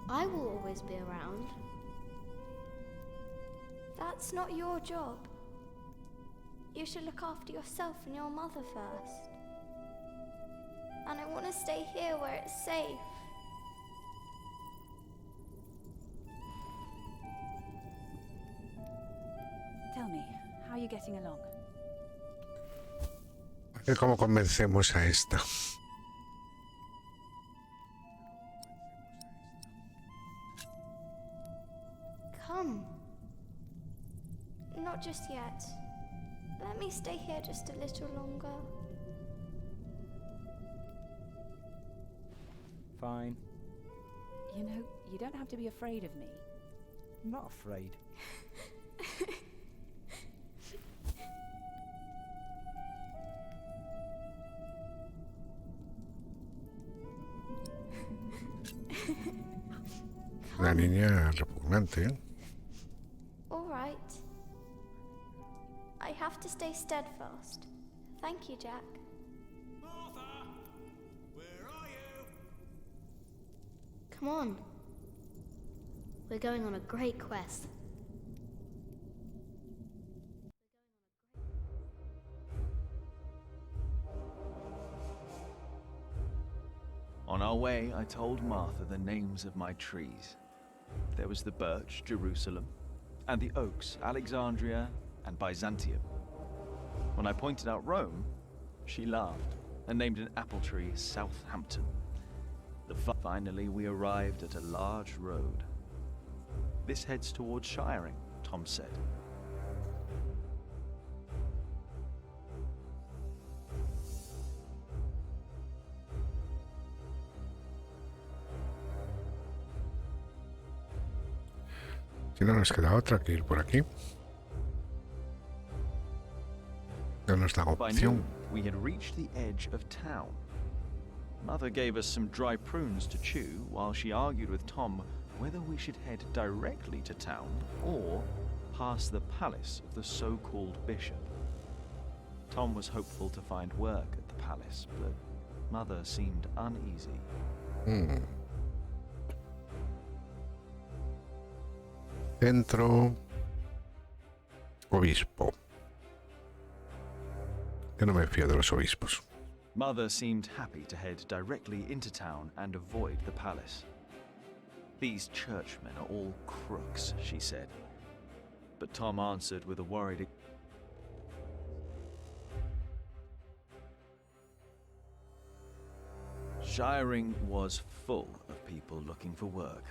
I will always be around. That's not your job. You should look after yourself and your mother first. And I want to stay here where it's safe. Tell me, how are you getting along? A ver cómo convencemos a esta. Come. Not just yet. Let me stay here just a little longer. Fine. You know, you don't have to be afraid of me. I'm not afraid. La niña repugnante, ¿eh? All right. I have to stay steadfast. Thank you, Jack. Martha! Where are you? Come on. We're going on a great quest. On our way, I told Martha the names of my trees. There was the birch, Jerusalem, and the oaks, Alexandria and Byzantium. When I pointed out Rome, she laughed and named an apple tree Southampton. Finally, we arrived at a large road. This heads towards Shiring, Tom said. Si no nos queda otra que ir por aquí. No nos da By opción. noon, we had reached the edge of town. Mother gave us some dry prunes to chew while she argued with Tom whether we should head directly to town or past the palace of the so-called bishop. Tom was hopeful to find work at the palace, but Mother seemed uneasy. Centro obispo. Yo no me fío de los obispos. Mother seemed happy to head directly into town and avoid the palace. These churchmen are all crooks, she said. But Tom answered with a worried... Shiring was full of people looking for work.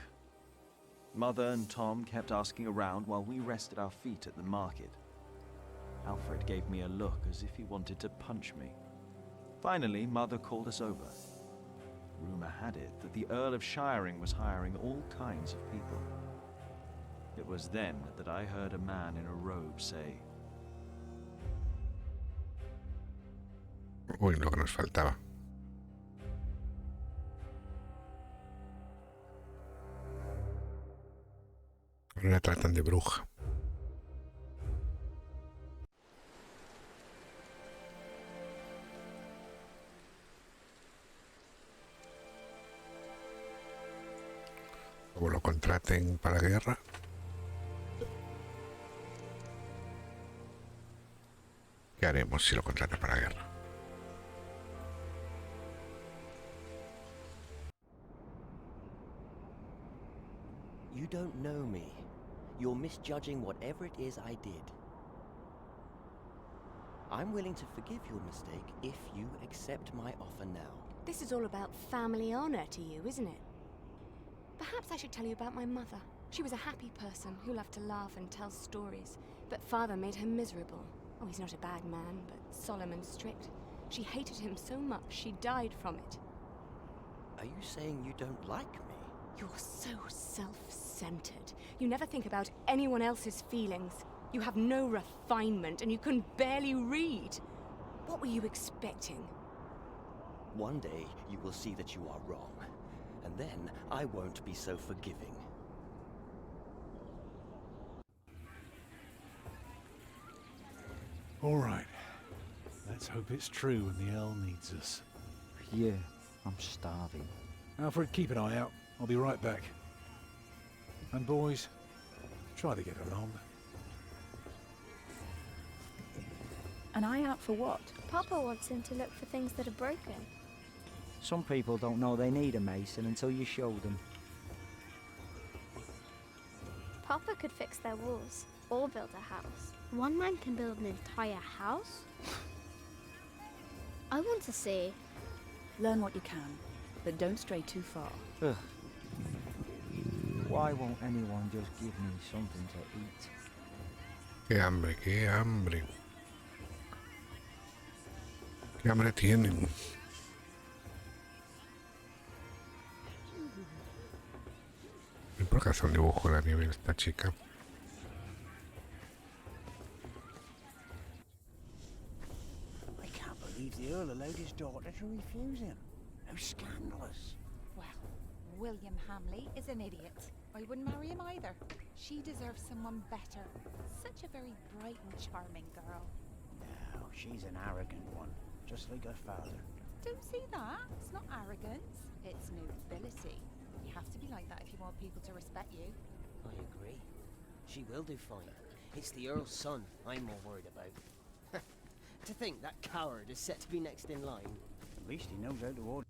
Mother and Tom kept asking around while we rested our feet at the market. Alfred gave me a look as if he wanted to punch me. Finally, Mother called us over. Rumor had it that the Earl of Shiring was hiring all kinds of people. It was then that I heard a man in a robe say, Uy, lo que nos faltaba. Ahora la tratan de bruja. como lo contraten para la guerra. ¿Qué haremos si lo contratan para la guerra? You don't know me. You're misjudging whatever it is I did. I'm willing to forgive your mistake if you accept my offer now. This is all about family honor to you, isn't it? Perhaps I should tell you about my mother. She was a happy person who loved to laugh and tell stories, but father made her miserable. Oh, he's not a bad man, but solemn and strict. She hated him so much she died from it. Are you saying you don't like me? You're so self-centered. You never think about anyone else's feelings. You have no refinement and you can barely read. What were you expecting? One day you will see that you are wrong, and then I won't be so forgiving. All right. Let's hope it's true and the Earl needs us. Yeah, I'm starving. Alfred, keep an eye out. I'll be right back. And boys, try to get along. An eye out for what? Papa wants him to look for things that are broken. Some people don't know they need a mason until you show them. Papa could fix their walls or build a house. One man can build an entire house? I want to see. Learn what you can, but don't stray too far. Ugh. Why won't anyone just give me something to eat? ¡Qué hambre, qué hambre! ¡Qué hambre tienen! ¿Por qué hace un dibujo en la nieve esta chica? I can't believe the Earl allowed his daughter to refuse him. How scandalous. Well, William Hamley is an idiot. I wouldn't marry him either. She deserves someone better. Such a very bright and charming girl. No, she's an arrogant one, just like her father. Don't see that. It's not arrogance. It's nobility. You have to be like that if you want people to respect you. I agree. She will do fine. It's the Earl's son I'm more worried about. To think that coward is set to be next in line. At least he knows how to order.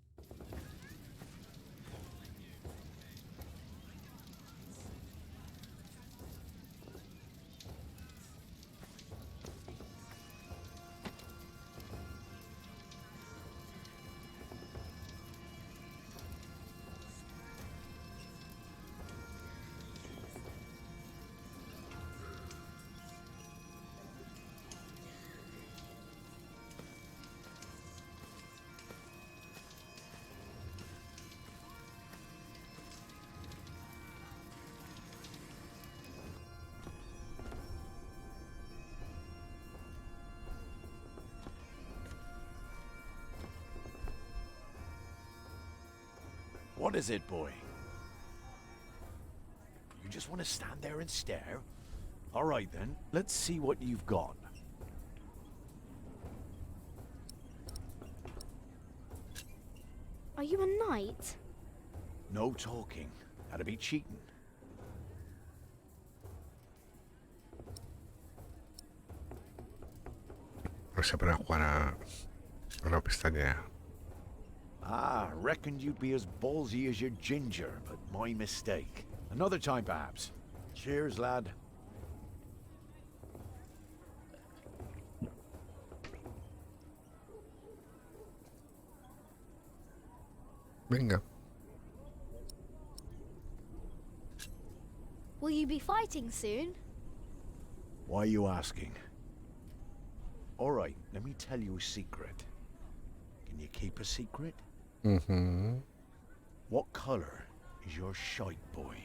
What is it, boy? You just want to stand there and stare? All right, then. Let's see what you've got. Are you a knight? No talking. That'd be cheating. No se puede jugar a la pestaña. Ah, reckoned you'd be as ballsy as your ginger, but my mistake. Another time, perhaps. Cheers, lad. Venga. Will you be fighting soon? Why are you asking? All right, let me tell you a secret. Can you keep a secret? Mm-hmm. What color is your shite, boy?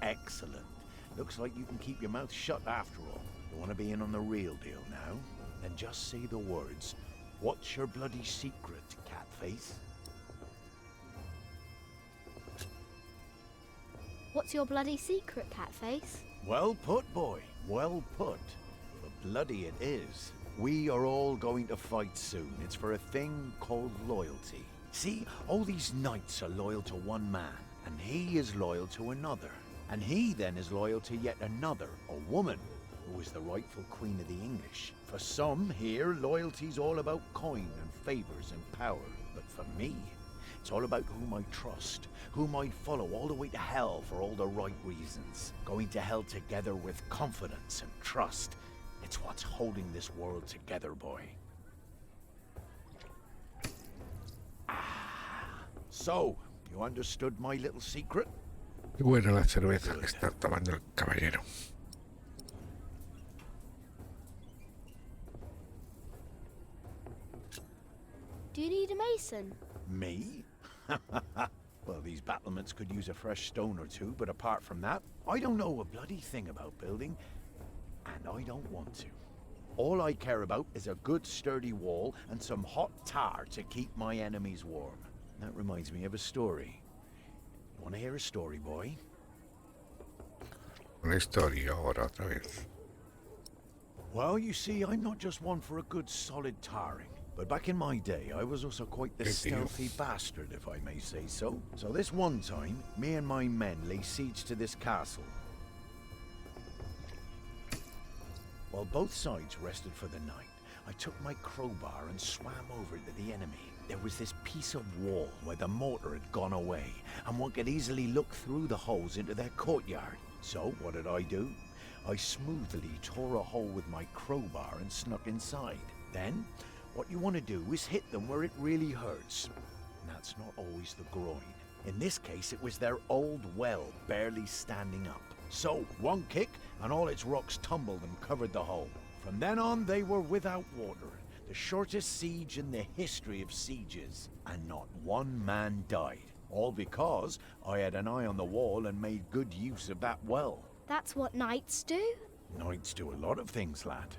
Excellent. Looks like you can keep your mouth shut after all. You want to be in on the real deal now? Then just say the words. What's your bloody secret, Catface? What's your bloody secret, Catface? Well put, boy. Well put. But bloody it is. We are all going to fight soon. It's for a thing called loyalty. See, all these knights are loyal to one man, and he is loyal to another. And he then is loyal to yet another, a woman, who is the rightful queen of the English. For some here, loyalty's all about coin and favors and power. But for me, it's all about whom I trust, whom I follow all the way to hell for all the right reasons. Going to hell together with confidence and trust. It's what's holding this world together, boy. So, you understood my little secret? Y bueno, la cerveza que está tomando el caballero. Do you need a mason? Me? Well, these battlements could use a fresh stone or two, but apart from that, I don't know a bloody thing about building, and I don't want to. All I care about is a good sturdy wall and some hot tar to keep my enemies warm. That reminds me of a story. You want to hear a story, boy? Una historia ahora otra vez. Well, you see, I'm not just one for a good solid tarring. But back in my day, I was also quite the stealthy bastard, if I may say so. So this one time, me and my men lay siege to this castle. While both sides rested for the night, I took my crowbar and swam over to the enemy. There was this piece of wall where the mortar had gone away, and one could easily look through the holes into their courtyard. So what did I do? I smoothly tore a hole with my crowbar and snuck inside. Then, what you want to do is hit them where it really hurts. And that's not always the groin. In this case, it was their old well barely standing up. So, one kick, and all its rocks tumbled and covered the hole. From then on, they were without water. The shortest siege in the history of sieges. And not one man died. All because I had an eye on the wall and made good use of that well. That's what knights do? Knights do a lot of things, lad.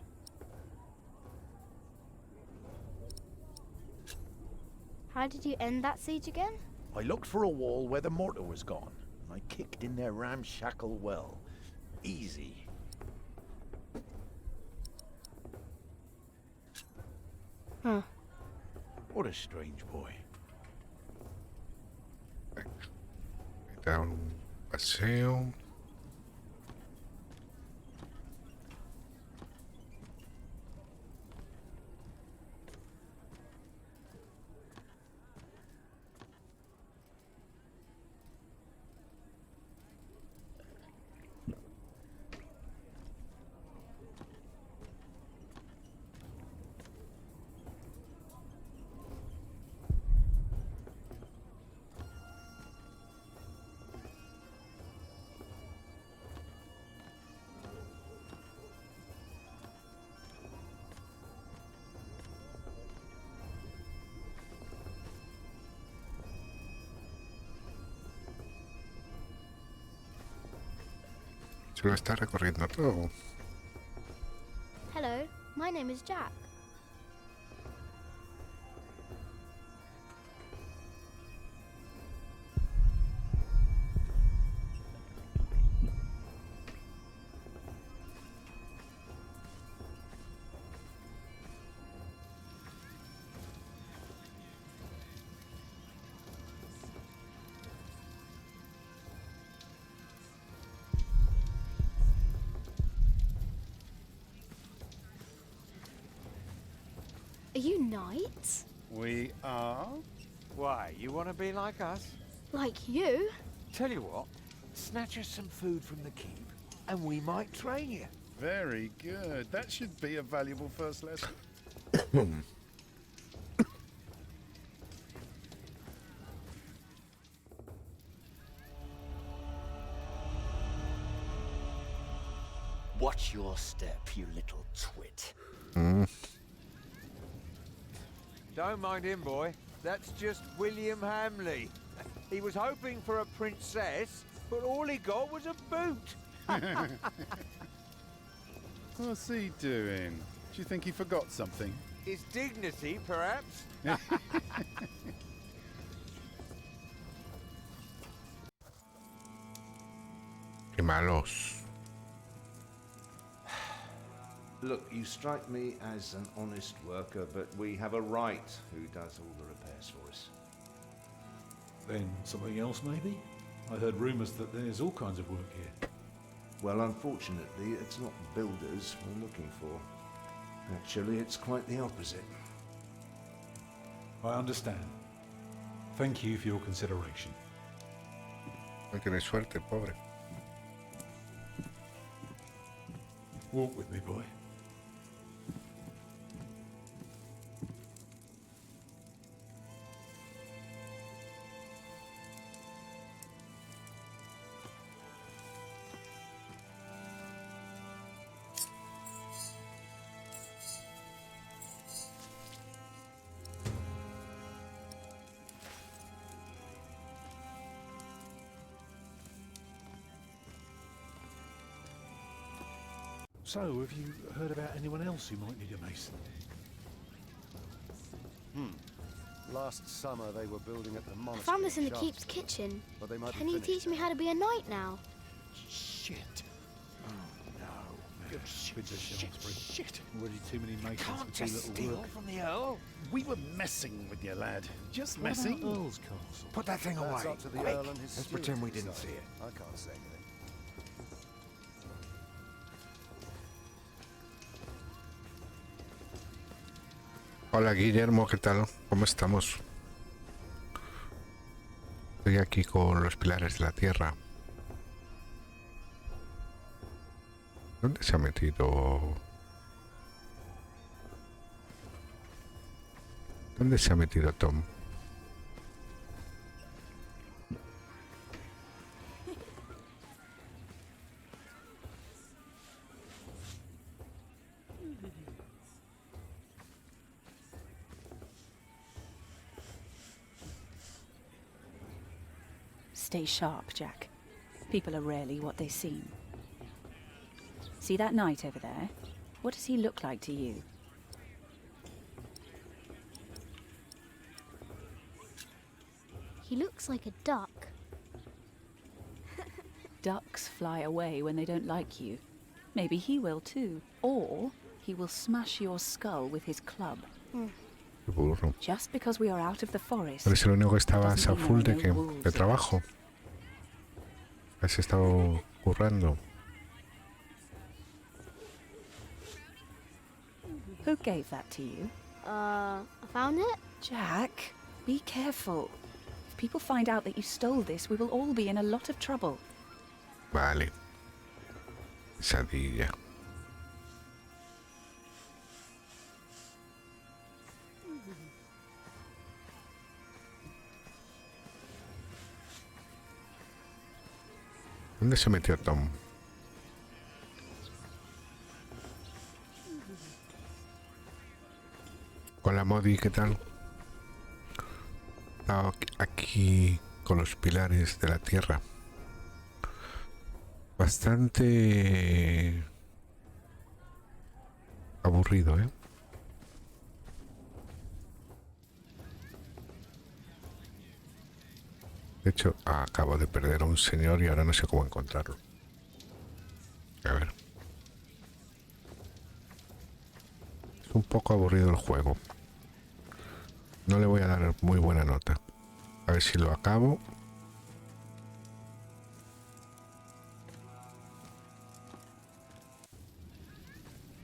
How did you end that siege again? I looked for a wall where the mortar was gone, and I kicked in their ramshackle well. Easy. Huh. What a strange boy. Da un paseo. Se lo está recorriendo todo. Hello, my name is Jack. Are you knights? We are? Why, you want to be like us? Like you? Tell you what, snatch us some food from the keep, and we might train you. Very good. That should be a valuable first lesson. Watch your step, you little twit. Don't mind him, boy. That's just William Hamley. He was hoping for a princess, but all he got was a boot. What's he doing? Do you think he forgot something? His dignity, perhaps? Qué malos. Look, you strike me as an honest worker, but we have a right who does all the repairs for us. Then something else, maybe? I heard rumours that there's all kinds of work here. Well, unfortunately, it's not builders we're looking for. Actually, it's quite the opposite. I understand. Thank you for your consideration. No tiene suerte, pobre. Walk with me, boy. So, have you heard about anyone else who might need a mason? Last summer they were building at the I monastery. found this in the Shaftesbury, keep's kitchen. but they might be Can you finished teach me how to be a knight now? Shit. Oh no. Good Shit. Already too many masons Can't for too just little steal work. from the Earl. We were messing with you, lad. Just What about messing. Earl's castle? Put that thing That's away. up to the Quick. Earl and his Let's pretend we stewards didn't to see decide. it. I can't say anything. Hola Guillermo, ¿qué tal? ¿Cómo estamos? Estoy aquí con los pilares de la Tierra. ¿Dónde se ha metido? ¿Dónde se ha metido Tom? Stay sharp, Jack. People are rarely what they seem. See that knight over there? What does he look like to you? He looks like a duck. Ducks fly away when they don't like you. Maybe he will too. Or he will smash your skull with his club. Qué burro. Just because we are out of the forest. Pero es el único que estabas doesn't a mean full there de are que no wolves de in trabajo. Has estado currando. Who gave that to you? I found it. Jack, be careful. If people find out that you stole this, we will all be in a lot of trouble. Vale. Pesadilla. ¿Dónde se metió Tom? Hola Modi, ¿qué tal? Estaba aquí con los pilares de la Tierra. Bastante aburrido, ¿eh? De hecho, acabo de perder a un señor y ahora no sé cómo encontrarlo. A ver. Es un poco aburrido el juego. No le voy a dar muy buena nota. A ver si lo acabo.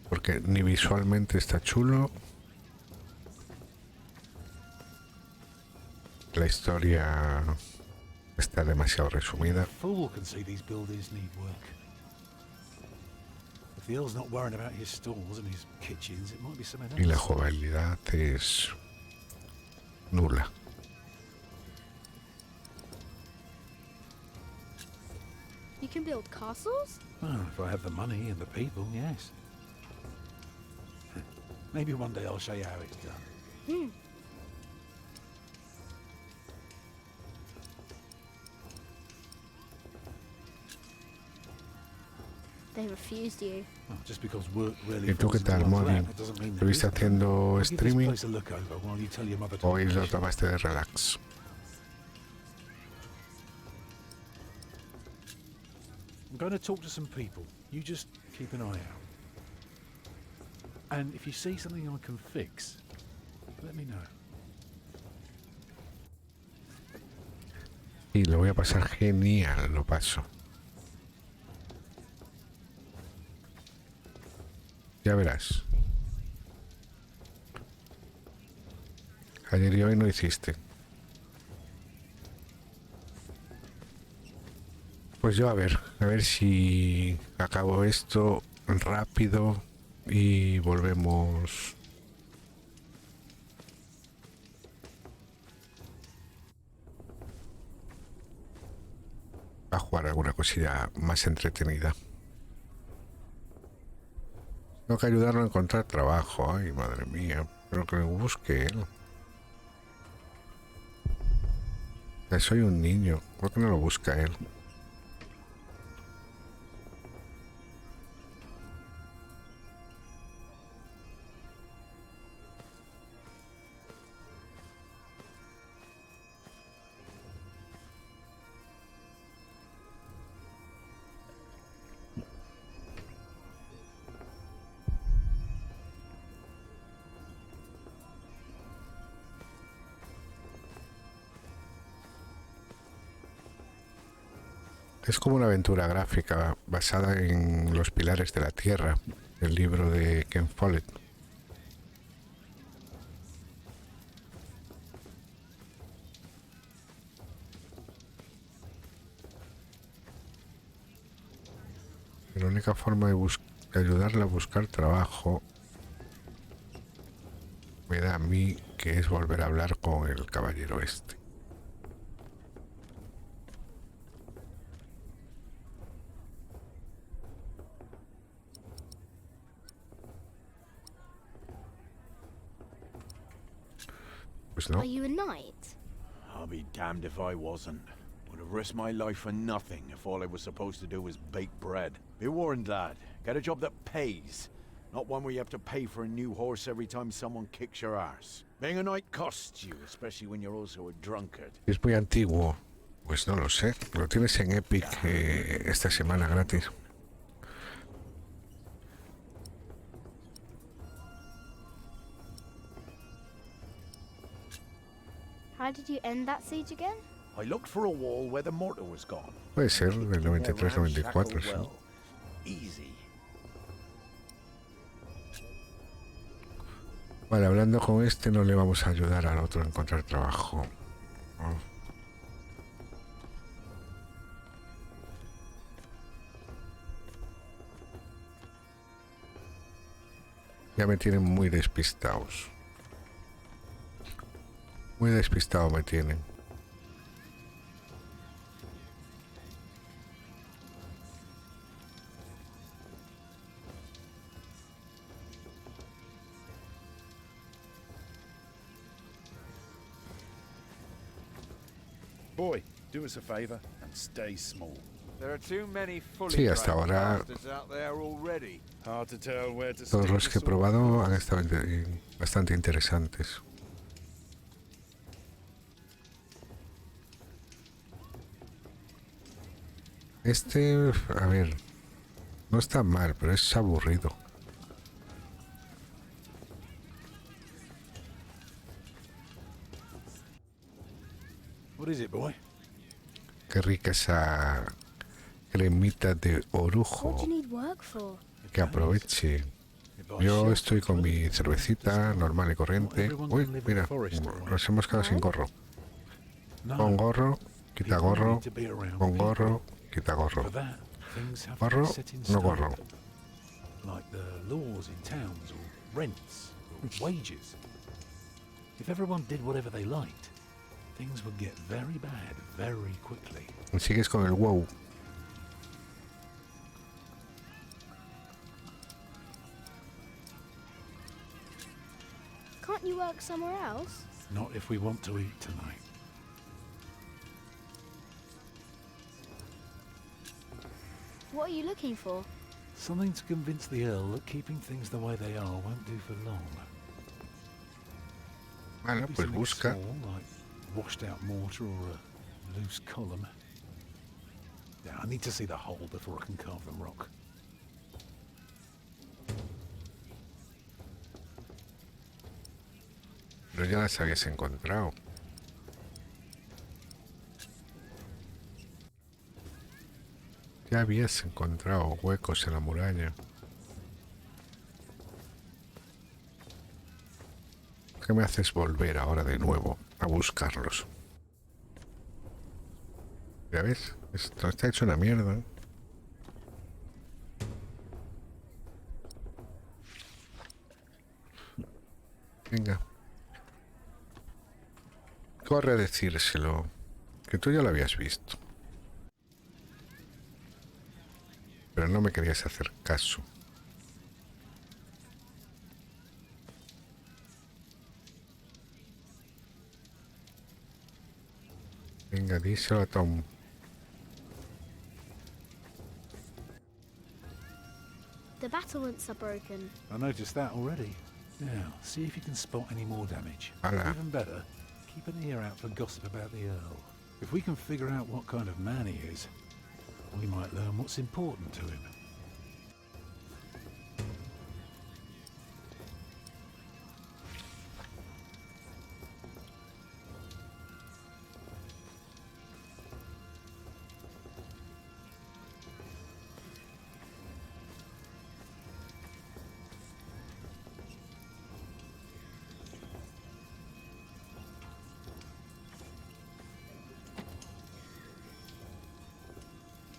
Porque ni visualmente está chulo. La historia está demasiado resumida. Fool can see these buildings need work. If the Earl's not worrying about his stalls and his kitchens, it might be something else. Y la jugabilidad es nula. You can build castles? Well, if I have the money and the people, yes. Maybe one day I'll show you how it's done. They refused you. Well, just because work really ¿Y tú qué falls into tal, one's Modi? lap, it doesn't mean ¿Lo there viste isn't. haciendo I'll give this streaming place a look over while you tell your mother to o lo finish. tomaste de relax? I'm going to talk to some people. You just keep an eye out. And if you see something I can fix, let me know. Y lo voy a pasar genial, lo paso. Ya verás. Ayer y hoy no hiciste. Pues yo a ver si acabo esto rápido y volvemos. A jugar alguna cosilla más entretenida. Tengo que ayudarlo a encontrar trabajo. Ay, madre mía. Pero que lo busque él. Ya soy un niño. ¿Por qué no lo busca él? Es como una aventura gráfica basada en los Pilares de la Tierra, el libro de Ken Follett. La única forma de ayudarle a buscar trabajo me da a mí que es volver a hablar con el caballero este. Pues no. Are you a knight? I'll be damned if I wasn't. Would have risked my life for nothing if all I was supposed to do was bake bread. Be warned, lad. Get a job that pays. Not one where you have to pay for a new horse every time someone kicks your arse. Being a knight costs you, especially when you're also a drunkard. Es muy antiguo. Pues no lo sé. Lo tienes en Epic esta semana gratis. How did you end that siege again? I looked for a wall where the mortar was gone. Puede ser del 93-94, sí. Well. Easy. Vale, hablando con este no le vamos a ayudar al otro a encontrar trabajo. Oh. Ya me tienen muy despistados. Muy despistado me tienen. Boy, do us a favor and stay small. There are too many fully Sí, hasta ahora bastards out there already. Hard to tell where to todos stick los the que he sword. probado han estado bastante interesantes. Este, a ver, no está mal, pero es aburrido. What is it, boy? Qué rica esa cremita de What do orujo. you need work for? Que aproveche. Yo estoy con mi cervecita normal y corriente. Uy, mira, nos hemos quedado sin gorro. Con gorro, quita gorro, con gorro, quita gorro. Gorro, no gorro. Like the laws in towns or rents or wages. If everyone did whatever they liked, things would get very bad very quickly. Y sigues con el wow. Can't you work somewhere else? Not if we want to eat tonight. What are you looking for? Something to convince the Earl that keeping things the way they are won't do for long. Bueno, Maybe pues something busca. small, like washed out mortar or a loose column. Yeah, I need to see the hole before I can carve the rock. Pero ya las habías encontrado. Ya habías encontrado huecos en la muralla. ¿Qué me haces volver ahora de nuevo a buscarlos? ¿Ya ves? Esto está hecho una mierda. Venga. Corre a decírselo. Que tú ya lo habías visto. Pero no me querías hacer caso. Venga, díselo a Tom. The battlements are broken. I noticed that already. Now, see if you can spot any more damage. Hola. Even better, keep an ear out for gossip about the Earl. If we can figure out what kind of man he is, we might learn what's important to him.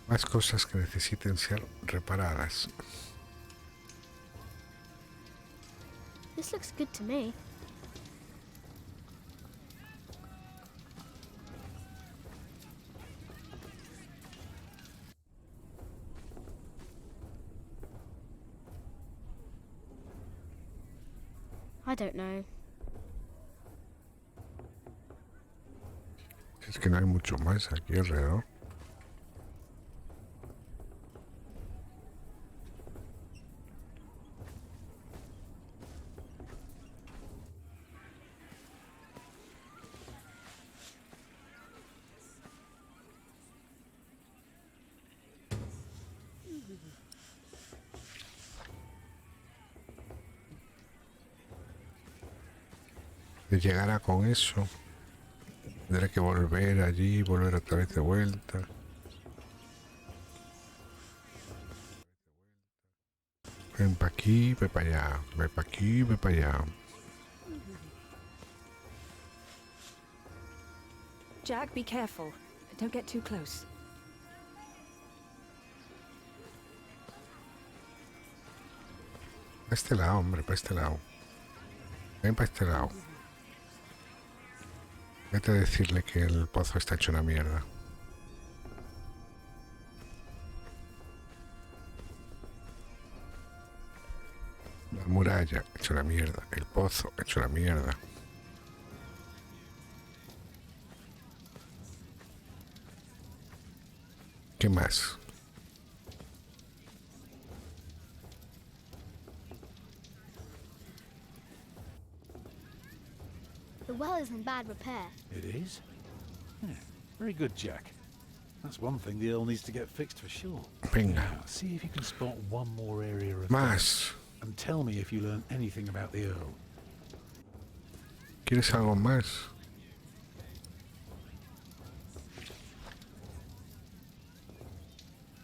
Más cosas que necesiten ser reparadas. This looks good to me. I don't know. Es que no hay mucho más aquí alrededor. Si llegara con eso, tendré que volver allí, volver otra vez de vuelta. Ven pa' aquí, ven pa' allá, ven pa' aquí, ven pa' allá. Jack, be careful. Don't get too close. Pa' este lado, hombre, pa' este lado. Ven pa' este lado. Vete a decirle que el pozo está hecho una mierda. La muralla hecho una mierda. El pozo hecho una mierda. ¿Qué más? The well is in bad repair. It is? Yeah, very good, Jack. That's one thing the Earl needs to get fixed for sure. Venga. Now, see if you can spot one more area of Más. damage, and tell me if you learn anything about the Earl. ¿Quieres algo más?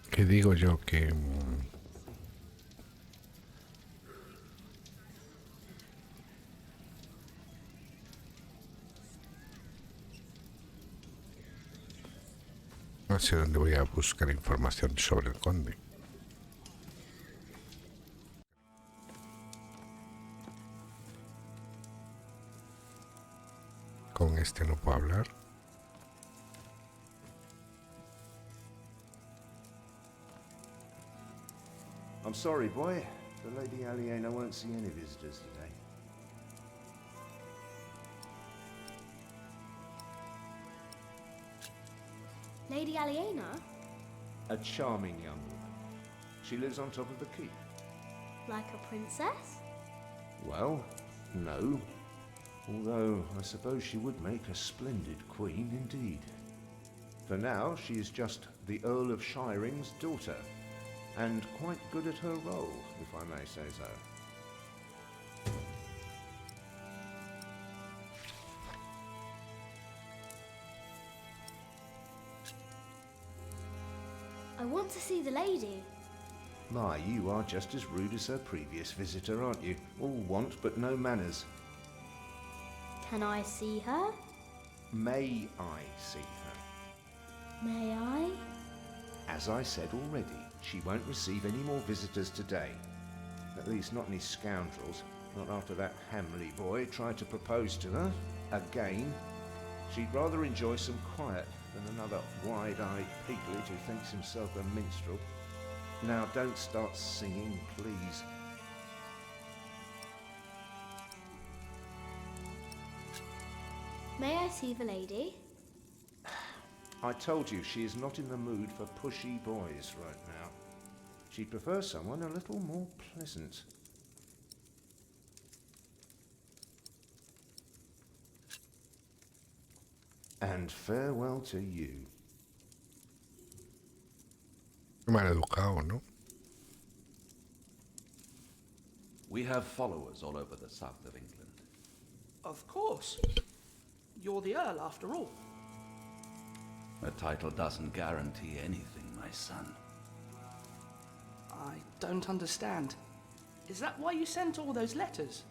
¿Qué digo yo que... No sé dónde voy a buscar información sobre el conde. Con este no puedo hablar. I'm sorry, boy. The Lady Aliena won't see any visitors today. Lady Aliena? A charming young woman. She lives on top of the keep. Like a princess? Well, no. Although, I suppose she would make a splendid queen indeed. For now, she is just the Earl of Shiring's daughter, and quite good at her role, if I may say so. want to see the lady. My, you are just as rude as her previous visitor, aren't you? All want but no manners. Can I see her? May I see her? May I? As I said already, she won't receive any more visitors today. At least not any scoundrels. Not after that Hamley boy tried to propose to her. Again. She'd rather enjoy some quiet than another wide-eyed piglet who thinks himself a minstrel. Now don't start singing, please. May I see the lady? I told you she is not in the mood for pushy boys right now. She'd prefer someone a little more pleasant. And farewell to you. Mal educado, ¿no? We have followers all over the south of England. Of course. You're the Earl, after all. A title doesn't guarantee anything, my son. I don't understand. Is that why you sent all those letters?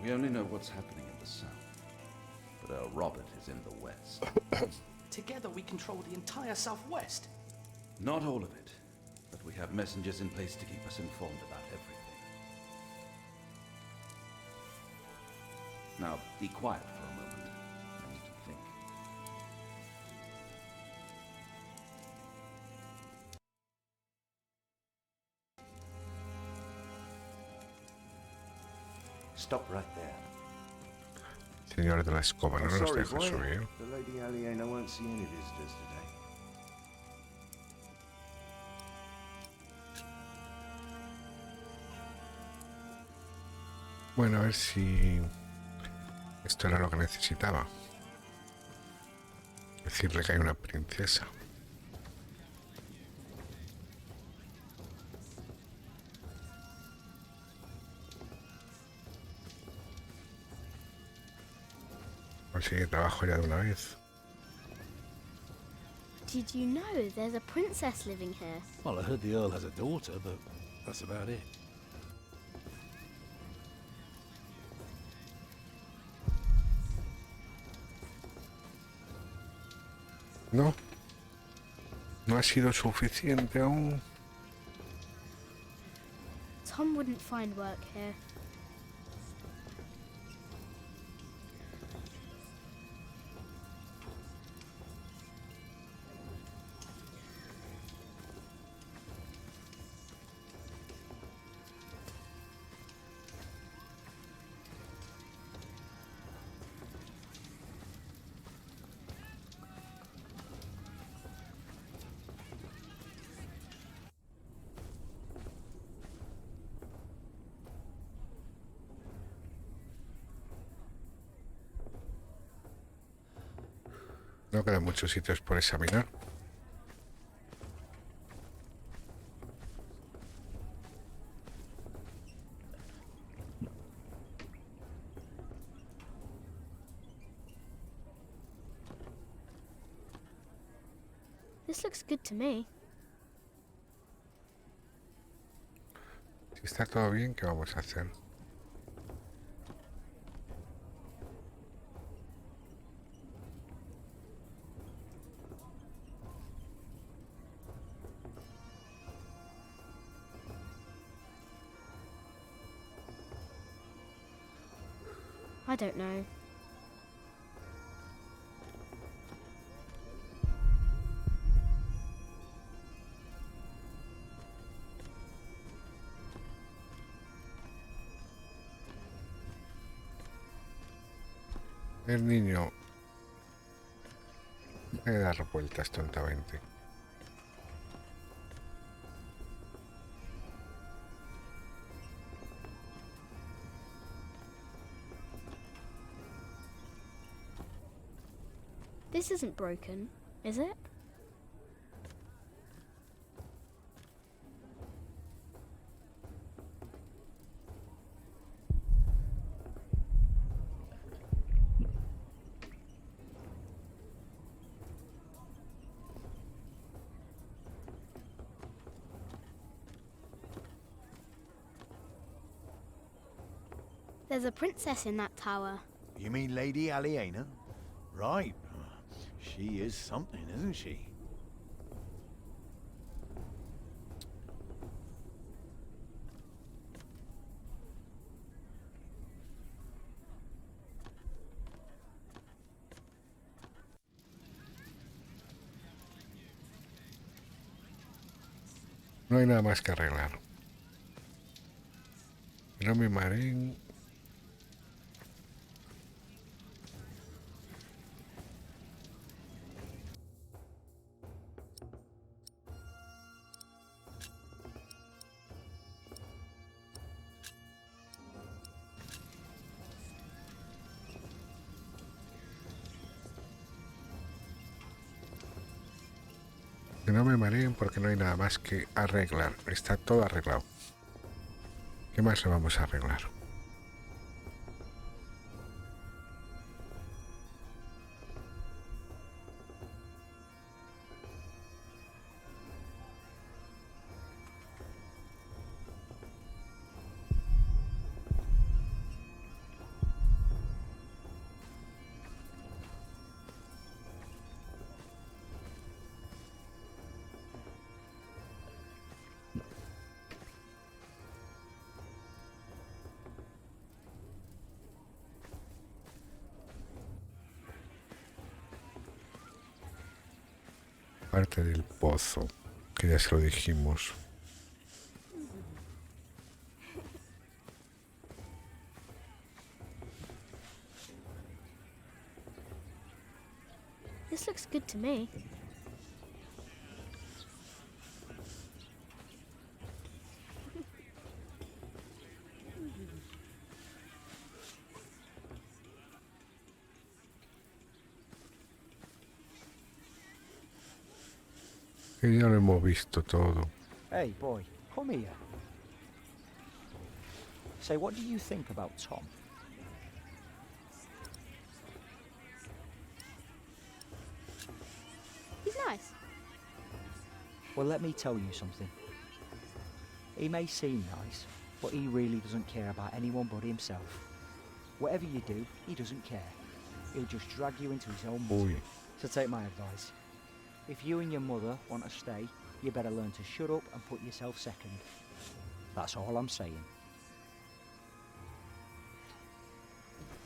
We only know what's happening in the south, but Earl Robert is in the west. Together we control the entire southwest. Not all of it, but we have messengers in place to keep us informed about everything. Now, be quiet for a moment. I need to think. Stop right there. Señor de la escoba, no nos sorry, deja boy. subir. The Lady Aliena won't see any visitors today. Bueno, a ver si esto era lo que necesitaba. Decirle que hay una princesa. Consigue trabajo ya de una vez. Did you know there's a princess living here? Well, I heard the Earl has a daughter, but that's about it. No. No ha sido suficiente aún. Tom wouldn't find work here. No quedan muchos sitios por examinar. This looks good to me. Si está todo bien, ¿qué vamos a hacer? I don't know. El niño deja de dar vueltas tontamente. This isn't broken, is it? There's a princess in that tower. You mean Lady Aliena? Right. She is something, isn't she? No hay nada más que arreglar. No me mareen. Que no me mareen porque no hay nada más que arreglar. Está todo arreglado. ¿Qué más le vamos a arreglar? Parte del pozo, que ya se lo dijimos. This looks good to me. Que ya lo hemos visto todo. Hey, boy, come here. Say, what do you think about Tom? He's nice. Well, let me tell you something. He may seem nice, but he really doesn't care about anyone but himself. Whatever you do, he doesn't care. He'll just drag you into his own misery. So take my advice. If you and your mother want to stay, you better learn to shut up and put yourself second. That's all I'm saying.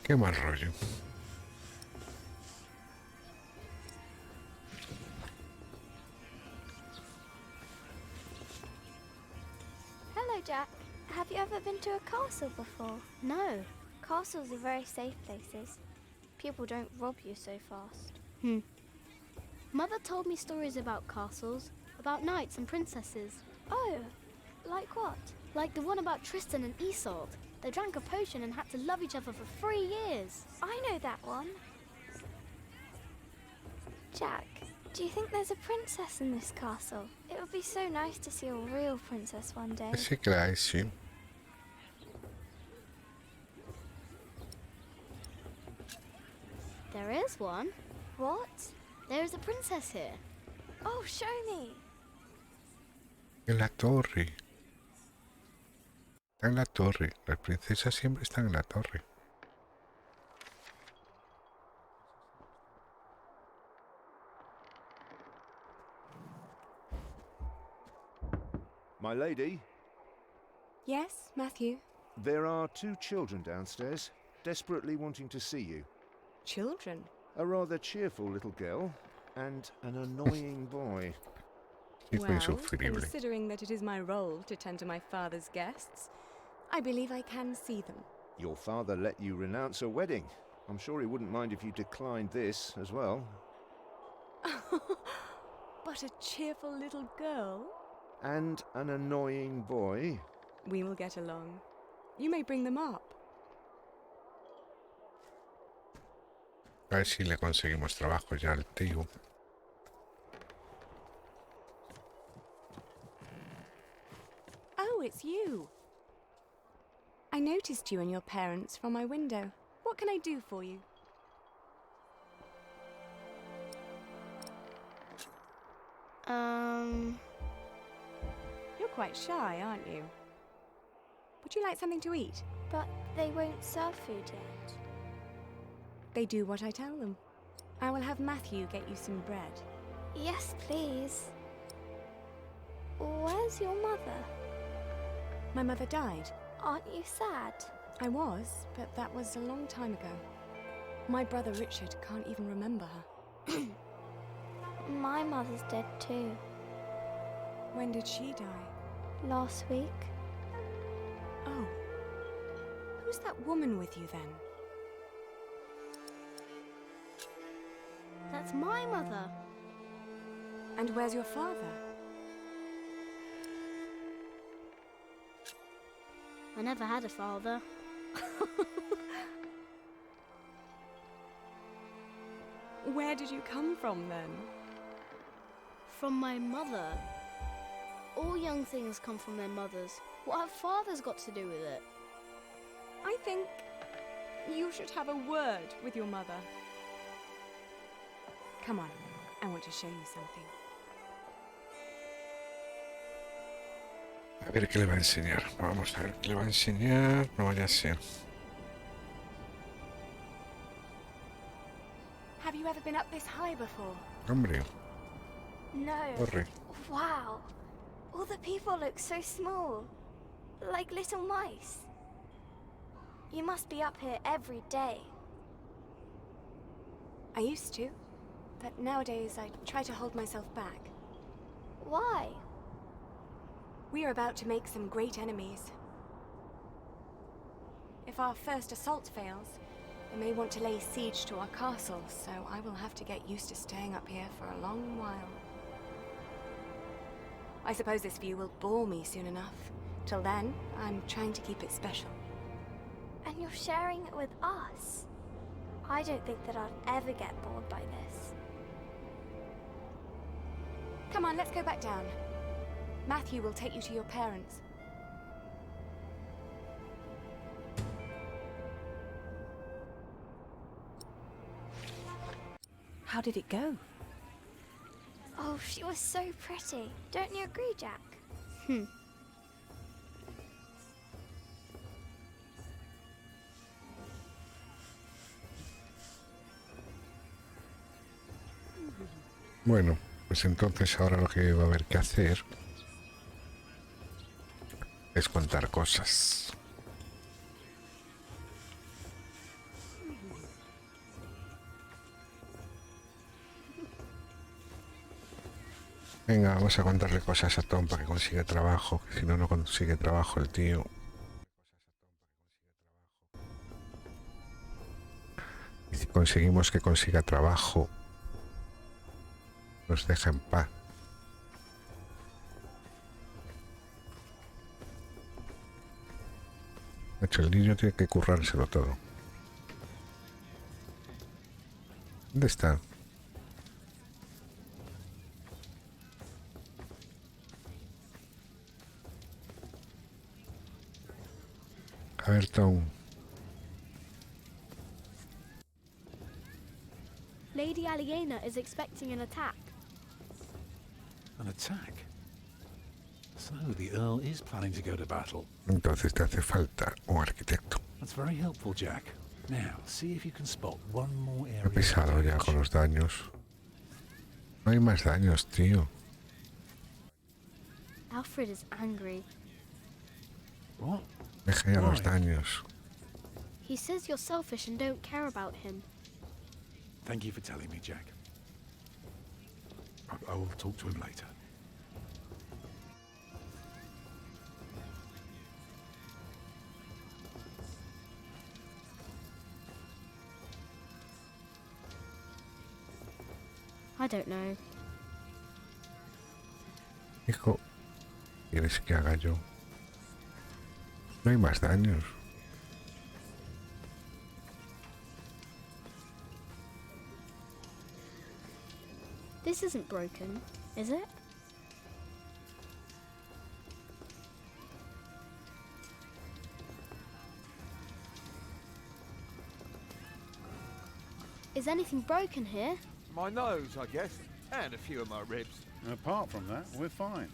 Qué mal rollo. Hello, Jack. Have you ever been to a castle before? No. Castles are very safe places. People don't rob you so fast. Mother told me stories about castles, about knights and princesses. Oh, like what? Like the one about Tristan and Isolde. They drank a potion and had to love each other for 3 years. I know that one. Jack, do you think there's a princess in this castle? It would be so nice to see a real princess one day. Sí que la hay, sí. There is one. What? There is a princess here. Oh, show me. En la torre. Está en la torre. Las princesas siempre están en la torre. My lady, Yes, Matthew? there are 2 children downstairs, desperately wanting to see you. Children? A rather cheerful little girl and an annoying boy. Well, considering that it is my role to tend to my father's guests, I believe I can see them. Your father let you renounce a wedding. I'm sure he wouldn't mind if you declined this as well. But a cheerful little girl? And an annoying boy. We will get along. You may bring them up. A ver si le conseguimos trabajo ya al tío. Oh, it's you. I noticed you and your parents from my window. What can I do for you? You're quite shy, aren't you? Would you like something to eat? But they won't serve food yet. They do what I tell them. I will have Matthew get you some bread. Yes, please. Where's your mother? My mother died. Aren't you sad? I was, but that was a long time ago. My brother Richard can't even remember her. My mother's dead too. When did she die? Last week. Oh. Who's that woman with you then? That's my mother. And where's your father? I never had a father. Where did you come from then? From my mother. All young things come from their mothers. What have fathers got to do with it? I think you should have a word with your mother. Come on, I want to show you something. A ver qué le va a enseñar. Vamos a ver qué le va a enseñar. No vaya a ser. Have you ever been up this high before? Hombre. No. Corre. Wow. All the people look so small. Like little mice. You must be up here every day. I used to, but nowadays I try to hold myself back. Why? We are about to make some great enemies. If our first assault fails, they may want to lay siege to our castle, so I will have to get used to staying up here for a long while. I suppose this view will bore me soon enough. Till then, I'm trying to keep it special. And you're sharing it with us. I don't think that I'd ever get bored by this. Come on, let's go back down. Matthew will take you to your parents. How did it go? Oh, she was so pretty. Don't you agree, Jack? Bueno, pues entonces ahora lo que va a haber que hacer es contar cosas. Venga, vamos a contarle cosas a Tom para que consiga trabajo, que si no, no consigue trabajo el tío. Y si conseguimos que consiga trabajo, nos deja en paz. De hecho, el niño tiene que currárselo todo. ¿Dónde está? A ver, Tom. Lady Aliena is expecting an attack. An attack? So the Earl is planning to go to battle. Entonces te hace falta un arquitecto. That's very helpful, Jack. Now, see if you can spot one more area. He pesado ya con los daños. No hay más daños, tío. Alfred is angry. What? Deja ya los daños. He says you're selfish and don't care about him. Thank you for telling me, Jack. I will talk to him later. I don't know. Hijo, ¿qué quieres que haga yo? No hay más daños. This isn't broken, is it? Is anything broken here? My nose, I guess, and a few of my ribs. Apart from that, we're fine.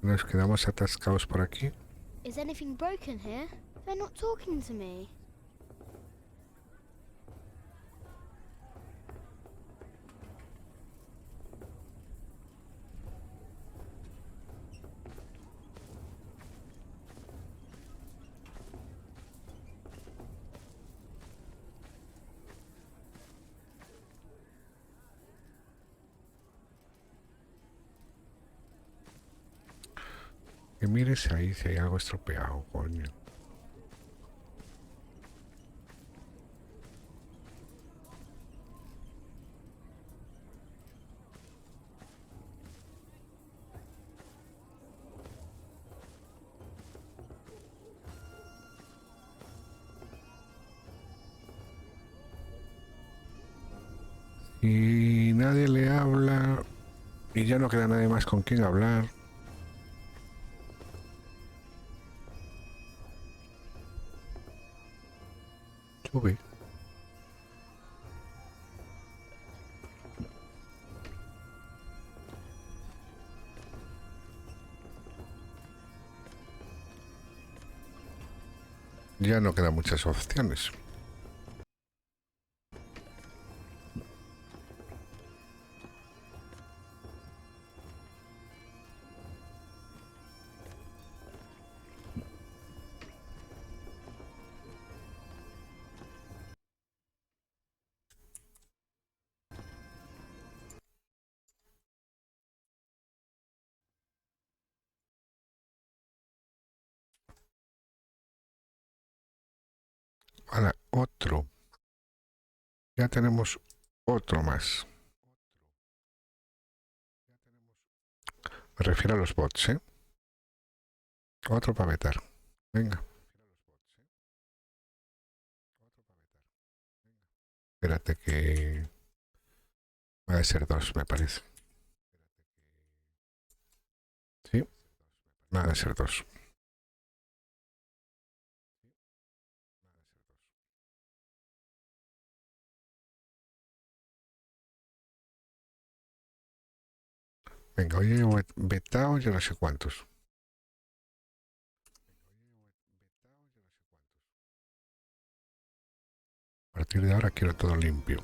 Nos quedamos atascados por aquí. Is anything broken here? They're not talking to me. Que mires ahí si hay algo estropeado, coño. Y nadie le habla y ya no queda nadie más con quien hablar. Sube. Ya no quedan muchas opciones. Ahora, otro. Ya tenemos otro más. Me refiero a los bots, ¿eh? Otro para vetar. Venga. Espérate que... Va a ser dos, me parece. Sí. Van a ser dos. Venga, hoy he vetado yo no sé cuántos. A partir de ahora quiero todo limpio.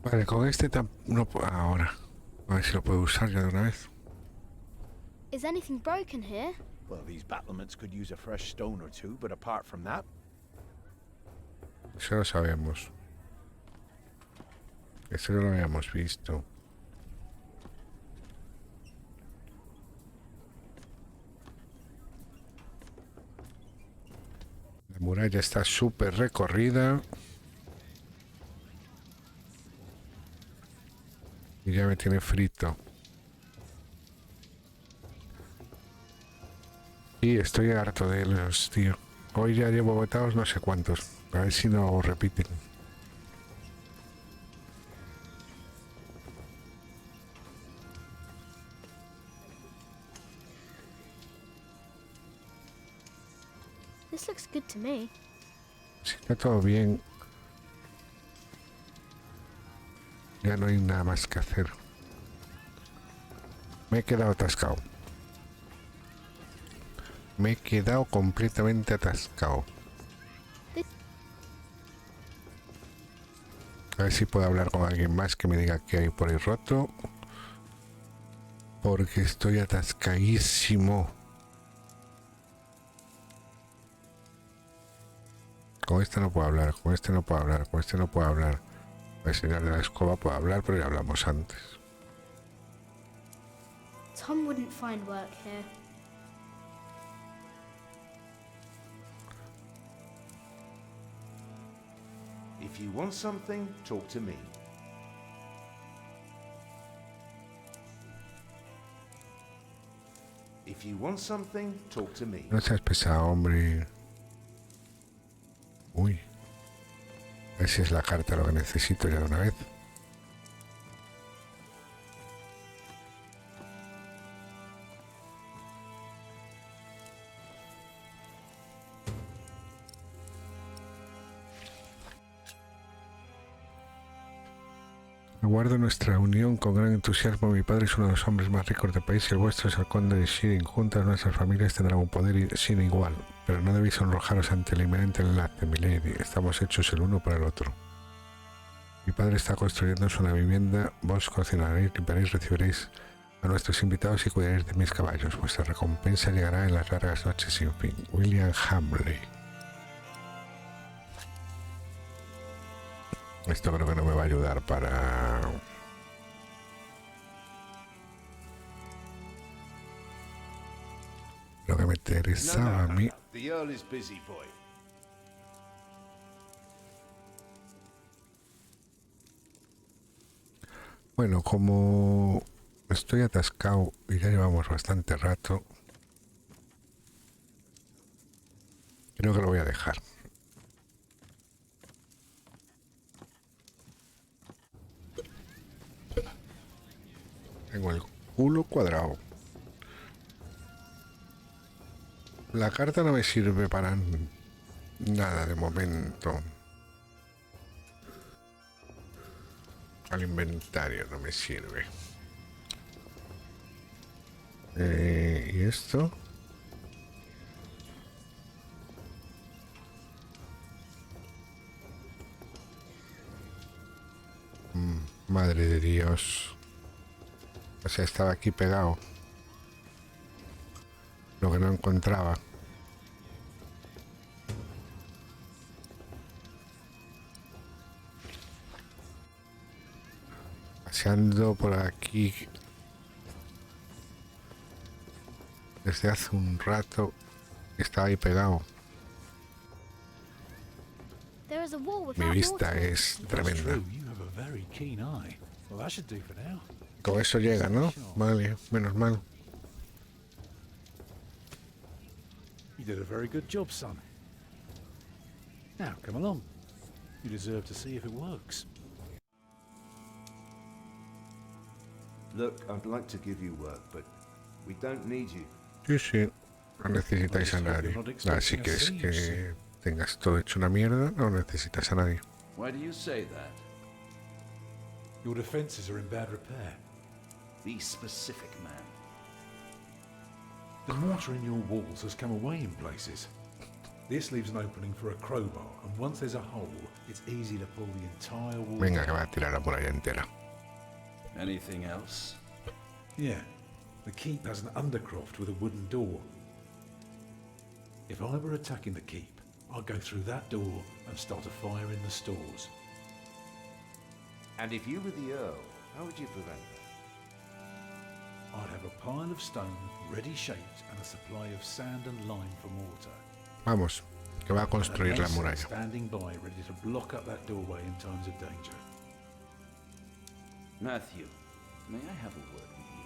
Vale, con este no ahora. A ver si lo puedo usar ya de una vez. Is anything broken here? Well, these battlements could use a fresh stone or two, but apart from that... Eso lo sabemos. Eso no lo habíamos visto. La muralla está súper recorrida. Y ya me tiene frito. Y estoy harto de ellos, tío. Hoy ya llevo votados no sé cuántos. A ver si no repiten. This looks good to me. Si está todo bien. Ya no hay nada más que hacer. Me he quedado atascado. Me he quedado completamente atascado. A ver si puedo hablar con alguien más que me diga que hay por ahí roto. Porque estoy atascadísimo. Con este no puedo hablar, con este no puedo hablar, con este no puedo hablar. El señor de la escoba puede hablar, pero ya hablamos antes. Tom wouldn't find work here. If you want something, talk to me. If you want something, talk to me. No seas pesado, hombre. Uy. A ver si es la carta lo que necesito ya de una vez. Aguardo nuestra unión con gran entusiasmo. Mi padre es uno de los hombres más ricos del país y el vuestro es el conde de Shirin. Juntas nuestras familias tendrán un poder sin igual, pero no debéis sonrojaros ante el inminente enlace, milady. Estamos hechos el uno para el otro. Mi padre está construyéndose una vivienda, vos cocinaréis, limpiaréis, recibiréis a nuestros invitados y cuidaréis de mis caballos. Vuestra recompensa llegará en las largas noches sin fin. William Hamley. Esto creo que no me va a ayudar para... Lo que me interesaba a mí... The Earl is busy, boy. Bueno, como estoy atascado y ya llevamos bastante rato, creo que lo voy a dejar. Tengo el culo cuadrado. La carta no me sirve para nada de momento. Al inventario no me sirve. ¿Y esto? Madre de Dios. O sea, estaba aquí pegado. Lo que no encontraba. Paseando por aquí desde hace un rato. Estaba ahí pegado. Mi vista es tremenda. Con eso llega, ¿no? Vale, menos mal. You did a very good job, son. Now, come along. You deserve to see if it works. Look, I'd like to give you work, but we don't need you. Sí, sí. No necesitáis a nadie. Así que es que tengas todo hecho una mierda, no necesitas a nadie. Why do you say that? Your defenses are in bad repair. Be specific, man. The mortar in your walls has come away in places. This leaves an opening for a crowbar, and once there's a hole, it's easy to pull the entire wall. Venga, que va a tirar la muralla entera. Anything else? Yeah. The keep has an undercroft with a wooden door. If I were attacking the keep, I'd go through that door and start a fire in the stores. And if you were the Earl, how would you prevent that? I'd have a pile of stone ready shaped and a supply of sand and lime for mortar. Vamos, que va a construir la muralla. Standing by, ready to block up that doorway in times of danger. Matthew, may I have a word with you?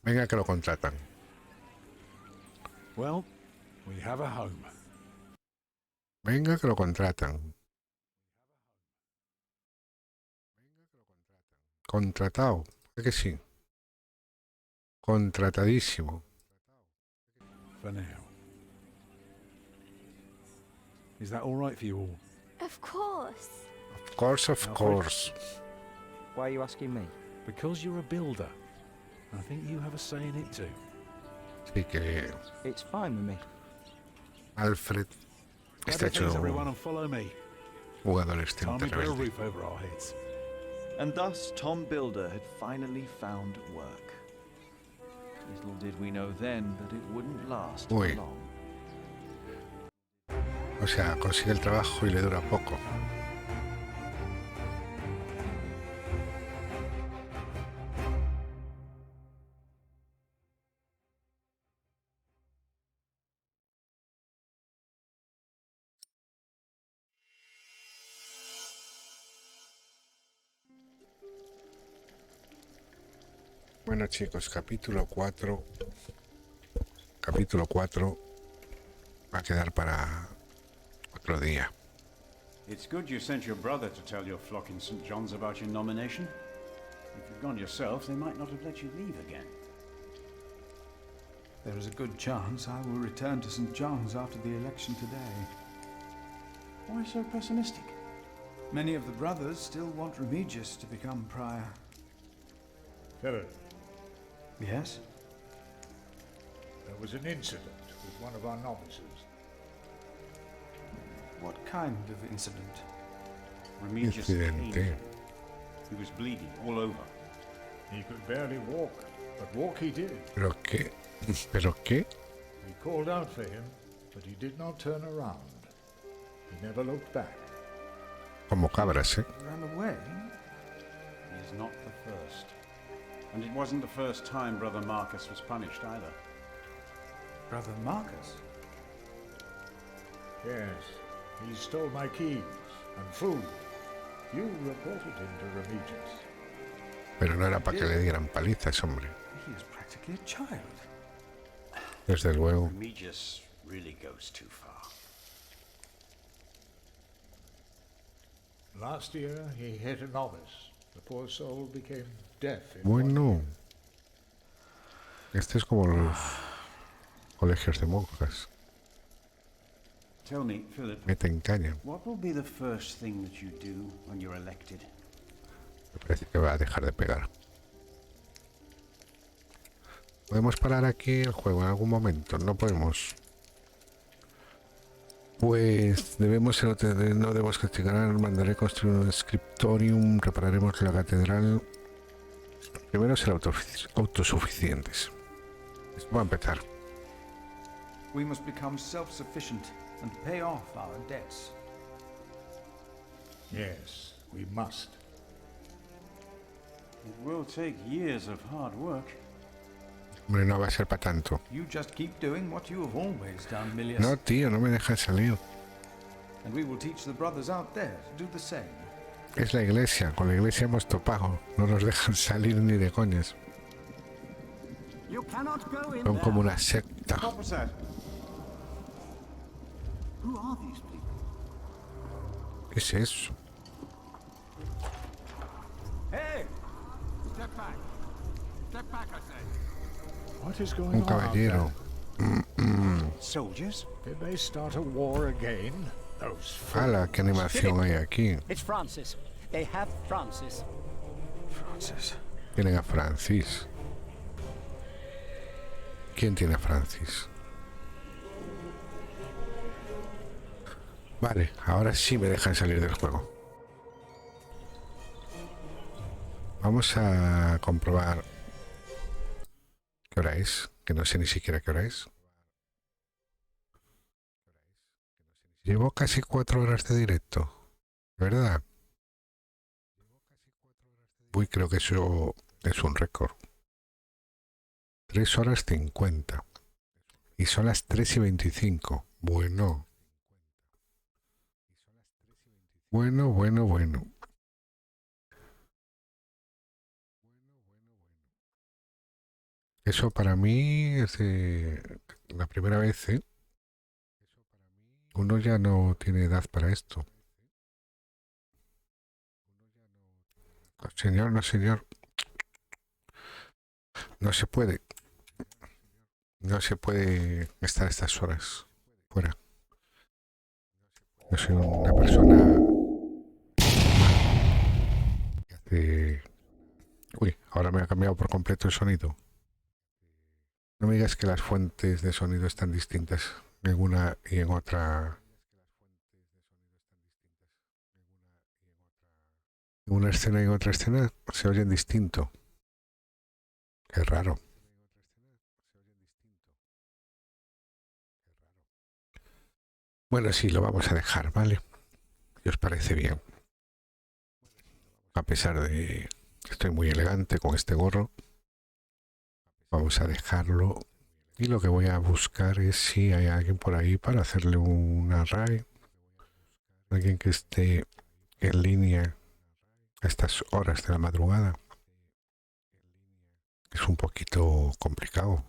Venga, que lo contratan. Well, we have a home. Venga, que lo contratan. Contratado. ¿Es que sí? Contratadísimo. For now. Is that all right for you all? Of course. Of course, of course. Why are you asking me? Because you're a builder. I think you have a say in it too. Sí que It's fine with me. Alfred está hecho everyone and follow me. un adolescente Time we put a rebelde. roof over our heads. And thus Tom Builder had finally found work. Little did we know then that it wouldn't last for Uy. long. O sea, consigue el trabajo y le dura poco. Bueno chicos, capítulo 4. Capítulo 4 va a quedar para otro día. It's good you sent your brother to tell your flock in St. John's about your nomination. If you'd gone yourself, they might not have let you leave again. There is a good chance I will return to St. John's after the election today. Why so pessimistic? Many of the brothers still want Remigius to become prior. Philip. Yes? There was an incident with one of our novices. What kind of incident? Remigius came. He was bleeding all over. He could barely walk, but walk he did. ¿Pero qué? ¿Pero qué? We called out for him, but he did not turn around. He never looked back. Como cabras, ¿eh? Ran away? He is not the first. And it wasn't the first time Brother Marcus was punished either. Brother Marcus? Yes, he stole my keys and food. You reported him to Remigius. Pero no era para que le dieran palizas, hombre. He is practically a child. Desde luego. Remigius really goes too far. Last year he hit a novice. The poor soul became deaf in Bueno. Este es como los colegios de monjas. Tell me, Philip, Meten caña. what will be the first thing that you do when you're elected? Me parece que va a dejar de pegar. ¿Podemos parar aquí el juego en algún momento? No podemos. Pues debemos no debemos castigar, mandaré construir un scriptorium, repararemos la catedral. Primero ser autosuficientes. Esto va a empezar. We must become self-sufficient and pay off our debts. Yes, we must. It will take years of hard work. Hombre, no va a ser para tanto. You just keep doing what you have always done, Milius. No, tío, no me dejan salir. And we will teach the brothers out there to do the same. Es la iglesia, con la iglesia hemos topado. No nos dejan salir ni de coñas. Son como una secta. ¿Qué es eso? Hey! Step back. Step back, I say. What is going Un on? caballero. Soldiers? Did they start a war again? Those ¡Hala! ¿Qué animación hay aquí? It's Francis. They have Francis. Francis. Tienen a Francis. ¿Quién tiene a Francis? Vale, ahora sí me dejan salir del juego. Vamos a comprobar qué hora es, que no sé ni siquiera qué hora es. Llevo casi 4 horas de directo, ¿verdad? Uy, creo que eso es un récord. 3 horas 50. Y son las 3:25. Bueno. Bueno. Eso para mí es la primera vez, ¿eh? Uno ya no tiene edad para esto. Señor, no señor. No se puede. No se puede estar estas horas fuera. Yo soy una persona que hace... Uy, ahora me ha cambiado por completo el sonido. No me digas que las fuentes de sonido están distintas en una y en otra. En una escena y en otra escena se oyen distinto. Qué raro. Bueno, sí, lo vamos a dejar, ¿vale? Si os parece bien. A pesar de que estoy muy elegante con este gorro, vamos a dejarlo. Y lo que voy a buscar es si hay alguien por ahí para hacerle una raid. Alguien que esté en línea a estas horas de la madrugada. es un poquito complicado.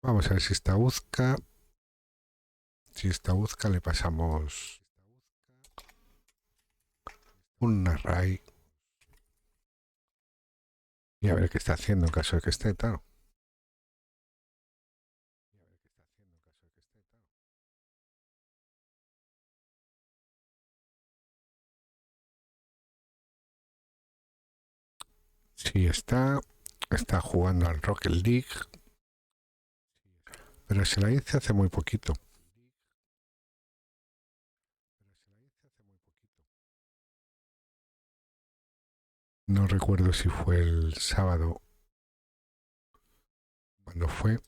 Vamos a ver si está Uzca. Si está Uzca le pasamos un array. Y a ver qué está haciendo en caso de que esté, claro. Sí, está jugando al Rocket League, pero se la hice hace muy poquito. No recuerdo si fue el sábado. ¿Cuándo fue?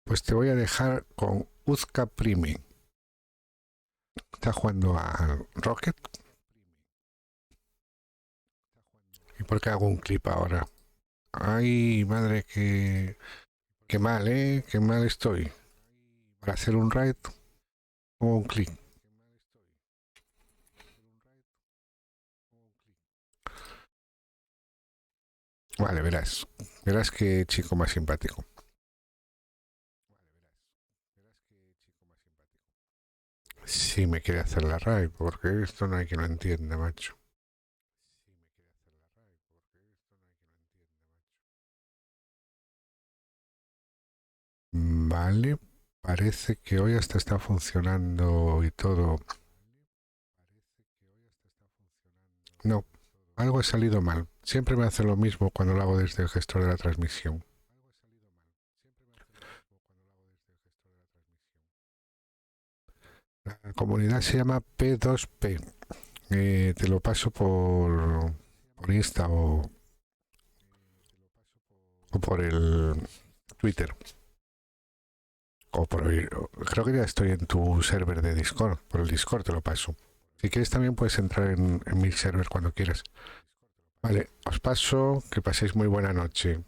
Pues te voy a dejar con Uzca Prime. Está jugando al Rocket. ¿Y por qué hago un clip ahora? Ay, madre, qué mal, ¿eh? Qué mal estoy. Para hacer un raid, hago un clic. Vale, verás. Verás qué chico más simpático. Sí me quiere hacer la raid, porque esto no hay quien lo entienda, macho. Vale, parece que hoy hasta está funcionando y todo. No, algo ha salido mal. Siempre me hace lo mismo cuando lo hago desde el gestor de la transmisión. La comunidad se llama P2P. Te lo paso por Insta o por el Twitter. Creo que ya estoy en tu server de Discord. Por el Discord te lo paso. Si quieres también puedes entrar en mi server cuando quieras. Vale, os paso. Que paséis muy buena noche.